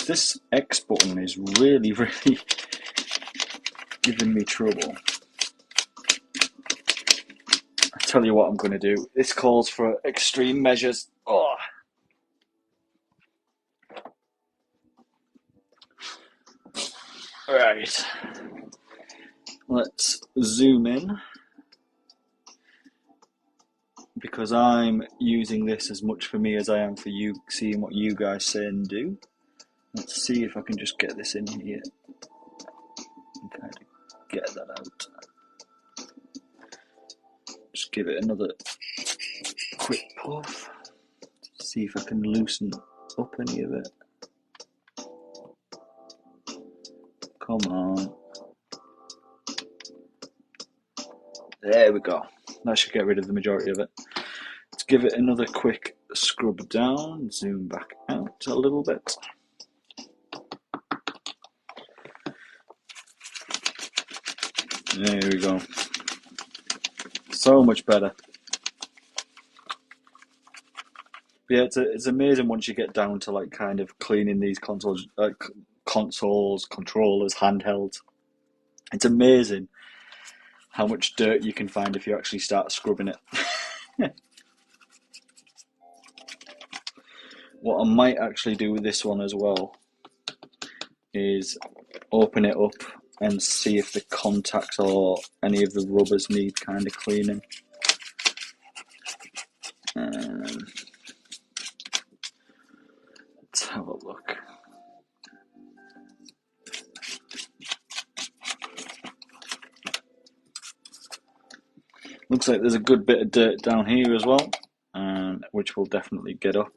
This X button is really giving me trouble. I tell you what I'm going to do. This calls for extreme measures. Oh. Right. Let's zoom in, because I'm using this as much for me as I am for you, seeing what you guys say and do. Let's see if I can just get this in here and kind of get that out. Just give it another quick puff. See if I can loosen up any of it. Come on. There we go. That should get rid of the majority of it. Let's give it another quick scrub down, zoom back out a little bit. There we go. So much better. But yeah, it's amazing once you get down to like kind of cleaning these consoles, controllers, handhelds. It's amazing how much dirt you can find if you actually start scrubbing it. What I might actually do with this one as well is open it up and see if the contacts or any of the rubbers need kind of cleaning. Let's have a look. Looks like there's a good bit of dirt down here as well, which we'll definitely get up.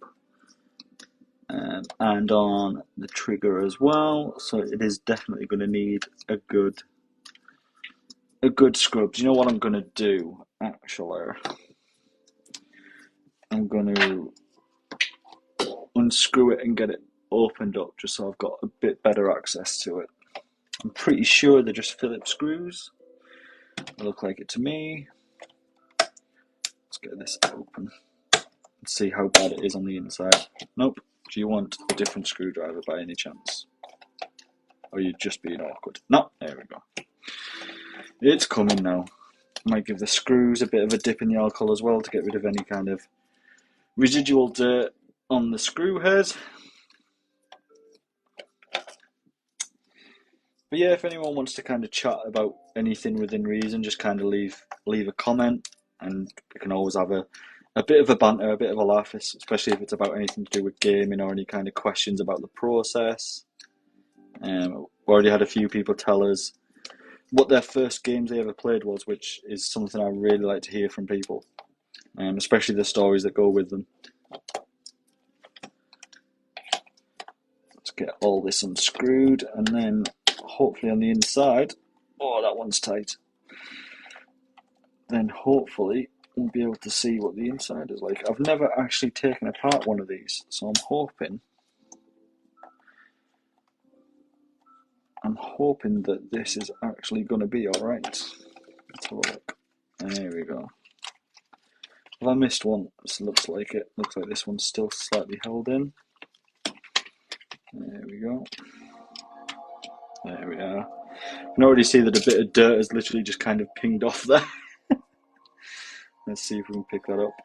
And on the trigger as well, so it is definitely going to need a good scrub. Do you know what I'm going to do? Actually, I'm going to unscrew it and get it opened up, just so I've got a bit better access to it. I'm pretty sure they're just Phillips screws. They look like it to me. Let's get this open and see how bad it is on the inside. Nope. Do you want a different screwdriver by any chance? Or are you just being awkward? No, there we go. It's coming now. Might give the screws a bit of a dip in the alcohol as well to get rid of any kind of residual dirt on the screw head. But yeah, if anyone wants to kind of chat about anything within reason, just kind of leave a comment, and we can always have a bit of a banter, a bit of a laugh, especially if it's about anything to do with gaming or any kind of questions about the process. We already had a few people tell us what their first games they ever played was, which is something I really like to hear from people, especially the stories that go with them. Let's get all this unscrewed, and then hopefully on the inside, oh, that one's tight. Then hopefully we'll be able to see what the inside is like. I've never actually taken apart one of these, so I'm hoping that this is actually going to be alright. Let's have a look. There we go. Have I missed one? This looks like it. Looks like this one's still slightly held in. There we go. There we are. You can already see that a bit of dirt has literally just kind of pinged off there. Let's see if we can pick that up.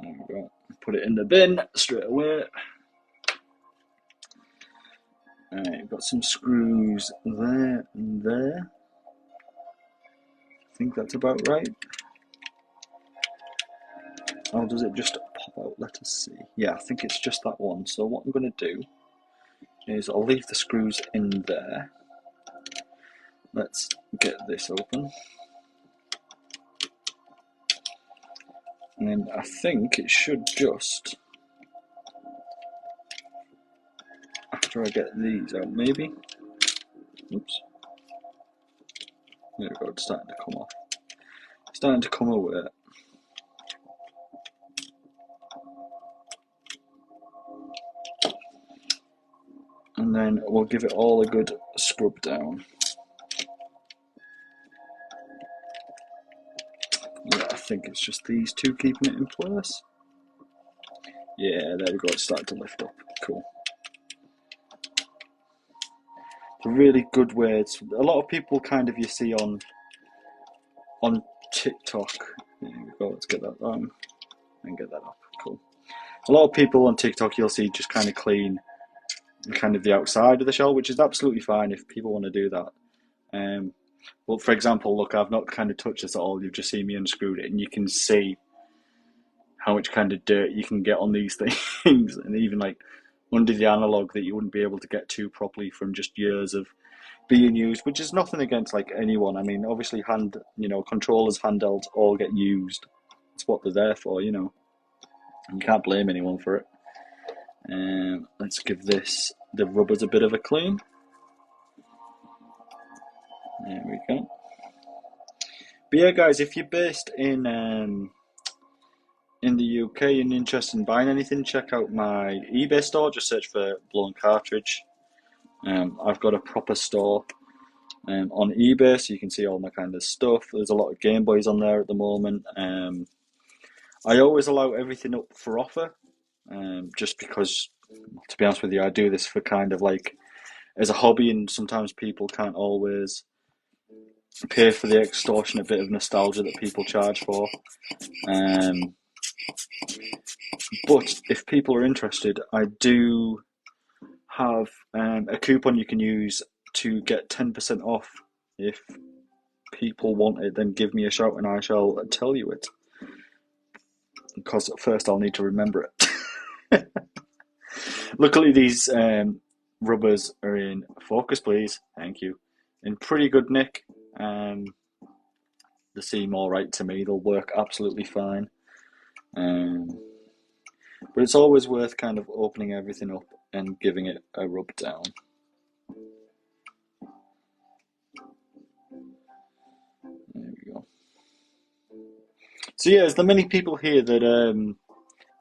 There we go. Put it in the bin straight away. Alright, we've got some screws there and there. I think that's about right. Or does it just pop out? Let us see. Yeah, I think it's just that one. So what I'm going to do is I'll leave the screws in there. Let's get this open. And then I think it should just, after I get these out, maybe. Oops. There we go, it's starting to come off. It's starting to come away. And then we'll give it all a good scrub down. Yeah, I think it's just these two keeping it in place. Yeah, there we go, it's starting to lift up. Cool. It's a really good way. It's a lot of people kind of you see on TikTok. There we go, let's get that on and get that up. Cool. A lot of people on TikTok you'll see just kind of clean kind of the outside of the shell, which is absolutely fine if people want to do that. Well, for example, look, I've not kind of touched this at all. You've just seen me unscrewed it, and you can see how much kind of dirt you can get on these things, and even like under the analog that you wouldn't be able to get to properly from just years of being used. Which is nothing against like anyone. I mean, obviously, controllers, handhelds all get used. It's what they're there for, you know. You can't blame anyone for it. Let's give the rubbers a bit of a clean. There we go. But yeah, guys, if you're based in the UK and interested in buying anything, check out my eBay store. Just search for Blown Cartridge. I've got a proper store on eBay, so you can see all my kind of stuff. There's a lot of Game Boys on there at the moment. I always allow everything up for offer, just because, to be honest with you, I do this for kind of like as a hobby, and sometimes people can't always pay for the extortionate bit of nostalgia that people charge for. But if people are interested, I do have a coupon you can use to get 10% off. If people want it, then give me a shout and I shall tell you it. Because at first I'll need to remember it. Luckily, these rubbers are in focus, please. Thank you. In pretty good nick. They seem all right to me. They'll work absolutely fine. But it's always worth kind of opening everything up and giving it a rub down. There we go. So yeah, there's the many people here that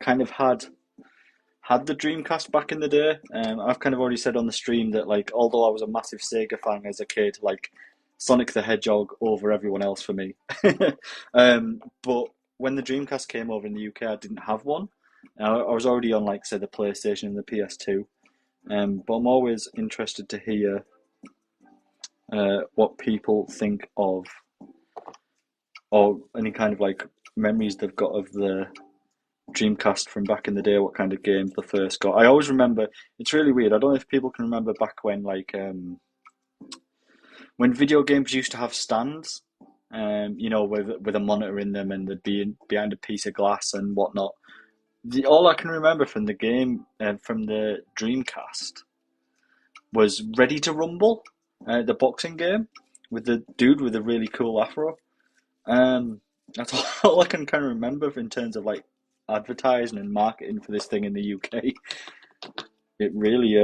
kind of had the Dreamcast back in the day. I've kind of already said on the stream that like although I was a massive Sega fan as a kid, like Sonic the Hedgehog over everyone else for me. But when the Dreamcast came over in the UK, I didn't have one. I was already on like say the PlayStation and the PS2. But I'm always interested to hear what people think of, or any kind of like memories they've got of the Dreamcast from back in the day, what kind of games they first got. I always remember, it's really weird, I don't know if people can remember back when like when video games used to have stands, with a monitor in them and they'd be behind a piece of glass and whatnot. All I can remember from the game, from the Dreamcast, was Ready to Rumble, the boxing game, with the dude with a really cool afro. That's all I can kind of remember in terms of like advertising and marketing for this thing in the UK. It really,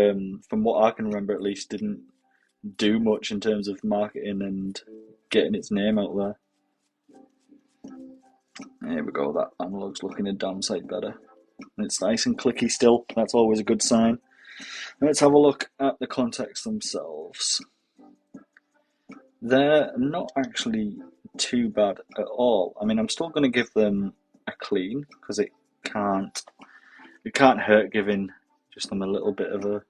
from what I can remember at least, didn't do much in terms of marketing and getting its name out there. There we go, that analog's looking a damn sight better. And it's nice and clicky still, that's always a good sign. Let's have a look at the contacts themselves. They're not actually too bad at all. I mean, I'm still going to give them a clean because it can't hurt giving just them a little bit of a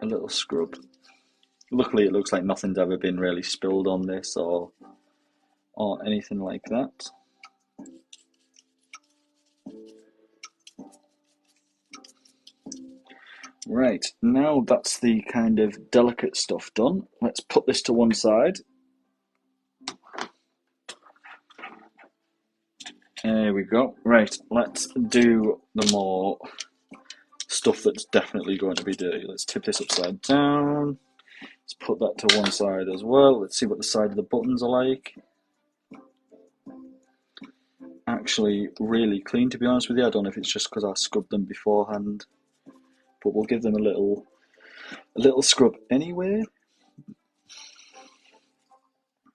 little scrub. Luckily, it looks like nothing's ever been really spilled on this or anything like that. Right, now that's the kind of delicate stuff done. Let's put this to one side. There we go. Right, let's do the more stuff that's definitely going to be dirty. Let's tip this upside down. Let's put that to one side as well. Let's see what the side of the buttons are like. Actually, really clean, to be honest with you. I don't know if it's just because I scrubbed them beforehand, but we'll give them a little scrub anyway.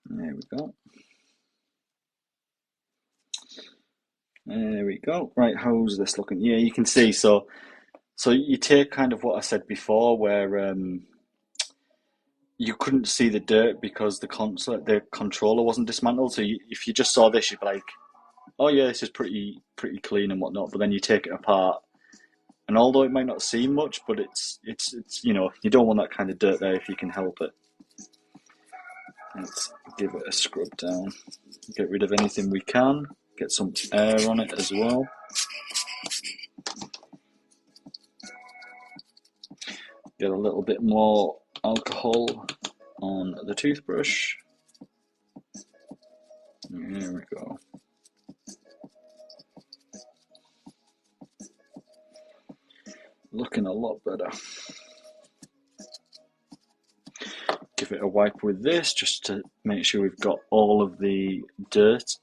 There we go. There we go. Right, how's this looking? Yeah, you can see. So So you take kind of what I said before, where you couldn't see the dirt because the controller wasn't dismantled. So if you just saw this, you'd be like, "Oh yeah, this is pretty clean and whatnot." But then you take it apart, and although it might not seem much, but it's you don't want that kind of dirt there if you can help it. Let's give it a scrub down, get rid of anything we can, get some air on it as well. Get a little bit more alcohol on the toothbrush. There we go. Looking a lot better. Give it a wipe with this just to make sure we've got all of the dirt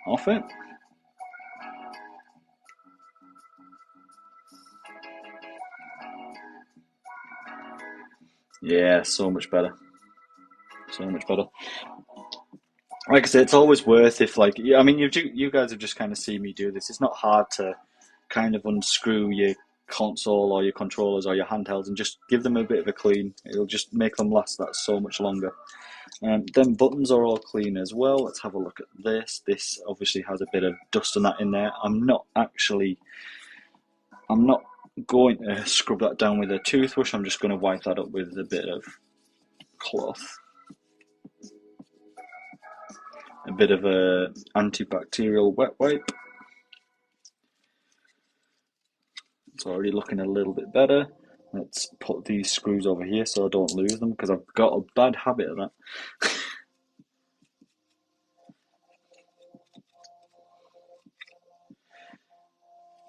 off it. Yeah, so much better. So much better. Like I said, it's always worth if I mean you guys have just kind of seen me do this. It's not hard to kind of unscrew your console or your controllers or your handhelds and just give them a bit of a clean. It'll just make them last that so much longer. Then buttons are all clean as well. Let's have a look at this. This obviously has a bit of dust and that in there. I'm not going to scrub that down with a toothbrush. I'm just going to wipe that up with a bit of cloth. A bit of a antibacterial wet wipe. It's already looking a little bit better. Let's put these screws over here so I don't lose them because I've got a bad habit of that.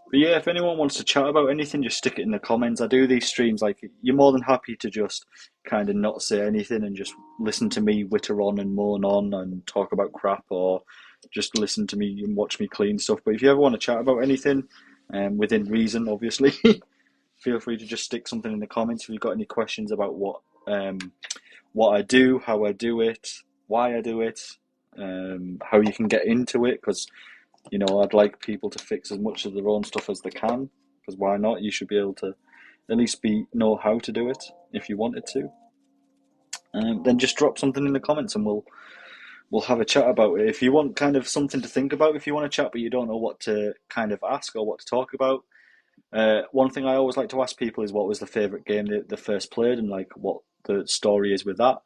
But yeah, if anyone wants to chat about anything, just stick it in the comments. I do these streams you're more than happy to just kind of not say anything and just listen to me witter on and moan on and talk about crap, or just listen to me and watch me clean stuff. But if you ever want to chat about anything, within reason, obviously, feel free to just stick something in the comments. If you've got any questions about what I do, how I do it, why I do it, how you can get into it, because I'd like people to fix as much of their own stuff as they can, because why not? You should be able to at least know how to do it if you wanted to. Then just drop something in the comments and we'll have a chat about it. If you want kind of something to think about, if you want to chat but you don't know what to kind of ask or what to talk about, one thing I always like to ask people is what was the favourite game they first played and what the story is with that.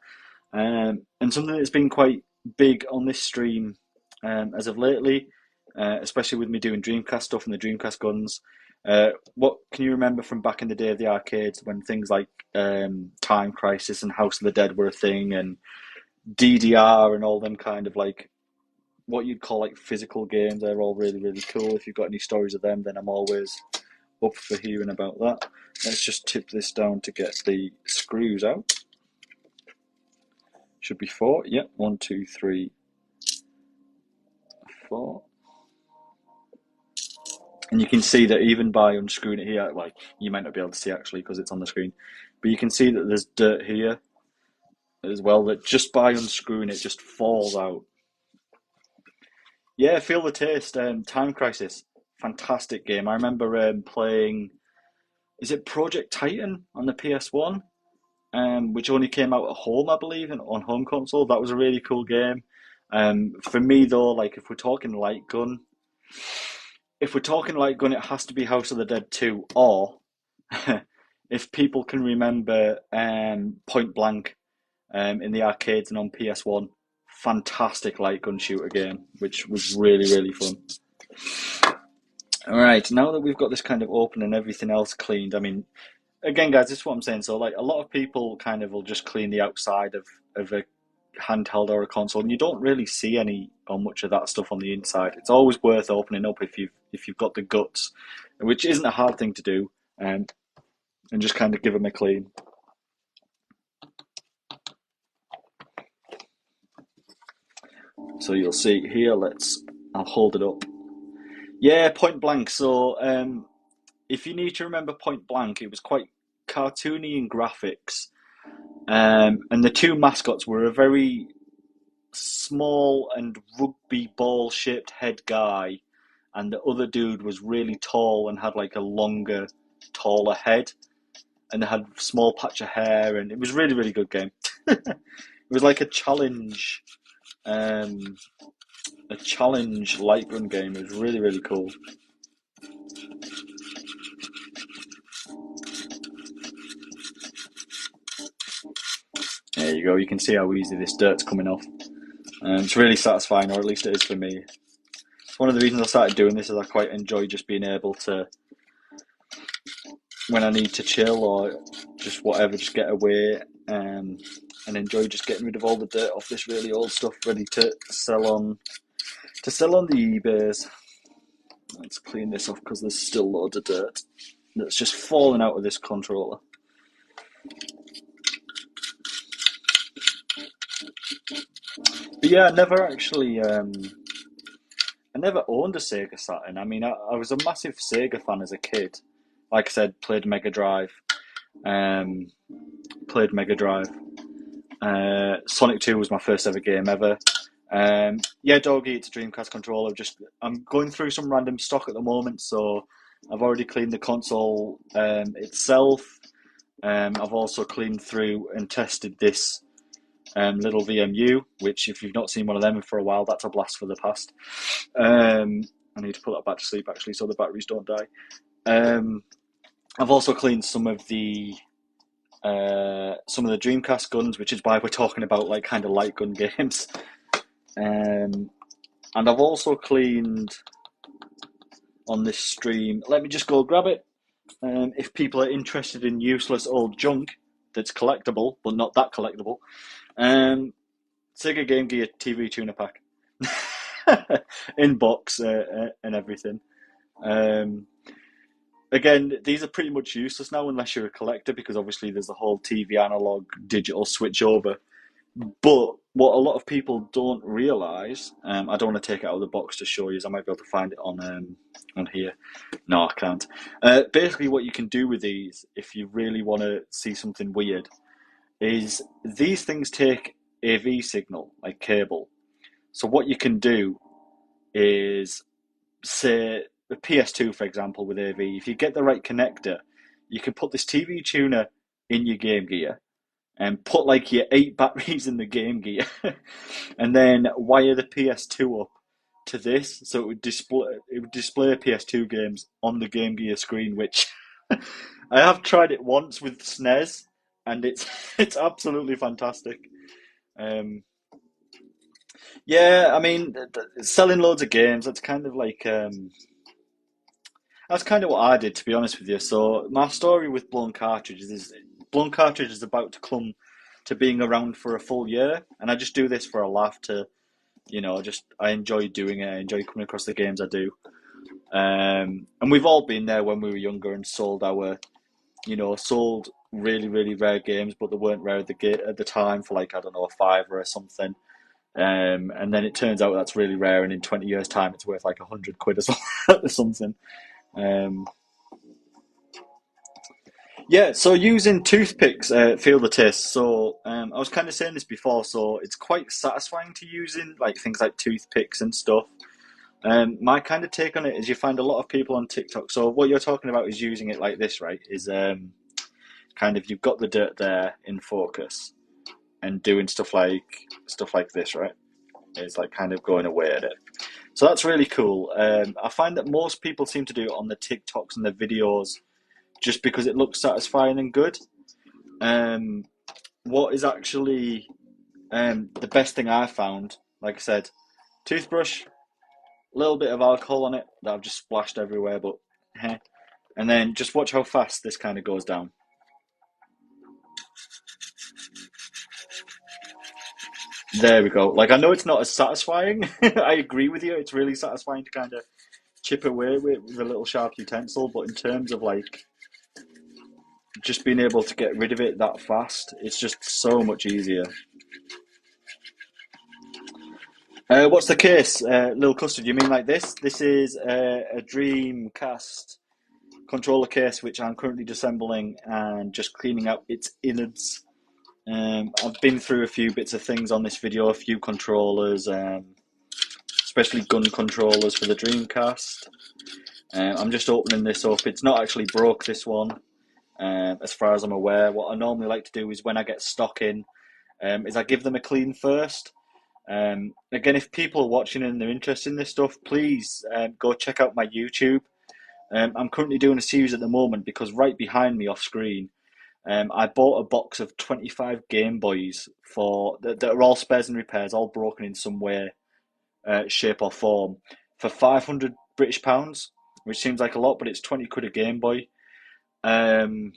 And something that's been quite big on this stream as of lately, especially with me doing Dreamcast stuff and the Dreamcast guns. What can you remember from back in the day of the arcades when things like Time Crisis and House of the Dead were a thing, and DDR and all them kind of what you'd call physical games? They're all really, really cool. If you've got any stories of them, then I'm always up for hearing about that. Let's just tip this down to get the screws out. Should be 4. Yep, 1, 2, 3, 4. And you can see that even by unscrewing it here, you might not be able to see actually because it's on the screen, but you can see that there's dirt here as well that just by unscrewing it just falls out. Yeah, feel the taste. Time Crisis, fantastic game. I remember playing, is it Project Titan on the PS1? Which only came out at home, I believe, on home console. That was a really cool game. For me though, if we're talking light gun, it has to be House of the Dead 2, or if people can remember Point Blank in the arcades and on PS1, fantastic light gun shooter game, which was really, really fun. All right, now that we've got this kind of open and everything else cleaned, I mean, again, guys, this is what I'm saying. So, a lot of people kind of will just clean the outside of a handheld or a console, and you don't really see any or much of that stuff on the inside. It's always worth opening up if you've got the guts, which isn't a hard thing to do, and just kind of give them a clean. So you'll see here. I'll hold it up. Yeah, Point Blank. So if you need to remember Point Blank, it was quite cartoony in graphics, and the two mascots were a very small and rugby ball shaped head guy, and the other dude was really tall and had a longer taller head, and they had a small patch of hair, and it was a really, really good game. It was like a challenge light gun game. It was really, really cool. There you go. You can see how easy this dirt's coming off. It's really satisfying, or at least it is for me. It's one of the reasons I started doing this is I quite enjoy just being able to, when I need to chill or just whatever, just get away and enjoy just getting rid of all the dirt off this really old stuff, ready to sell on the eBays. Let's clean this off because there's still loads of dirt that's just falling out of this controller. But yeah, I never owned a Sega Saturn. I mean, I was a massive Sega fan as a kid. Like I said, played Mega Drive. Sonic 2 was my first ever game ever. Yeah, Doggy, it's a Dreamcast controller. I'm going through some random stock at the moment, so I've already cleaned the console itself. I've also cleaned through and tested this little VMU, which if you've not seen one of them for a while, that's a blast for the past. I need to put that back to sleep actually, so the batteries don't die. I've also cleaned some of the Dreamcast guns, which is why we're talking about like kind of light gun games. And I've also cleaned on this stream. Let me just go grab it. If people are interested in useless old junk that's collectible, but not that collectible, Sega Game Gear TV tuner pack in box and everything. Again, these are pretty much useless now unless you're a collector, because obviously there's the whole TV analog digital switch over. But what a lot of people don't realise, I don't want to take it out of the box to show you, I might be able to find it on here. No, I can't. Basically, what you can do with these, if you really want to see something weird, is these things take AV signal, like cable. So what you can do is, say, the PS2, for example, with AV, if you get the right connector, you can put this TV tuner in your Game Gear and put like your 8 batteries in the Game Gear and then wire the PS2 up to this, so it would display PS2 games on the Game Gear screen, which I have tried it once with SNES, and it's absolutely fantastic. Yeah, I mean, selling loads of games, that's kind of like that's kind of what I did, to be honest with you. So my story with Blown Cartridge is about to come to being around for a full year, and I just do this for a laugh. I enjoy doing it. I enjoy coming across the games I do. And we've all been there when we were younger and sold really, really rare games, but they weren't rare at the time for like, I don't know, a £5 or something. And then it turns out that's really rare, and in 20 years' time, it's worth like £100 or something. Yeah, so using toothpicks feel the taste. So I was kind of saying this before, so it's quite satisfying to using like things like toothpicks and stuff. My kind of take on it is you find a lot of people on TikTok. So what you're talking about is using it like this, right? Is kind of, you've got the dirt there in focus and doing stuff like this, right? It's like kind of going away at it. So that's really cool. I find that most people seem to do it on the TikToks and the videos just because it looks satisfying and good. What is actually the best thing I found, like I said, toothbrush, a little bit of alcohol on it that I've just splashed everywhere, but and then just watch how fast this kind of goes down. There we go. Like, I know it's not as satisfying. I agree with you. It's really satisfying to kind of chip away with a little sharp utensil, but in terms of like just being able to get rid of it that fast, it's just so much easier. What's the case? Lil Custard, you mean like this? This is a Dreamcast controller case, which I'm currently disassembling and just cleaning out its innards. I've been through a few bits of things on this video, a few controllers, especially gun controllers for the Dreamcast. I'm just opening this up. It's not actually broke, this one, as far as I'm aware. What I normally like to do is when I get stock in, is I give them a clean first. Again, if people are watching and they're interested in this stuff, please go check out my YouTube. I'm currently doing a series at the moment because right behind me off screen, I bought a box of 25 Game Boys that are all spares and repairs, all broken in some way, shape or form, for £500, which seems like a lot, but it's 20 quid a Game Boy. Um,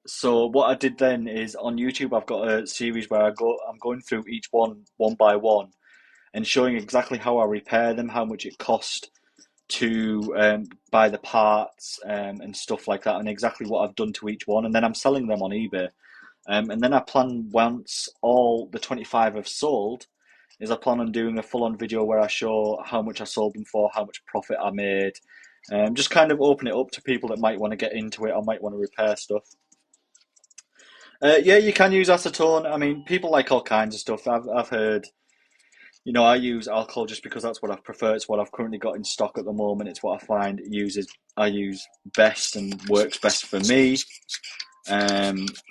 so what I did then is on YouTube, I've got a series where I'm going through each one by one and showing exactly how I repair them, how much it cost to buy the parts and stuff like that, and exactly what I've done to each one, and then I'm selling them on eBay. And then I plan, once all the 25 have sold, is I plan on doing a full-on video where I show how much I sold them for, how much profit I made, just kind of open it up to people that might want to get into it or might want to repair stuff. Yeah, you can use acetone. I mean, people like all kinds of stuff. I've heard, I use alcohol just because that's what I prefer. It's what I've currently got in stock at the moment. It's what I find I use best and works best for me.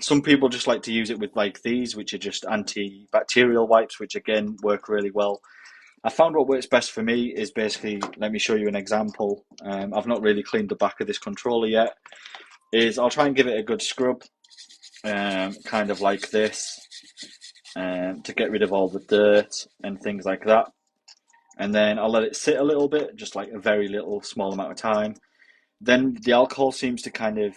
Some people just like to use it with like these, which are just antibacterial wipes, which again work really well. I found what works best for me is basically, let me show you an example. I've not really cleaned the back of this controller yet. I'll try and give it a good scrub, kind of like this, to get rid of all the dirt and things like that. And then I'll let it sit a little bit, just like a very little small amount of time. Then the alcohol seems to kind of,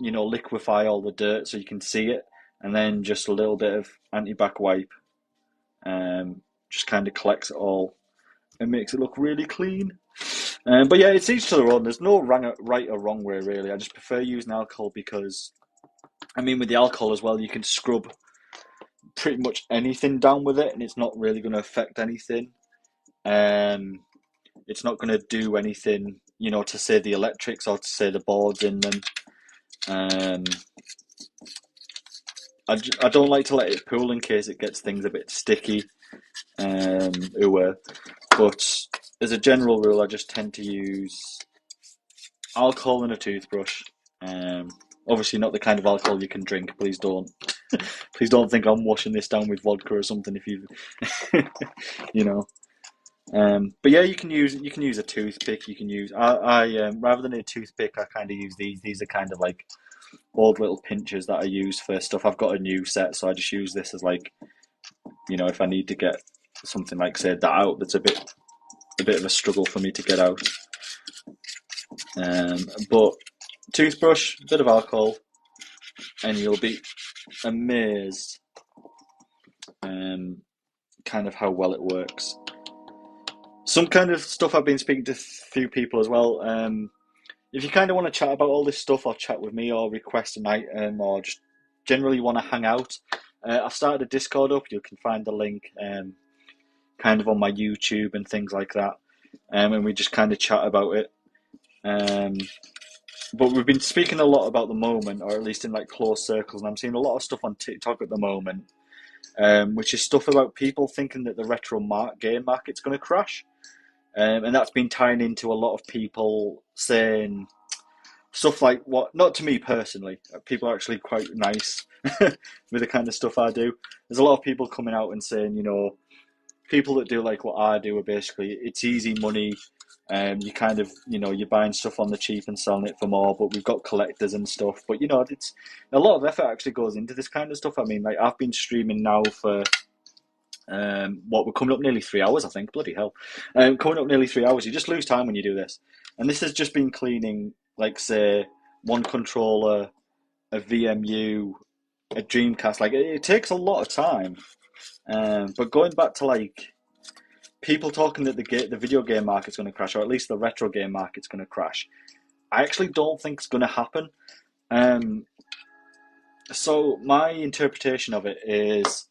liquefy all the dirt so you can see it. And then just a little bit of anti-bac wipe, just kind of collects it all and makes it look really clean. But yeah, it's each to their own. There's no right or wrong way, really. I just prefer using alcohol because, I mean, with the alcohol as well, you can scrub pretty much anything down with it, and it's not really going to affect anything. It's not going to do anything, to say the electrics or to say the boards in them. I don't like to let it pool in case it gets things a bit sticky. But as a general rule, I just tend to use alcohol and a toothbrush. Obviously not the kind of alcohol you can drink. Please don't. Please don't think I'm washing this down with vodka or something. If you, but yeah, you can use a toothpick. You can use I rather than a toothpick, I kind of use these. These are kind of like old little pinchers that I use for stuff. I've got a new set, so I just use this as like, if I need to get something like, say, that out, that's a bit of a struggle for me to get out. But toothbrush, a bit of alcohol, and you'll be amazed kind of how well it works. Some kind of stuff I've been speaking to a few people as well. If you kind of want to chat about all this stuff, or chat with me, or request an item, or just generally want to hang out, I've started a Discord up. You can find the link kind of on my YouTube and things like that. And we just kind of chat about it. But we've been speaking a lot about the moment, or at least in like close circles, and I'm seeing a lot of stuff on TikTok at the moment, which is stuff about people thinking that the retro game market's going to crash. And that's been tying into a lot of people saying stuff like, what, not to me personally, people are actually quite nice with the kind of stuff I do. There's a lot of people coming out and saying, people that do like what I do are basically, it's easy money. You kind of, you're buying stuff on the cheap and selling it for more, but we've got collectors and stuff. But, it's a lot of effort actually goes into this kind of stuff. I mean, like, I've been streaming now for, we're coming up nearly 3 hours, I think. Bloody hell. Coming up nearly 3 hours. You just lose time when you do this. And this has just been cleaning, like, say, one controller, a VMU, a Dreamcast. Like, it takes a lot of time. But going back to, like, people talking that the video game market's going to crash, or at least the retro game market's going to crash, I actually don't think it's going to happen. So my interpretation of it is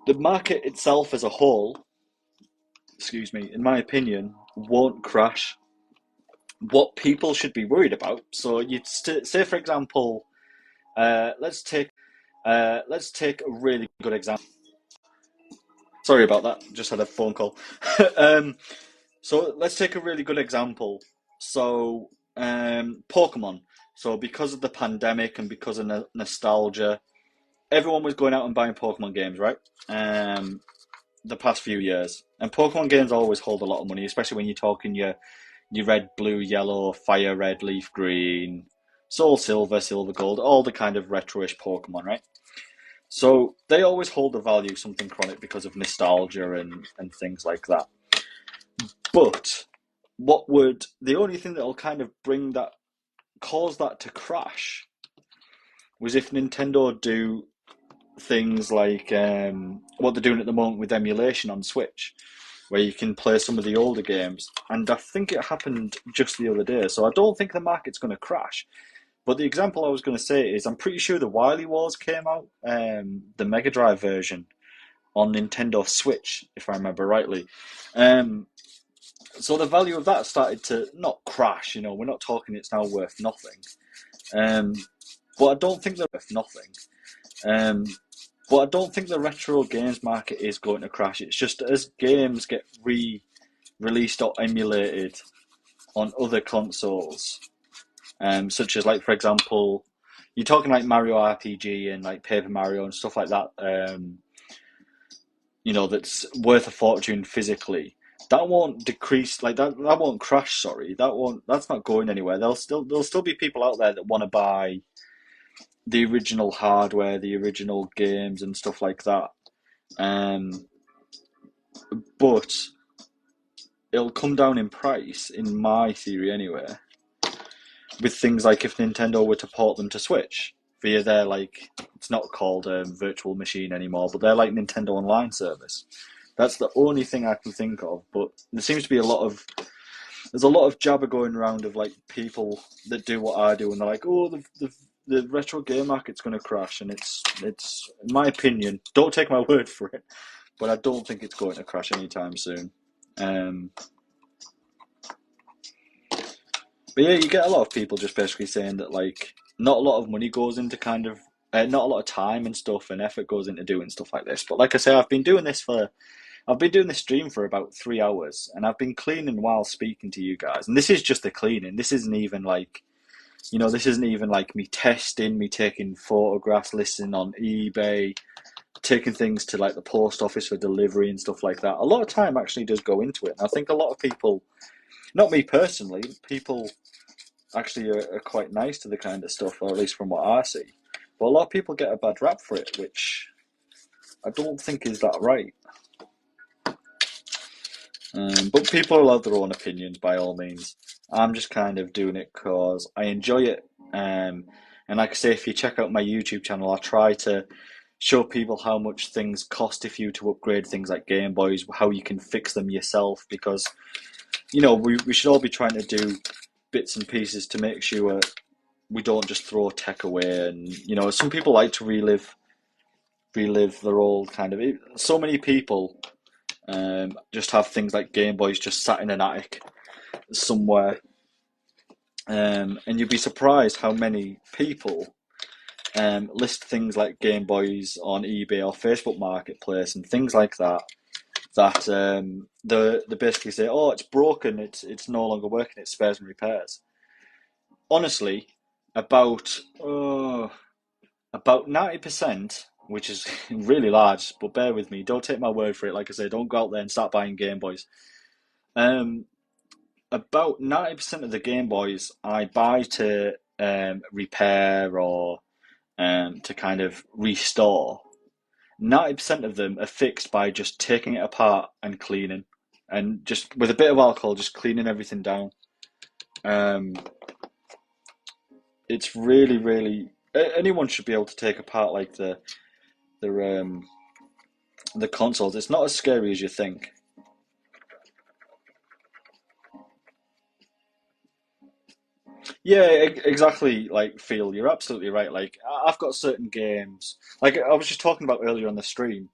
the market itself as a whole, in my opinion, won't crash. What people should be worried about, so you'd say, for example, let's take a really good example. Sorry about that, just had a phone call. So let's take a really good example. So Pokemon. So because of the pandemic and because of nostalgia, everyone was going out and buying Pokemon games, right? Um, the past few years, and Pokemon games always hold a lot of money, especially when you're talking your red, blue, yellow, fire red, leaf green, soul silver, silver gold, all the kind of retro-ish Pokemon, right? So they always hold a value, something chronic because of nostalgia and things like that. But what would the only thing that'll kind of bring that cause that to crash was if Nintendo do things like what they're doing at the moment with emulation on Switch, where you can play some of the older games. And I think it happened just the other day, so I don't think the market's going to crash. But the example I was going to say is I'm pretty sure the Wily Wars came out, the Mega Drive version, on Nintendo Switch, if I remember rightly. Um, so the value of that started to not crash. We're not talking it's now worth nothing. Um, but I don't think they're worth nothing. Um, but I don't think the retro games market is going to crash. It's just as games get released or emulated on other consoles, such as like for example, you're talking like Mario RPG and like Paper Mario and stuff like that. That's worth a fortune physically. That won't decrease, like that won't crash. Sorry, that's not going anywhere. There'll still be people out there that want to buy the original hardware, the original games and stuff like that. Um, but it'll come down in price, in my theory anyway, with things like if Nintendo were to port them to Switch via their like it's not called Virtual Machine anymore, but they're like Nintendo Online service. That's the only thing I can think of. But there seems to be there's a lot of jabber going around of like people that do what I do, and they're like, oh, the retro game market's going to crash, and it's in my opinion, don't take my word for it, but I don't think it's going to crash anytime soon. Um, But yeah, you get a lot of people just basically saying that like not a lot of money goes into kind of not a lot of time and stuff and effort goes into doing stuff like this. But like I say, I've been doing this stream for about 3 hours, and I've been cleaning while speaking to you guys. And this is just the cleaning. This isn't even like me testing, me taking photographs, listing on eBay, taking things to like the post office for delivery and stuff like that. A lot of time actually does go into it. And I think a lot of people, not me personally, people actually are quite nice to the kind of stuff, or at least from what I see. But a lot of people get a bad rap for it, which I don't think is that right. But people will have their own opinions by all means. I'm just kind of doing it because I enjoy it. And like I say, if you check out my YouTube channel, I try to show people how much things cost if you to upgrade things like Game Boys, how you can fix them yourself, because we should all be trying to do bits and pieces to make sure we don't just throw tech away. And some people like to relive their old kind of. So many people just have things like Game Boys just sat in an attic somewhere, and you'd be surprised how many people list things like Game Boys on eBay or Facebook Marketplace and things like that. That they basically say, "Oh, it's broken. It's no longer working. It's spares and repairs." Honestly, about about 90%, which is really large, but bear with me. Don't take my word for it. Like I say, don't go out there and start buying Game Boys. Um, about 90% of the Game Boys I buy to repair or to kind of restore. 90% of them are fixed by just taking it apart and cleaning, and just with a bit of alcohol, just cleaning everything down. Um, it's really, really anyone should be able to take apart like the the consoles. It's not as scary as you think. Yeah, exactly. Like, Phil, you're absolutely right. Like, I've got certain games. Like I was just talking about earlier on the stream.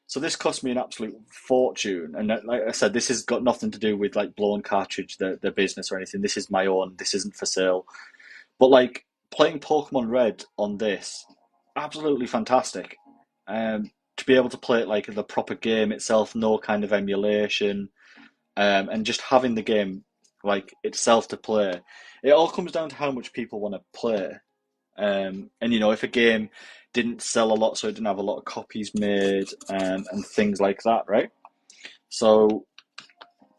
So this cost me an absolute fortune, and like I said, this has got nothing to do with like Blown Cartridge, the business or anything. This is my own. This isn't for sale. But like playing Pokemon Red on this, absolutely fantastic. To be able to play it like the proper game itself, no kind of emulation, and just having the game like itself to play. It all comes down to how much people want to play. And if a game didn't sell a lot, so it didn't have a lot of copies made, and things like that, right? So,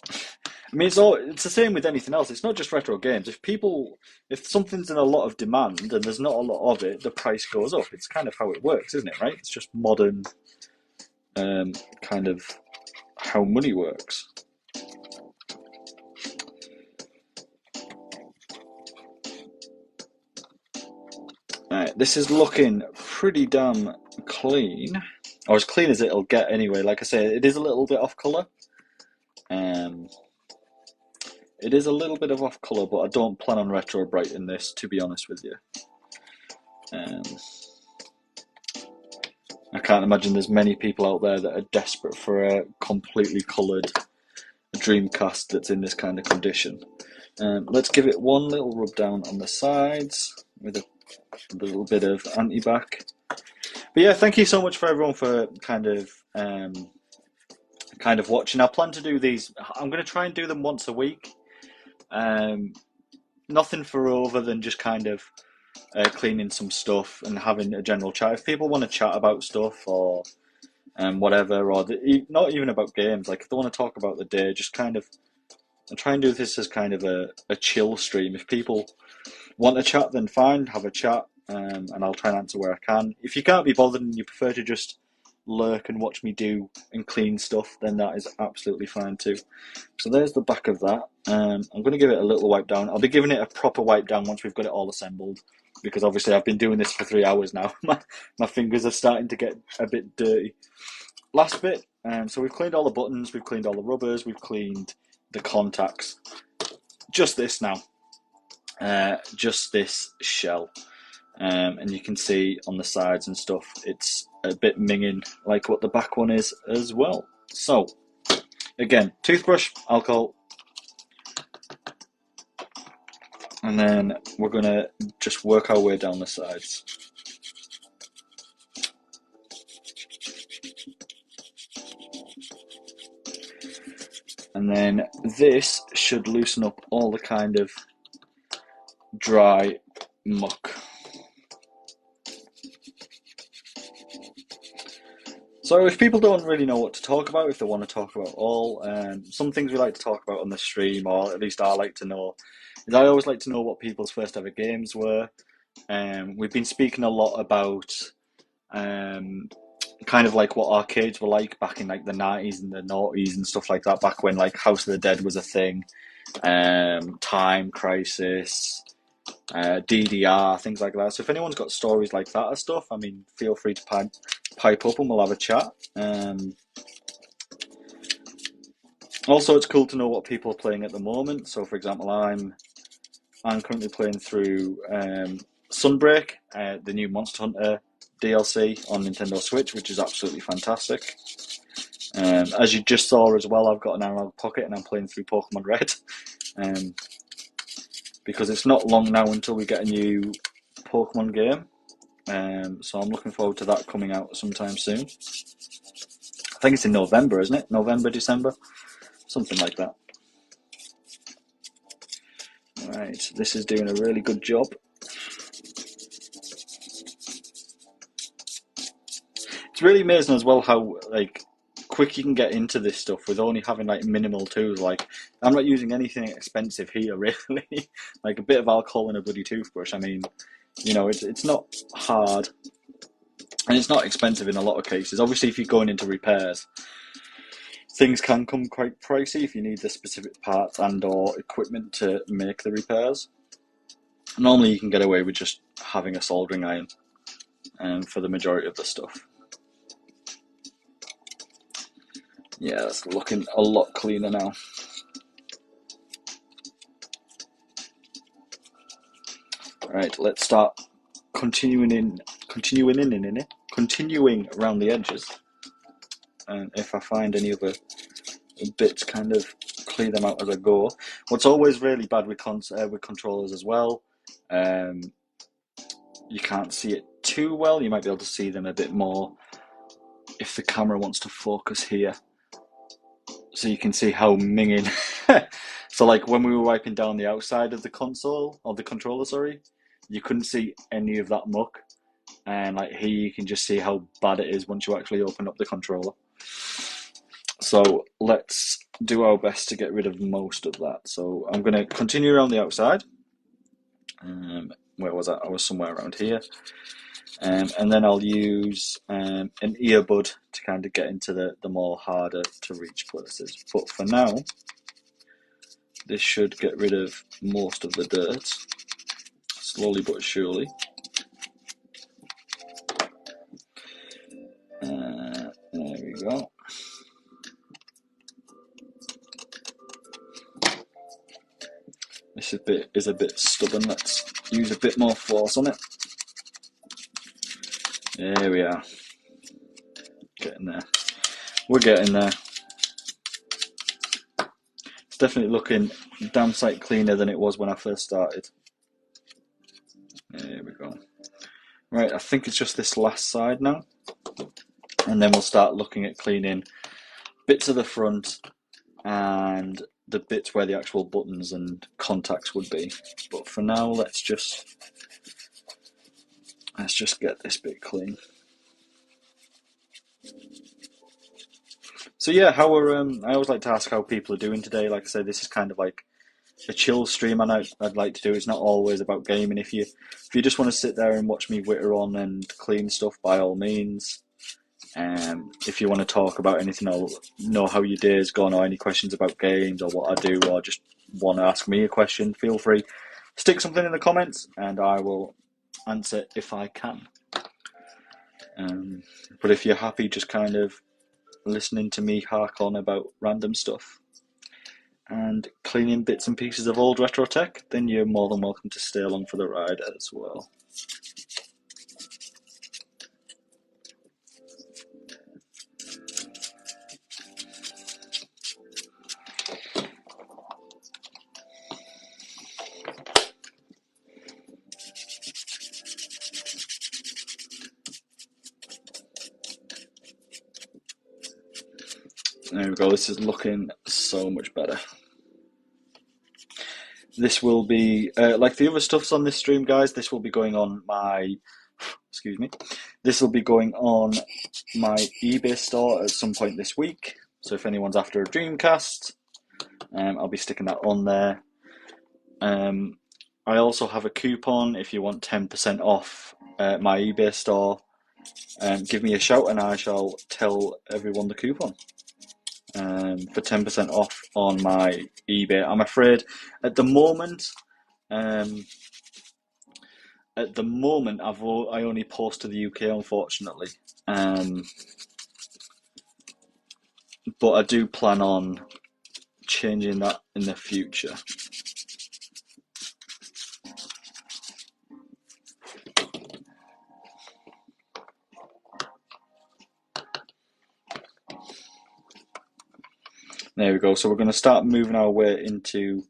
I mean, it's the same with anything else. It's not just retro games. If something's in a lot of demand and there's not a lot of it, the price goes up. It's kind of how it works, isn't it? Right? It's just modern, kind of how money works. Right, this is looking pretty damn clean, or as clean as it'll get anyway. Like I say, it is a little bit off color. It is a little bit of off color, but I don't plan on retro brighting this, to be honest with you. I can't imagine there's many people out there that are desperate for a completely coloured Dreamcast that's in this kind of condition. Let's give it one little rub down on the sides with a little bit of anti-bac. But yeah, thank you so much for everyone for kind of watching. I plan to do these. I'm going to try and do them once a week. Nothing for over than just kind of cleaning some stuff and having a general chat. If people want to chat about stuff or whatever, or not even about games, like if they want to talk about the day, just kind of, I try and do this as kind of a chill stream. If people want to chat, then fine, have a chat, and I'll try and answer where I can. If you can't be bothered and you prefer to just lurk and watch me do and clean stuff, then that is absolutely fine too. So there's the back of that. I'm going to give it a little wipe down. I'll be giving it a proper wipe down once we've got it all assembled, because obviously I've been doing this for 3 hours now. My fingers are starting to get a bit dirty. Last bit, so we've cleaned all the buttons, we've cleaned all the rubbers, we've cleaned the contacts. Just this now. Just this shell. And you can see on the sides and stuff, it's a bit minging like what the back one is as well. So, again, toothbrush, alcohol, and then we're going to just work our way down the sides. And then this should loosen up all the kind of dry muck. So if people don't really know what to talk about, if they want to talk about all, some things we like to talk about on the stream, or at least I like to know, is I always like to know what people's first ever games were. We've been speaking a lot about kind of like what arcades were like back in like the 90s and the noughties and stuff like that, back when like House of the Dead was a thing, Time Crisis, DDR, things like that. So if anyone's got stories like that or stuff, I mean, feel free to pipe up and we'll have a chat. Also, it's cool to know what people are playing at the moment. So, for example, I'm currently playing through Sunbreak, the new Monster Hunter DLC on Nintendo Switch, which is absolutely fantastic. As you just saw as well, I've got an Analog Pocket and I'm playing through Pokemon Red. Because it's not long now until we get a new Pokemon game. So I'm looking forward to that coming out sometime soon. I think it's in November, isn't it? November, December? Something like that. Right, this is doing a really good job. It's really amazing as well how like quick you can get into this stuff with only having like minimal tools. Like I'm not using anything expensive here really. Like a bit of alcohol and a bloody toothbrush. I mean, it's not hard and it's not expensive in a lot of cases. Obviously, if you're going into repairs, things can come quite pricey if you need the specific parts and or equipment to make the repairs. Normally you can get away with just having a soldering iron for the majority of the stuff. Yeah, it's looking a lot cleaner now. Right, let's start continuing around the edges. And if I find any other bits, kind of clear them out as I go. What's always really bad with controllers as well, you can't see it too well. You might be able to see them a bit more if the camera wants to focus here. so you can see how minging. So like when we were wiping down the outside of the console, or the controller, sorry, you couldn't see any of that muck. And like here you can just see how bad it is once you actually open up the controller. So let's do our best to get rid of most of that. So I'm going to continue around the outside. Where was I? I was somewhere around here. And then I'll use an earbud to kind of get into the more harder to reach places. But for now, this should get rid of most of the dirt, slowly but surely. There we go. This is a bit stubborn. Let's use a bit more force on it. There we are. Getting there. We're getting there. It's definitely looking damn sight cleaner than it was when I first started. There we go. Right, I think it's just this last side now. And then we'll start looking at cleaning bits of the front and the bits where the actual buttons and contacts would be. But for now, let's just get this bit clean. So yeah, how are I always like to ask how people are doing today. Like I said, this is kind of like a chill stream, and I'd like to do. It's not always about gaming. If you just want to sit there and watch me witter on and clean stuff, by all means. If you want to talk about anything, or know how your day's gone, or any questions about games or what I do, or just want to ask me a question, feel free. Stick something in the comments, and I will answer if I can. But if you're happy, just kind of listening to me hark on about random stuff and cleaning bits and pieces of old retro tech, then you're more than welcome to stay along for the ride as well. There we go, this is looking so much better. This will be, like the other stuffs on this stream, guys, this will be going on my, excuse me, this will be going on my eBay store at some point this week. So if anyone's after a Dreamcast, I'll be sticking that on there. I also have a coupon if you want 10% off my eBay store. Give me a shout and I shall tell everyone the coupon. For 10% off on my eBay. I'm afraid at the moment, I only post to the UK, unfortunately. But I do plan on changing that in the future. There we go. So we're going to start moving our way into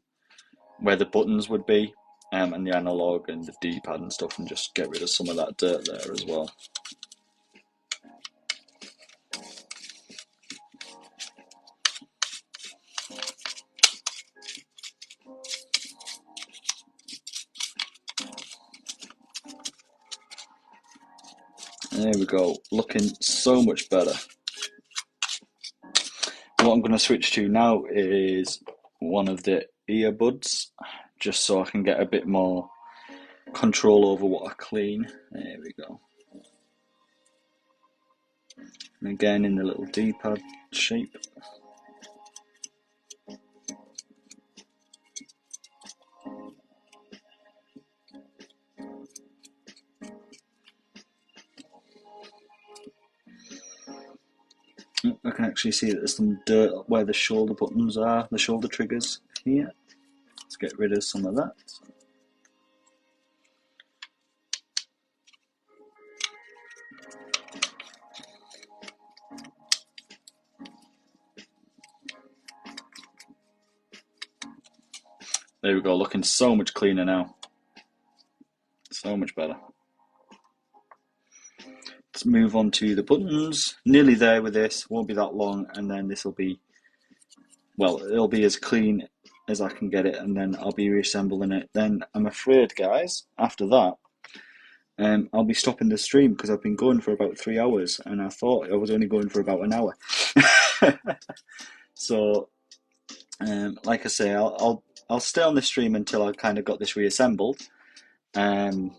where the buttons would be, and the analog and the D-pad and stuff, and just get rid of some of that dirt there as well. There we go. Looking so much better. What I'm going to switch to now is one of the earbuds, just so I can get a bit more control over what I clean. There we go. And again in the little D-pad shape. I can actually see that there's some dirt where the shoulder buttons are, the shoulder triggers here. Let's get rid of some of that. There we go, looking so much cleaner now. So much better. Let's move on to the buttons. Nearly there with this, won't be that long, and then this will be well, it'll be as clean as I can get it, and then I'll be reassembling it. Then I'm afraid, guys, after that, I'll be stopping the stream because I've been going for about 3 hours, and I thought I was only going for about an hour. So, like I say, I'll stay on the stream until I kind of got this reassembled. Um,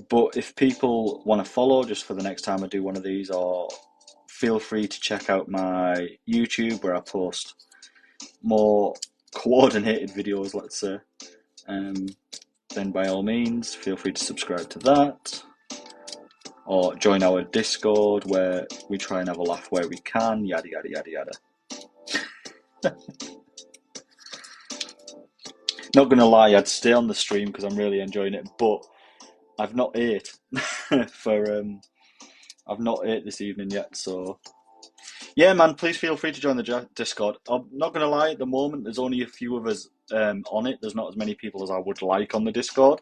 but if people want to follow, just for the next time I do one of these, or feel free to check out my YouTube where I post more coordinated videos, let's say. Then by all means, feel free to subscribe to that, or join our Discord where we try and have a laugh where we can, yada yada yada yada. Not gonna lie, I'd stay on the stream because I'm really enjoying it, but I've not ate for I've not ate this evening yet, so yeah, man. Please feel free to join the Discord. I'm not gonna lie, at the moment there's only a few of us on it. There's not as many people as I would like on the Discord,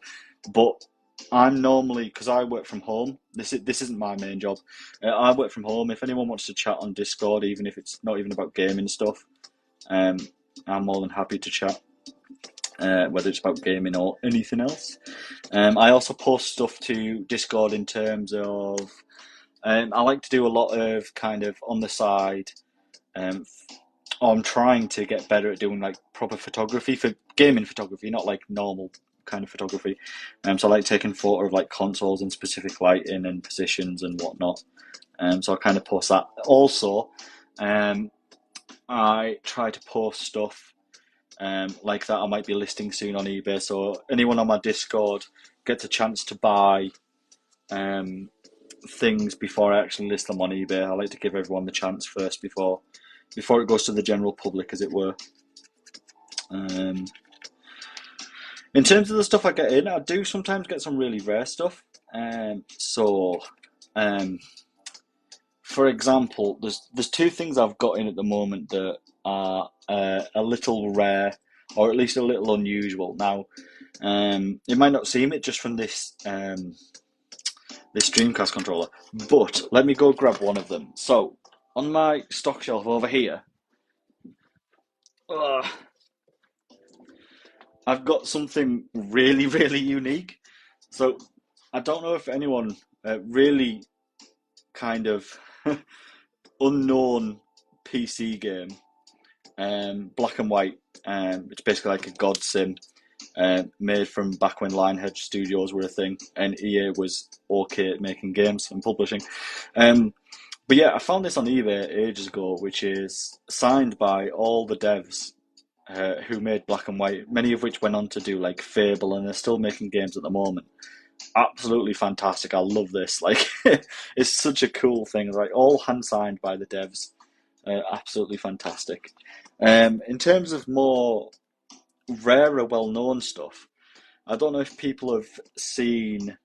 but I'm normally, because I work from home. This isn't my main job. I work from home. If anyone wants to chat on Discord, even if it's not even about gaming stuff, I'm more than happy to chat. Whether it's about gaming or anything else. I also post stuff to Discord in terms of I like to do a lot of kind of on the side. I'm trying to get better at doing like proper photography for gaming photography, not like normal kind of photography. So I like taking photo of like consoles in specific lighting and positions and whatnot. So I kind of post that. Also, I try to post stuff like that I might be listing soon on eBay. So anyone on my Discord gets a chance to buy things before I actually list them on eBay. I like to give everyone the chance first before it goes to the general public, as it were. In terms of the stuff I get in, I do sometimes get some really rare stuff. For example, there's two things I've got in at the moment that are a little rare, or at least a little unusual. Now, you might not seem it just from this Dreamcast controller, but let me go grab one of them. So, on my stock shelf over here, I've got something really, really unique. So, I don't know if anyone really kind of unknown PC game, black and white. It's basically like a God Sim, made from back when Lionhead Studios were a thing, and EA was okay at making games and publishing. But yeah, I found this on eBay ages ago, which is signed by all the devs who made black and white, many of which went on to do like Fable, and they're still making games at the moment. Absolutely fantastic. I love this. Like, it's such a cool thing. Like, all hand signed by the devs. Absolutely fantastic. In terms of more rarer, well-known stuff, I don't know if people have seen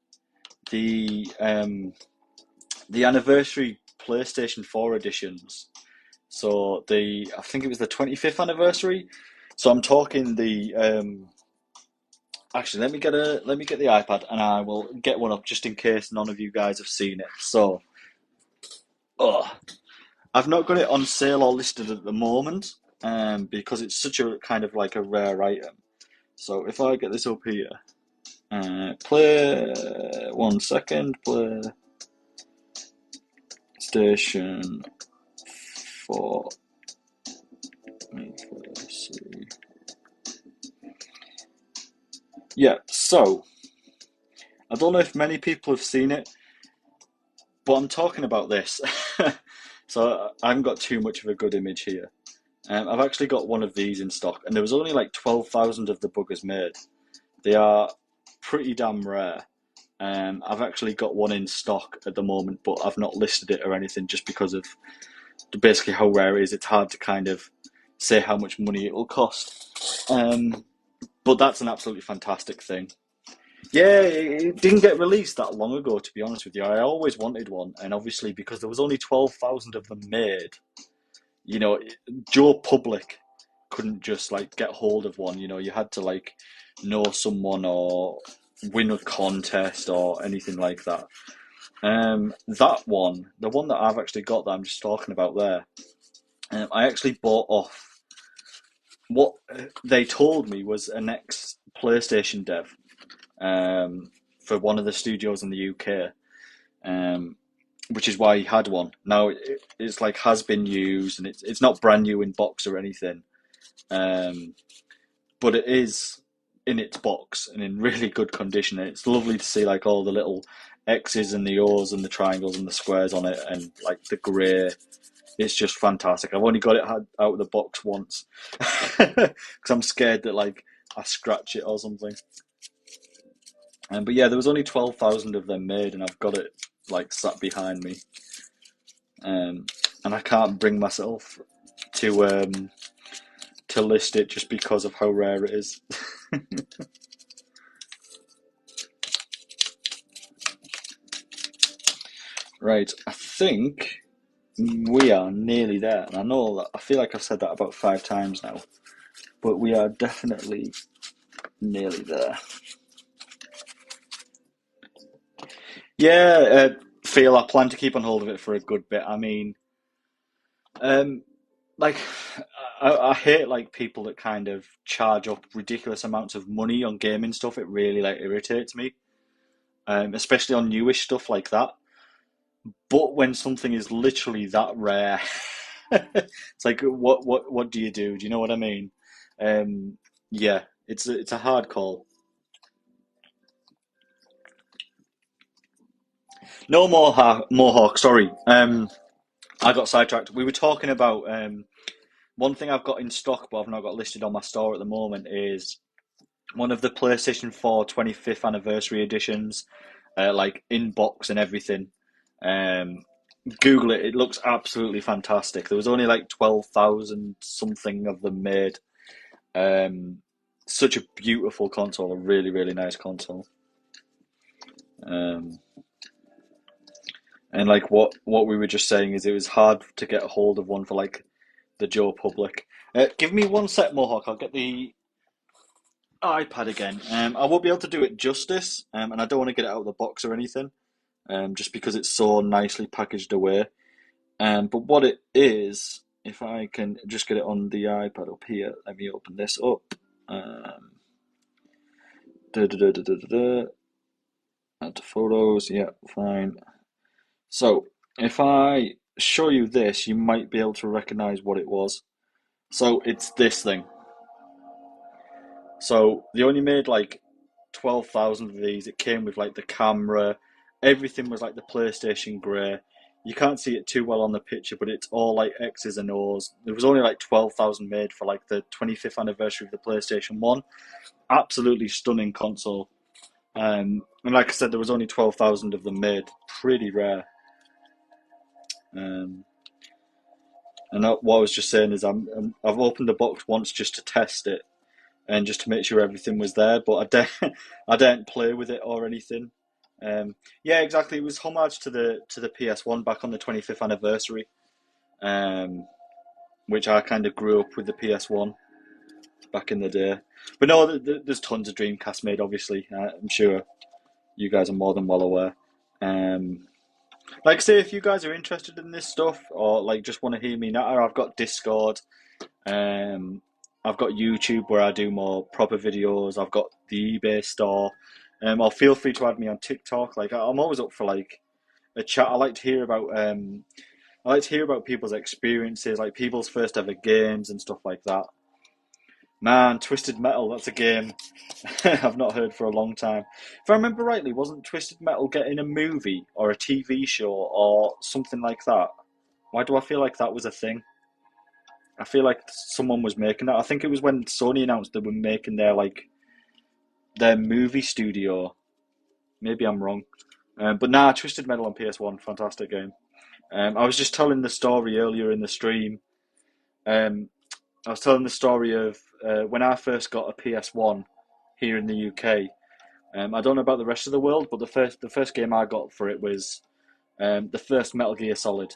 the anniversary PlayStation 4 editions. So I think it was the 25th anniversary. So I'm talking the actually, let me get the iPad and I will get one up just in case none of you guys have seen it. So, I've not got it on sale or listed at the moment, because it's such a kind of like a rare item. So if I get this up here, play 1 second, PlayStation 4. Let's see. Yeah, so I don't know if many people have seen it, but I'm talking about this. So I haven't got too much of a good image here. I've actually got one of these in stock, and there was only like 12,000 of the buggers made. They are pretty damn rare. I've actually got one in stock at the moment, but I've not listed it or anything just because of basically how rare it is. It's hard to kind of say how much money it will cost. But that's an absolutely fantastic thing. Yeah, it didn't get released that long ago, to be honest with you. I always wanted one, and obviously because there was only 12,000 of them made, Joe Public couldn't just like get hold of one. You had to like know someone or win a contest or anything like that. That one, the one that I've actually got that I'm just talking about there, I actually bought off what they told me was an ex-PlayStation dev for one of the studios in the UK, um, which is why he had one. Now it's like has been used, and it's not brand new in box or anything, um, but it is in its box and in really good condition. And it's lovely to see like all the little X's and the O's and the triangles and the squares on it, and like the grey. It's just fantastic. I've only got it out of the box once because I'm scared that like I scratch it or something. But yeah, there was only 12,000 of them made, and I've got it like sat behind me. And I can't bring myself to list it just because of how rare it is. Right, I think we are nearly there, and I know that I feel like I've said that about 5 times now, but we are definitely nearly there. Yeah, Phil, I plan to keep on hold of it for a good bit. I mean, um, like, I hate like people that kind of charge up ridiculous amounts of money on gaming stuff. It really like irritates me, especially on newish stuff like that. But when something is literally that rare, it's like, what do you do? Do you know what I mean? Um, yeah, it's a hard call. No more Mohawk. Sorry, I got sidetracked. We were talking about one thing I've got in stock, but I've not got listed on my store at the moment is one of the PlayStation 4 25th anniversary editions, like in box and everything. Um, Google it; it looks absolutely fantastic. There was only like 12,000 something of them made. Um, Such a beautiful console, a really really nice console. Um, and like what we were just saying is it was hard to get a hold of one for like the Joe public. Give me one sec, Mohawk. I'll get the iPad again. I won't be able to do it justice, and I don't want to get it out of the box or anything, just because it's so nicely packaged away. But what it is, if I can just get it on the iPad up here, let me open this up. Um, da, da, da, da, da, da, Add to photos, yeah, fine. So, if I show you this, you might be able to recognize what it was. So, it's this thing. So they only made like 12,000 of these. It came with like the camera, everything was like the PlayStation Grey. You can't see it too well on the picture, but it's all like X's and O's. There was only like 12,000 made for like the 25th anniversary of the PlayStation 1. Absolutely stunning console. And like I said, there was only 12,000 of them made. Pretty rare. Um, and what I was just saying is I've opened the box once just to test it and just to make sure everything was there. But I didn't play with it or anything. Yeah, exactly. It was homage to the PS1 back on the 25th anniversary, um, which I kind of grew up with the PS1 back in the day. But no, there's tons of Dreamcast made. Obviously, I'm sure you guys are more than well aware. Um, like I say, if you guys are interested in this stuff or like just want to hear me natter, I've got Discord. Um, I've got YouTube where I do more proper videos. I've got the eBay store. Or feel free to add me on TikTok. Like I'm always up for like a chat. I like to hear about people's experiences, like people's first ever games and stuff like that. Man, Twisted Metal, that's a game I've not heard for a long time. If I remember rightly, wasn't Twisted Metal getting a movie or a TV show or something like that? Why do I feel like that was a thing? I feel like someone was making that. I think it was when Sony announced they were making their movie studio. Maybe I'm wrong. But nah, Twisted Metal on PS1, fantastic game. I was just telling the story earlier in the stream. Um, I was telling the story of when I first got a PS1 here in the UK. I don't know about the rest of the world, but the first game I got for it was the first Metal Gear Solid.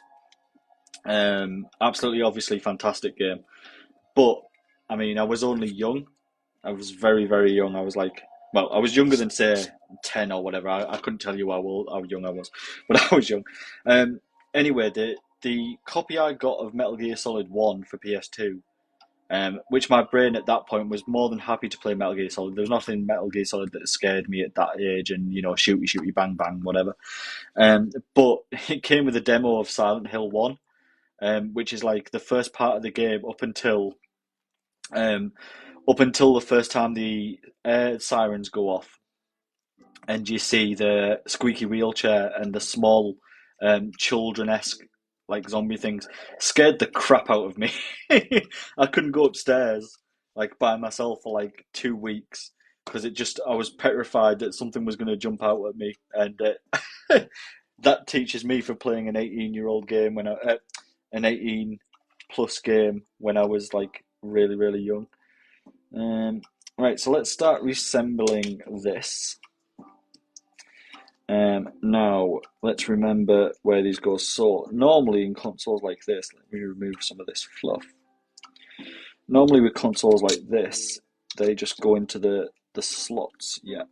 Absolutely, obviously, fantastic game. But I mean, I was only young. I was very, very young. I was like, well, I was younger than say 10 or whatever. I couldn't tell you how young I was, but I was young. Um, anyway, the copy I got of Metal Gear Solid 1 for PS2 which my brain at that point was more than happy to play Metal Gear Solid. There was nothing in Metal Gear Solid that scared me at that age, and shooty shooty bang bang whatever. But it came with a demo of Silent Hill 1, which is like the first part of the game um, up until the first time the sirens go off, and you see the squeaky wheelchair and the small children-esque like zombie things. Scared the crap out of me. I couldn't go upstairs like by myself for like 2 weeks because I was petrified that something was going to jump out at me, and that teaches me for playing an 18-year-old game an 18 plus game when I was like really really young. Right, so let's start reassembling this. Now, let's remember where these go. So, normally in consoles like this, let me remove some of this fluff. Normally with consoles like this, they just go into the slots. Yeah,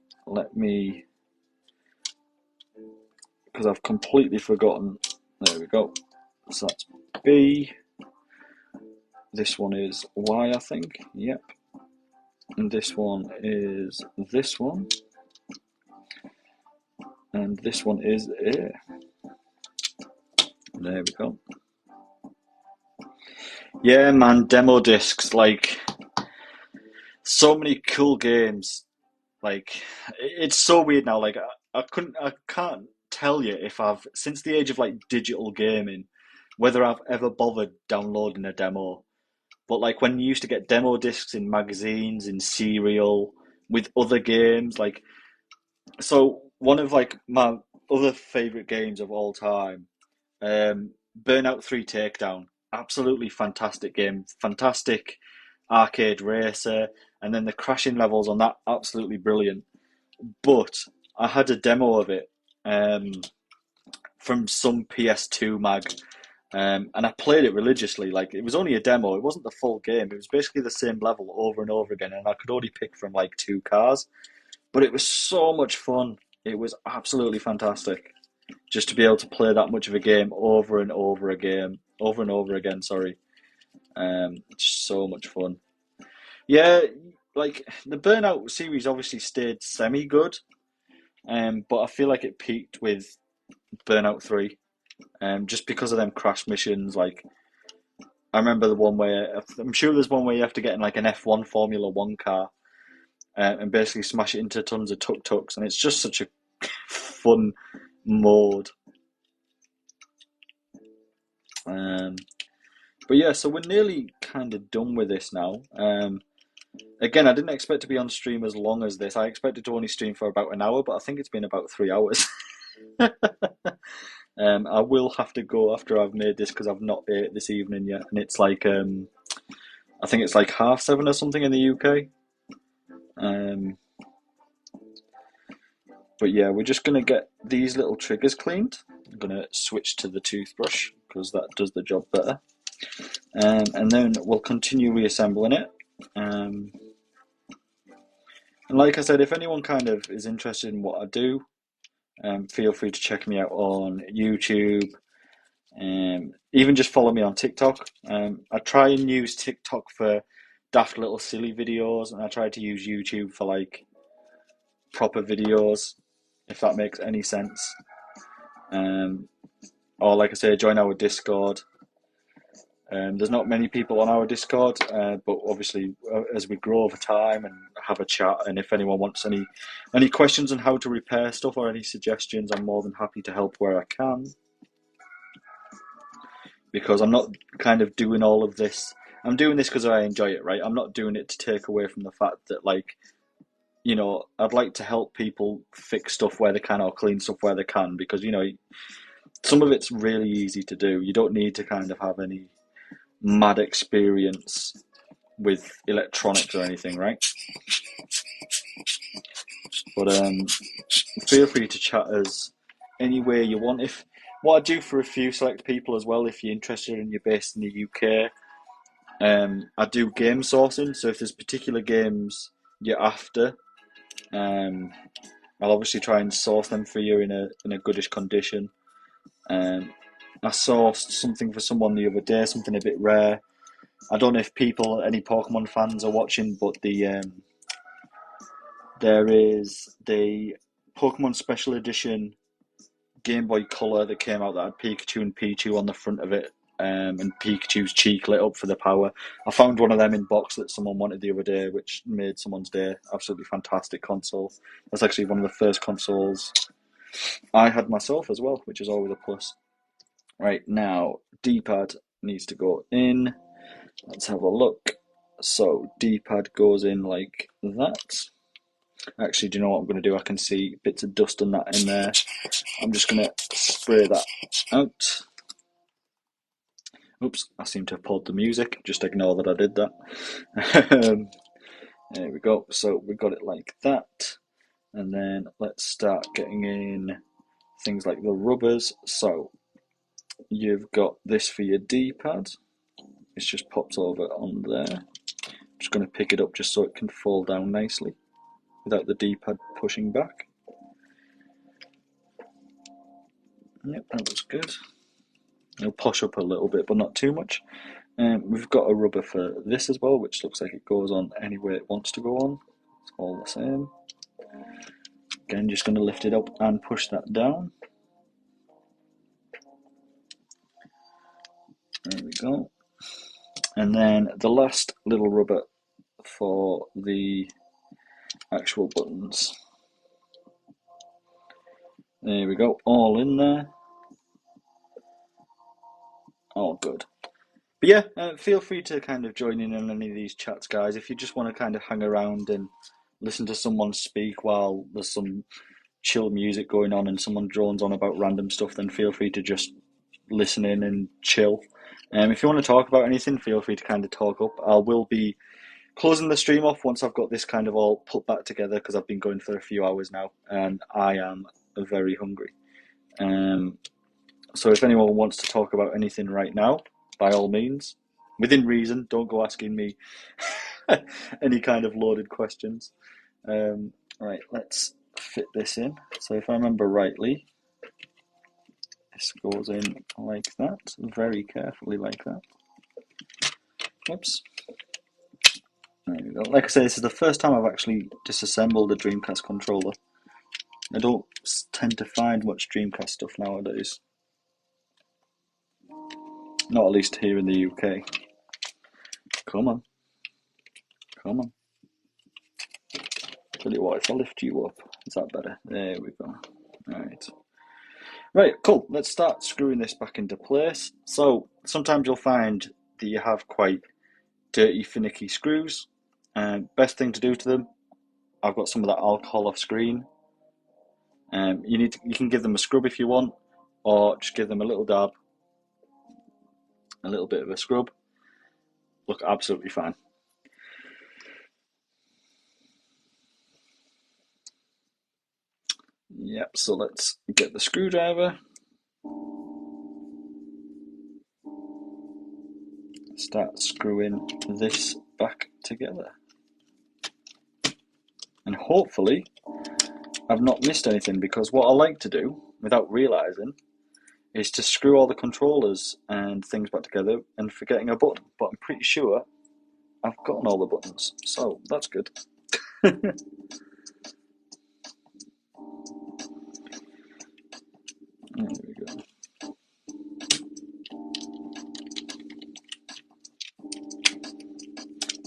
because I've completely forgotten. There we go. So that's B. This one is Y, I think. Yep. And this one is this one. And this one is A. There we go. Yeah, man, demo discs, like so many cool games. Like it's so weird now. Like I can't tell you if I've since the age of like digital gaming, whether I've ever bothered downloading a demo. But like when you used to get demo discs in magazines, in Serial, with other games, like so one of like my other favorite games of all time, Burnout 3 Takedown. Absolutely fantastic game, fantastic arcade racer, and then the crashing levels on that absolutely brilliant. But I had a demo of it from some PS2 mag, and I played it religiously. Like it was only a demo; it wasn't the full game. It was basically the same level over and over again, and I could only pick from like two cars. But it was so much fun. It was absolutely fantastic just to be able to play that much of a game over and over again, over and over again. Sorry, it's so much fun. Yeah, like the Burnout series obviously stayed semi good, but I feel like it peaked with Burnout 3, just because of them crash missions. Like I remember the one where I'm sure there's one where you have to get in like an F1 Formula One car and basically smash it into tons of tuk tuks, and it's just such a fun mode. But yeah, so we're nearly kind of done with this now. Again, I didn't expect to be on stream as long as this. I expected to only stream for about an hour, but I think it's been about 3 hours. I will have to go after I've made this because I've not ate this evening yet, and it's like I think it's like 7:30 or something in the UK. But yeah, we're just gonna get these little triggers cleaned. I'm gonna switch to the toothbrush because that does the job better, and then we'll continue reassembling it. And like I said, if anyone kind of is interested in what I do, feel free to check me out on YouTube. Even just follow me on TikTok. I try and use TikTok for daft little silly videos, and I try to use YouTube for like proper videos, if that makes any sense. Or like I say, join our Discord. There's not many people on our Discord, but obviously as we grow over time and have a chat, and if anyone wants any questions on how to repair stuff or any suggestions, I'm more than happy to help where I can. Because I'm not kind of doing all of this. I'm doing this because I enjoy it, right? I'm not doing it to take away from the fact that, like, I'd like to help people fix stuff where they can or clean stuff where they can, because, some of it's really easy to do. You don't need to kind of have any mad experience with electronics or anything, right? But feel free to chat us any way you want. If what I do for a few select people as well, if you're interested and you're based in the UK, I do game sourcing. So if there's particular games you're after, I'll obviously try and source them for you in a goodish condition. I sourced something for someone the other day, something a bit rare. I don't know if any Pokemon fans are watching, but there is the Pokemon Special Edition Game Boy Color that came out that had Pikachu and Pichu on the front of it, and Pikachu's cheek lit up for the power. I found one of them in box that someone wanted the other day, which made someone's day. Absolutely fantastic console. That's actually one of the first consoles I had myself as well, which is always a plus. Right, now, D-pad needs to go in. Let's have a look. So, D-pad goes in like that. Actually, do you know what I'm going to do? I can see bits of dust and that in there. I'm just going to spray that out. Oops, I seem to have pulled the music. Just ignore that I did that. There we go. So we got it like that. And then let's start getting in things like the rubbers. So you've got this for your D-pad. It's just popped over on there. I'm just going to pick it up just so it can fall down nicely without the D-pad pushing back. Yep, that looks good. It'll push up a little bit, but not too much. We've got a rubber for this as well, which looks like it goes on any way it wants to go on. It's all the same. Again, just going to lift it up and push that down. There we go. And then the last little rubber for the actual buttons. There we go, all in there. All good. But yeah, feel free to kind of join in on any of these chats, guys. If you just want to kind of hang around and listen to someone speak while there's some chill music going on and someone drones on about random stuff, then feel free to just listen in and chill. If you want to talk about anything, feel free to kind of talk up. I will be closing the stream off once I've got this kind of all put back together because I've been going for a few hours now and I am very hungry. So if anyone wants to talk about anything right now, by all means, within reason, don't go asking me any kind of loaded questions. Right, let's fit this in. So if I remember rightly, this goes in like that, very carefully like that. Oops. There we go. Like I say, this is the first time I've actually disassembled a Dreamcast controller. I don't tend to find much Dreamcast stuff nowadays. Not at least here in the UK. Come on. Come on. Tell you what, if I lift you up, is that better? There we go. Alright. Right, cool. Let's start screwing this back into place. So, sometimes you'll find that you have quite dirty, finicky screws. Best thing to do to them, I've got some of that alcohol off screen. You can give them a scrub if you want, or just give them a little dab, a little bit of a scrub. Look absolutely fine. Yep, so let's get the screwdriver. Start screwing this back together. And hopefully I've not missed anything, because what I like to do, without realising, is to screw all the controllers and things back together and forgetting a button. But I'm pretty sure I've gotten all the buttons, so that's good. There we go.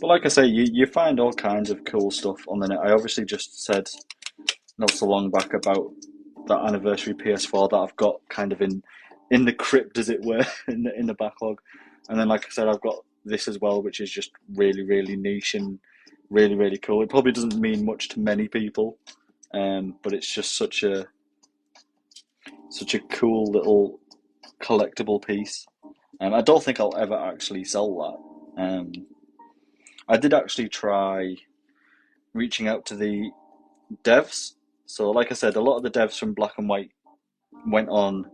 But like I say, you find all kinds of cool stuff on the net. I obviously just said not so long back about that anniversary PS4 that I've got kind of in the crypt, as it were, in the backlog. And then, like I said, I've got this as well, which is just really, really niche and really, really cool. It probably doesn't mean much to many people, but it's just such a cool little collectible piece. I don't think I'll ever actually sell that. I did actually try reaching out to the devs. So, like I said, a lot of the devs from Black and White went on,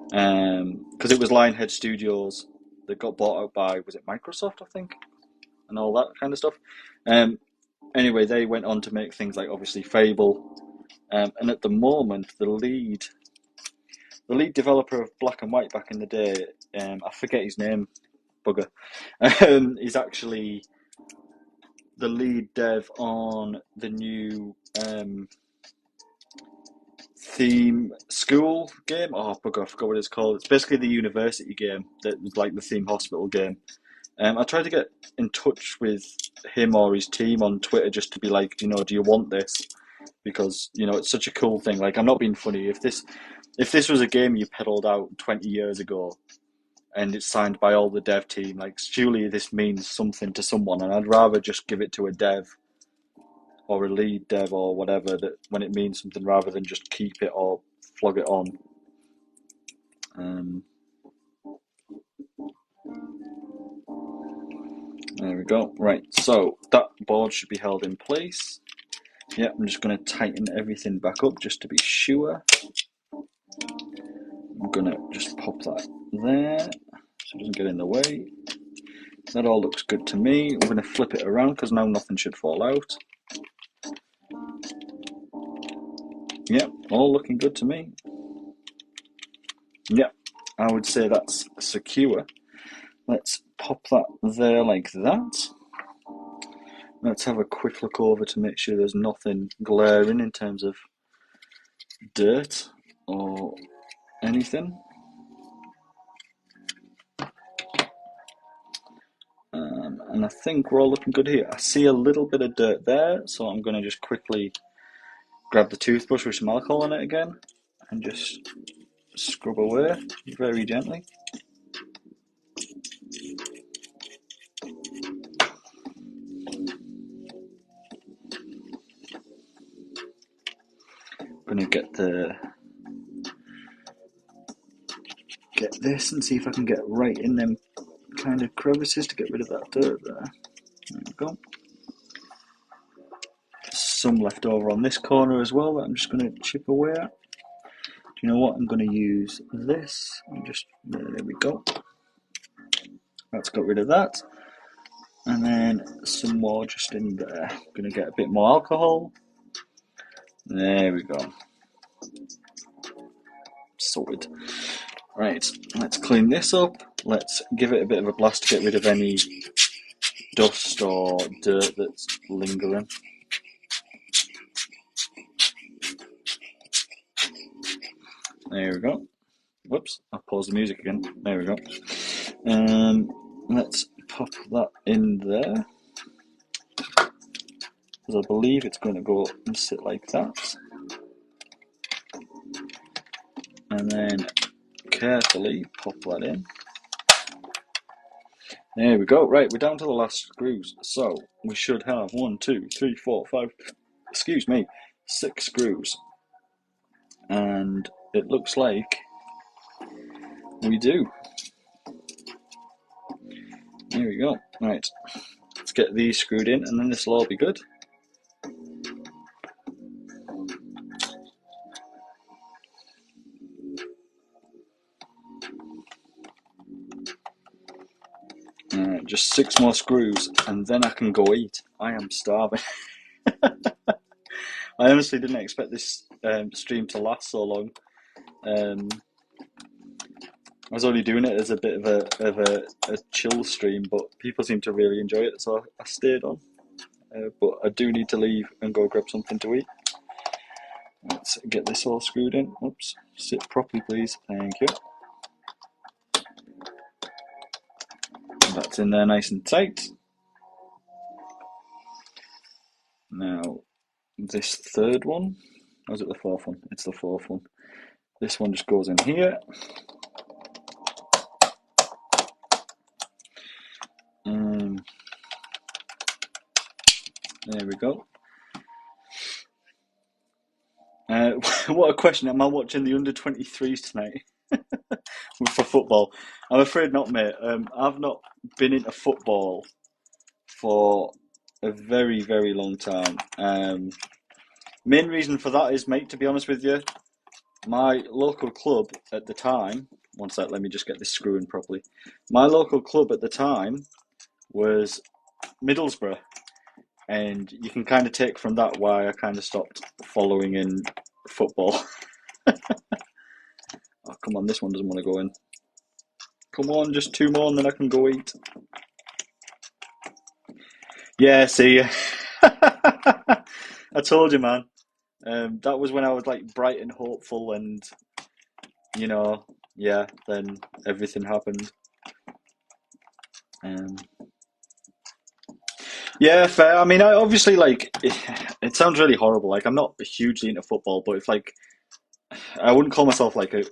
because it was Lionhead Studios that got bought out by, was it Microsoft, I think, and all that kind of stuff. Anyway, they went on to make things like, obviously, Fable, and at the moment, the lead developer of Black and White back in the day, I forget his name, bugger. He's actually the lead dev on the new theme school game. Oh, bugger, I forgot what it's called. It's basically the university game that was like the theme hospital game. I tried to get in touch with him or his team on Twitter just to be like, do you want this? Because it's such a cool thing. Like, I'm not being funny. If this was a game you peddled out 20 years ago and it's signed by all the dev team, like surely this means something to someone, and I'd rather just give it to a dev or a lead dev or whatever that when it means something rather than just keep it or flog it on. There we go. Right, so that board should be held in place. Yeah, I'm just going to tighten everything back up just to be sure. I'm going to just pop that there so it doesn't get in the way. That all looks good to me. We're going to flip it around because now nothing should fall out. Yep, all looking good to me. Yep, I would say that's secure. Let's pop that there like that. Let's have a quick look over to make sure there's nothing glaring in terms of dirt or anything. And I think we're all looking good here. I see a little bit of dirt there, so I'm going to just quickly grab the toothbrush with some alcohol on it again and just scrub away very gently. I'm going to get this and see if I can get right in them kind of crevices to get rid of that dirt there. There we go. Some left over on this corner as well that I'm just going to chip away at. Do you know what? I'm going to use this and just, there we go. That's got rid of that. And then some more just in there. I'm going to get a bit more alcohol. There we go. Sorted. Right, let's clean this up. Let's give it a bit of a blast to get rid of any dust or dirt that's lingering. There we go. Whoops, I paused the music again. There we go. Let's pop that in there. Because I believe it's going to go and sit like that. And then carefully pop that in. There we go. Right, we're down to the last screws. So we should have 1, 2, 3, 4, 5, 6 screws. And it looks like we do. There we go. Right, let's get these screwed in and then this will all be good. Just 6 more screws and then I can go eat. I am starving. I honestly didn't expect this stream to last so long. I was only doing it as a bit of a chill stream, but people seem to really enjoy it, so I stayed on. But I do need to leave and go grab something to eat. Let's get this all screwed in. Oops, sit properly, please. Thank you. That's in there nice and tight. Now, this third one, or is it the fourth one? It's the fourth one. This one just goes in here. There we go. What a question. Am I watching the under-23s tonight for football? I'm afraid not, mate. I've not been into football for a very, very long time. Main reason for that is, mate, to be honest with you, my local club at the time, one sec, let me just get this screw in properly. My local club at the time was Middlesbrough. And you can kind of take from that why I kind of stopped following in football. Oh, come on, this one doesn't want to go in. Come on, just two more and then I can go eat. Yeah, see, I told you, man. That was when I was like bright and hopeful, and you know, yeah. Then everything happened. Um, yeah, fair. I mean, I obviously like. It sounds really horrible. Like I'm not hugely into football, but if like I wouldn't call myself like a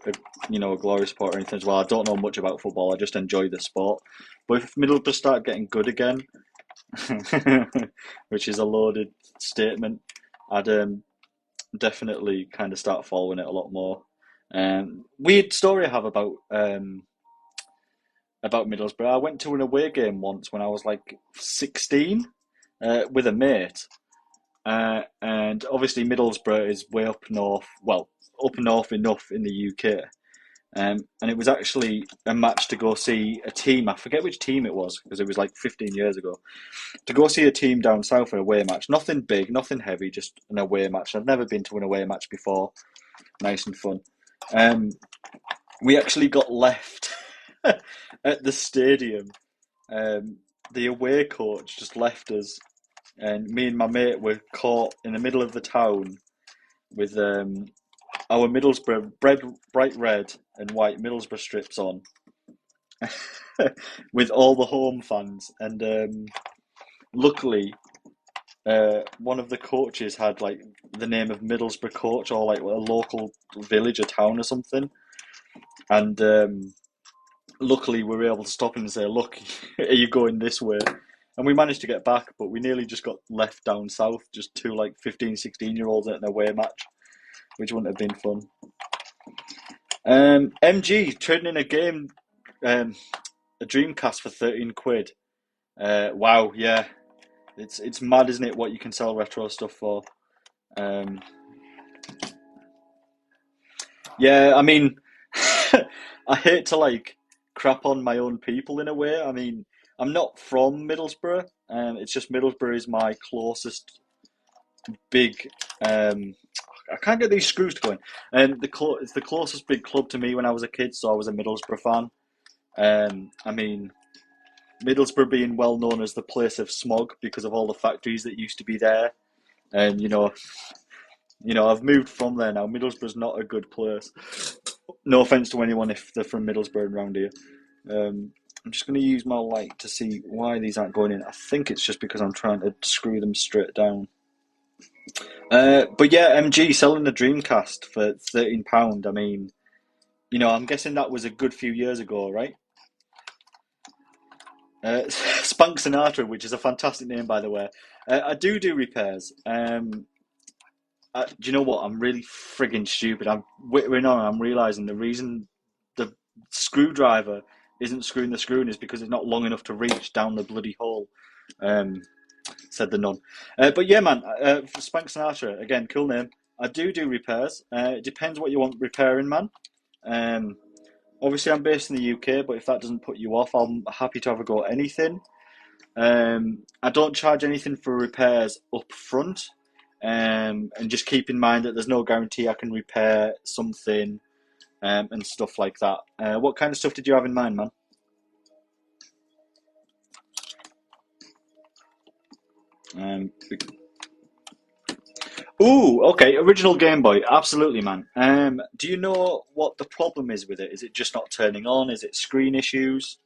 glory sport or anything as well. I don't know much about football. I just enjoy the sport. But if Middlesbrough start getting good again, which is a loaded statement, I'd definitely kind of start following it a lot more. Weird story I have about Middlesbrough. I went to an away game once when I was like 16 with a mate, and obviously Middlesbrough is way up north. Well, up north enough in the UK. And it was actually a match to go see a team. I forget which team it was because it was like 15 years ago. To go see a team down south for an away match. Nothing big, nothing heavy, just an away match. I've never been to an away match before. Nice and fun. Um, we actually got left at the stadium. Um, the away coach just left us, and me and my mate were caught in the middle of the town with our Middlesbrough bright red and white Middlesbrough strips on, with all the home fans. And luckily, one of the coaches had like the name of Middlesbrough coach or like a local village or town or something. And luckily, we were able to stop him and say, "Look, are you going this way?" And we managed to get back, but we nearly just got left down south, just two like 15, 16-year-olds at an away match, which wouldn't have been fun. MG trading in a game, a Dreamcast for 13 quid. Wow, yeah, it's mad, isn't it? What you can sell retro stuff for. Um, yeah, I mean, I hate to like crap on my own people in a way. I mean, I'm not from Middlesbrough. It's just Middlesbrough is my closest big. I can't get these screws to go in. It's the closest big club to me when I was a kid, so I was a Middlesbrough fan. I mean, Middlesbrough being well known as the place of smog because of all the factories that used to be there, and I've moved from there now. Middlesbrough's not a good place. No offense to anyone if they're from Middlesbrough and around here. I'm just going to use my light to see why these aren't going in. I think it's just because I'm trying to screw them straight down. But yeah, MG selling the Dreamcast for £13. I mean, I'm guessing that was a good few years ago, right? Spank Sinatra, which is a fantastic name, by the way. I do repairs. Do you know what? I'm really frigging stupid. I'm realizing the reason the screwdriver isn't screwing the screw in is because it's not long enough to reach down the bloody hole. Um, said the nun. But yeah, man, for Spank Sinatra, again, cool name. I do repairs. It depends what you want repairing, man. Um, Obviously, I'm based in the UK, but if that doesn't put you off, I'm happy to have a go at anything. I don't charge anything for repairs up front. And just keep in mind that there's no guarantee I can repair something and stuff like that. What kind of stuff did you have in mind, man? Um, Ooh, okay, original Game Boy, absolutely, man. Do you know what the problem is with it? Is it just not turning on? Is it screen issues?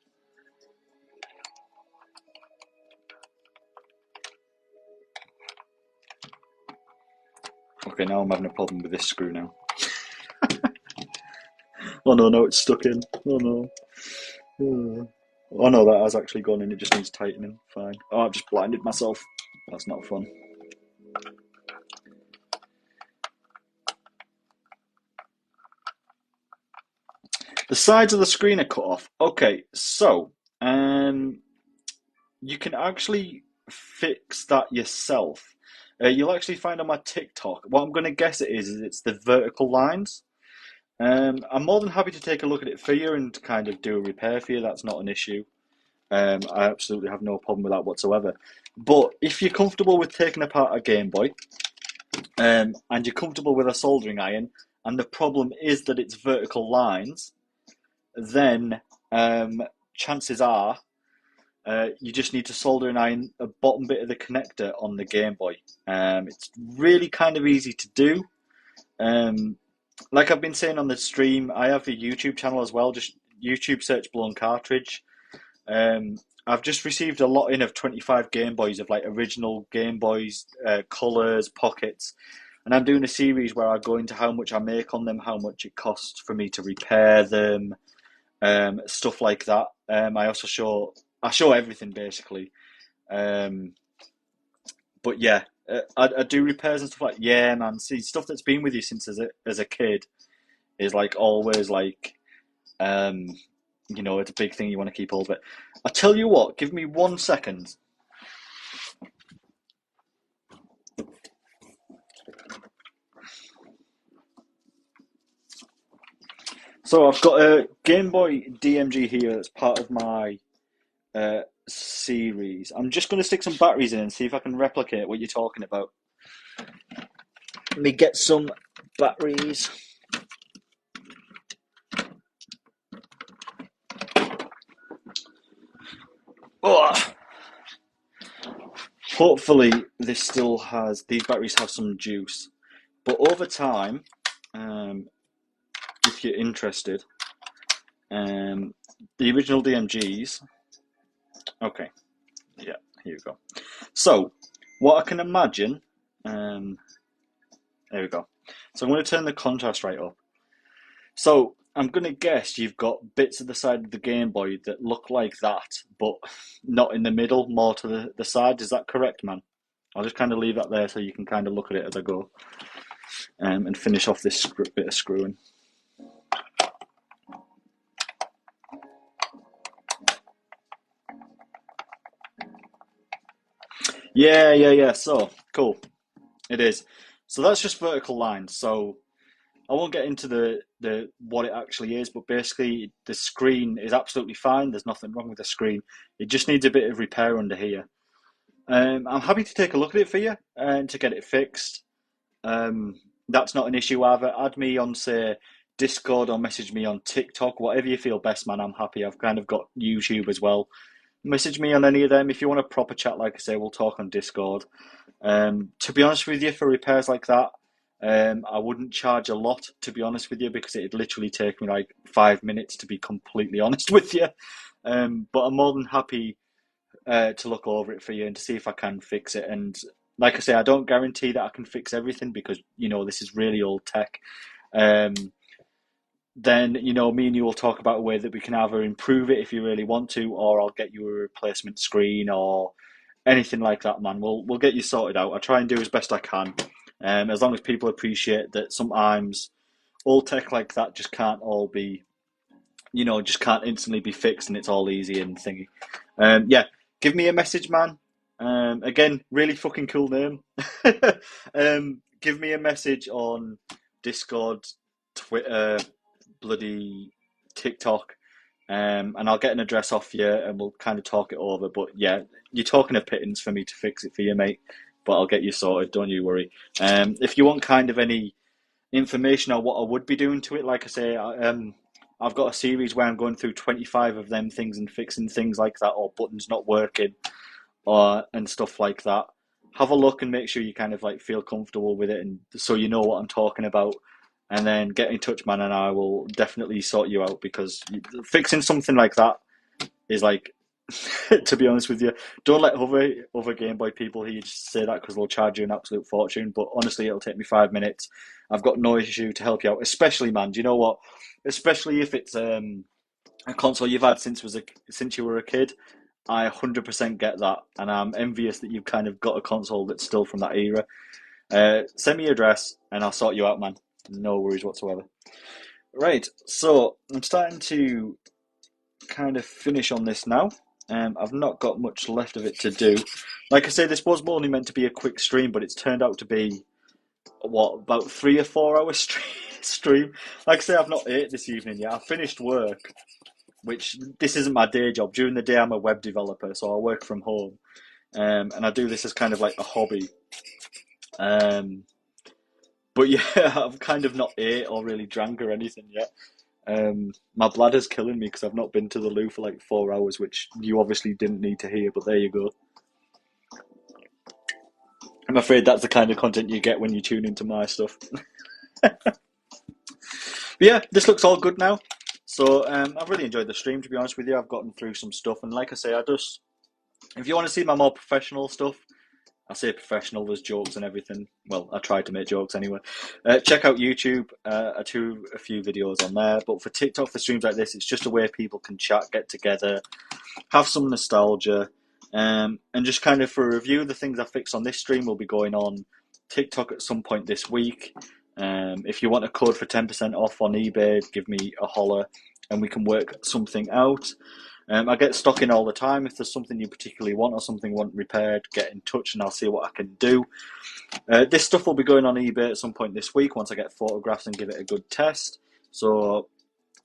Okay, now I'm having a problem with this screw now. Oh no, it's stuck in. Oh no. Oh no, that has actually gone in. It just needs tightening. Fine. Oh, I've just blinded myself. That's not fun. The sides of the screen are cut off. Okay, so you can actually fix that yourself. You'll actually find on my TikTok. What I'm going to guess is it's the vertical lines. I'm more than happy to take a look at it for you and kind of do a repair for you. That's not an issue. I absolutely have no problem with that whatsoever. But if you're comfortable with taking apart a Game Boy, and you're comfortable with a soldering iron, and the problem is that it's vertical lines, then um, chances are you just need to solder an iron a bottom bit of the connector on the Game Boy. It's really kind of easy to do. Um, like I've been saying on the stream, I have a YouTube channel as well. Just YouTube search Blown Cartridge. Um, I've just received a lot in of 25 Game Boys of like original Game Boys, colors, pockets, and I'm doing a series where I go into how much I make on them, how much it costs for me to repair them, stuff like that. I show everything basically. Um, but yeah, I do repairs and stuff like yeah, man. See stuff that's been with you since as a kid is like always like um, it's a big thing you want to keep hold of it. I tell you what, give me 1 second. So I've got a Game Boy DMG here that's part of my series. I'm just going to stick some batteries in and see if I can replicate what you're talking about. Let me get some batteries. Oh. Hopefully these batteries have some juice. But over time, if you're interested, the original DMGs. Okay, yeah, here we go. So, what I can imagine, there we go. So I'm going to turn the contrast right up. So I'm going to guess you've got bits of the side of the Game Boy that look like that, but not in the middle, more to the side. Is that correct, man? I'll just kind of leave that there so you can kind of look at it as I go, and finish off this bit of screwing. Yeah. So, cool. It is. So that's just vertical lines. So I won't get into the what it actually is, but basically the screen is absolutely fine. There's nothing wrong with the screen. It just needs a bit of repair under here. I'm happy to take a look at it for you and to get it fixed. That's not an issue either. Add me on, say, Discord or message me on TikTok, whatever you feel best, man. I'm happy. I've kind of got YouTube as well. Message me on any of them. If you want a proper chat, like I say, we'll talk on Discord. To be honest with you, for repairs like that, I wouldn't charge a lot, to be honest with you, because it'd literally take me like 5 minutes to be completely honest with you. But I'm more than happy to look over it for you and to see if I can fix it. And like I say, I don't guarantee that I can fix everything because, this is really old tech. Then, me and you will talk about a way that we can either improve it if you really want to, or I'll get you a replacement screen or anything like that, man. We'll get you sorted out. I try and do as best I can. As long as people appreciate that sometimes old tech like that just can't all be, just can't instantly be fixed and it's all easy and thingy. Yeah, give me a message, man. Again, really fucking cool name. Give me a message on Discord, Twitter, bloody TikTok, and I'll get an address off you and we'll kind of talk it over. But yeah, you're talking a pittance for me to fix it for you, mate. But I'll get you sorted, don't you worry. If you want kind of any information on what I would be doing to it, like I say, I've got a series where I'm going through 25 of them things and fixing things like that, or buttons not working, and stuff like that. Have a look and make sure you kind of like feel comfortable with it, and so you know what I'm talking about. And then get in touch, man, and I will definitely sort you out because fixing something like that is like, to be honest with you, don't let other Game Boy people hear you just say that because they'll charge you an absolute fortune. But honestly, it'll take me 5 minutes. I've got no issue to help you out, especially, man. Do you know what? Especially if it's a console you've had since you were a kid. I 100% get that, and I'm envious that you've kind of got a console that's still from that era. Send me your address, and I'll sort you out, man. No worries whatsoever. Right, so I'm starting to kind of finish on this now. I've not got much left of it to do. Like I say, this was only meant to be a quick stream, but it's turned out to be, about 3 or 4 hour stream. Like I say, I've not ate this evening yet. I've finished work, which this isn't my day job. During the day, I'm a web developer, so I work from home. And I do this as kind of like a hobby. But yeah, I've kind of not ate or really drank or anything yet. My bladder's killing me because I've not been to the loo for like 4 hours, which you obviously didn't need to hear, but there you go. I'm afraid that's the kind of content you get when you tune into my stuff. But yeah, this looks all good now. So I've really enjoyed the stream, to be honest with you. I've gotten through some stuff, and like I say, if you want to see my more professional stuff, I say professional, there's jokes and everything. Well, I tried to make jokes anyway. Check out YouTube. I do a few videos on there. But for TikTok, for streams like this, it's just a way people can chat, get together, have some nostalgia, and just kind of for a review of the things I fix on this stream will be going on TikTok at some point this week. If you want a code for 10% off on eBay, give me a holler and we can work something out. I get stock in all the time. If there's something you particularly want or something you want repaired, get in touch and I'll see what I can do. This stuff will be going on eBay at some point this week once I get photographs and give it a good test. So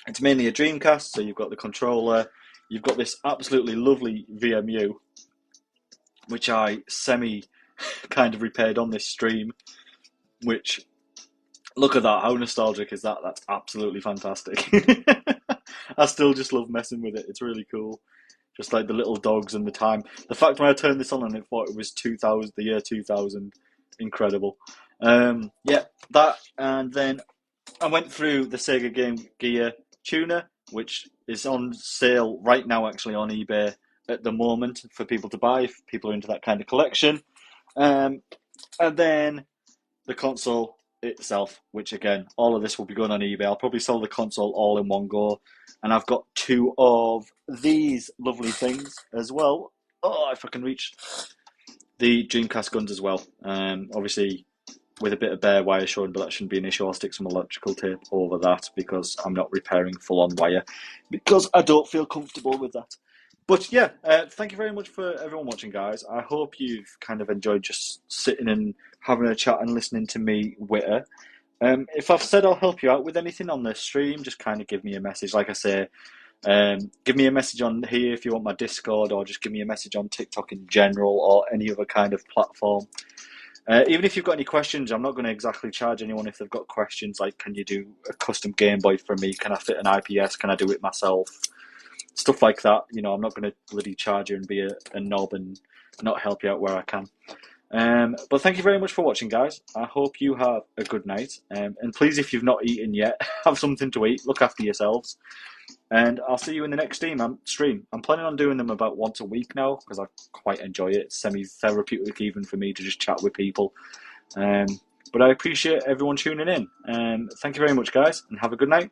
it's mainly a Dreamcast, so you've got the controller, you've got this absolutely lovely VMU, which I semi kind of repaired on this stream, which, look at that, how nostalgic is that? That's absolutely fantastic. I still just love messing with it. It's really cool. Just like the little dogs and the time. The fact when I turned this on and it thought it was 2000, the year 2000, incredible. Yeah, that, and then I went through the Sega Game Gear tuner, which is on sale right now actually on eBay at the moment for people to buy, if people are into that kind of collection. And then the console itself, which again, all of this will be going on eBay. I'll probably sell the console all in one go. And I've got two of these lovely things as well. Oh, if I can reach the Dreamcast guns as well. Obviously, with a bit of bare wire showing, but that shouldn't be an issue. I'll stick some electrical tape over that because I'm not repairing full-on wire because I don't feel comfortable with that. But yeah, thank you very much for everyone watching, guys. I hope you've kind of enjoyed just sitting and having a chat and listening to me witter. If I've said I'll help you out with anything on the stream, just kind of give me a message. Like I say, give me a message on here if you want my Discord, or just give me a message on TikTok in general or any other kind of platform. Even if you've got any questions, I'm not going to exactly charge anyone if they've got questions like, can you do a custom Game Boy for me? Can I fit an IPS? Can I do it myself? Stuff like that. You know, I'm not going to bloody charge you and be a knob and not help you out where I can. But thank you very much for watching, guys. I hope you have a good night. And please, if you've not eaten yet, have something to eat. Look after yourselves. And I'll see you in the next stream. I'm planning on doing them about once a week now because I quite enjoy it. It's semi-therapeutic even for me to just chat with people. But I appreciate everyone tuning in. Thank you very much, guys, and have a good night.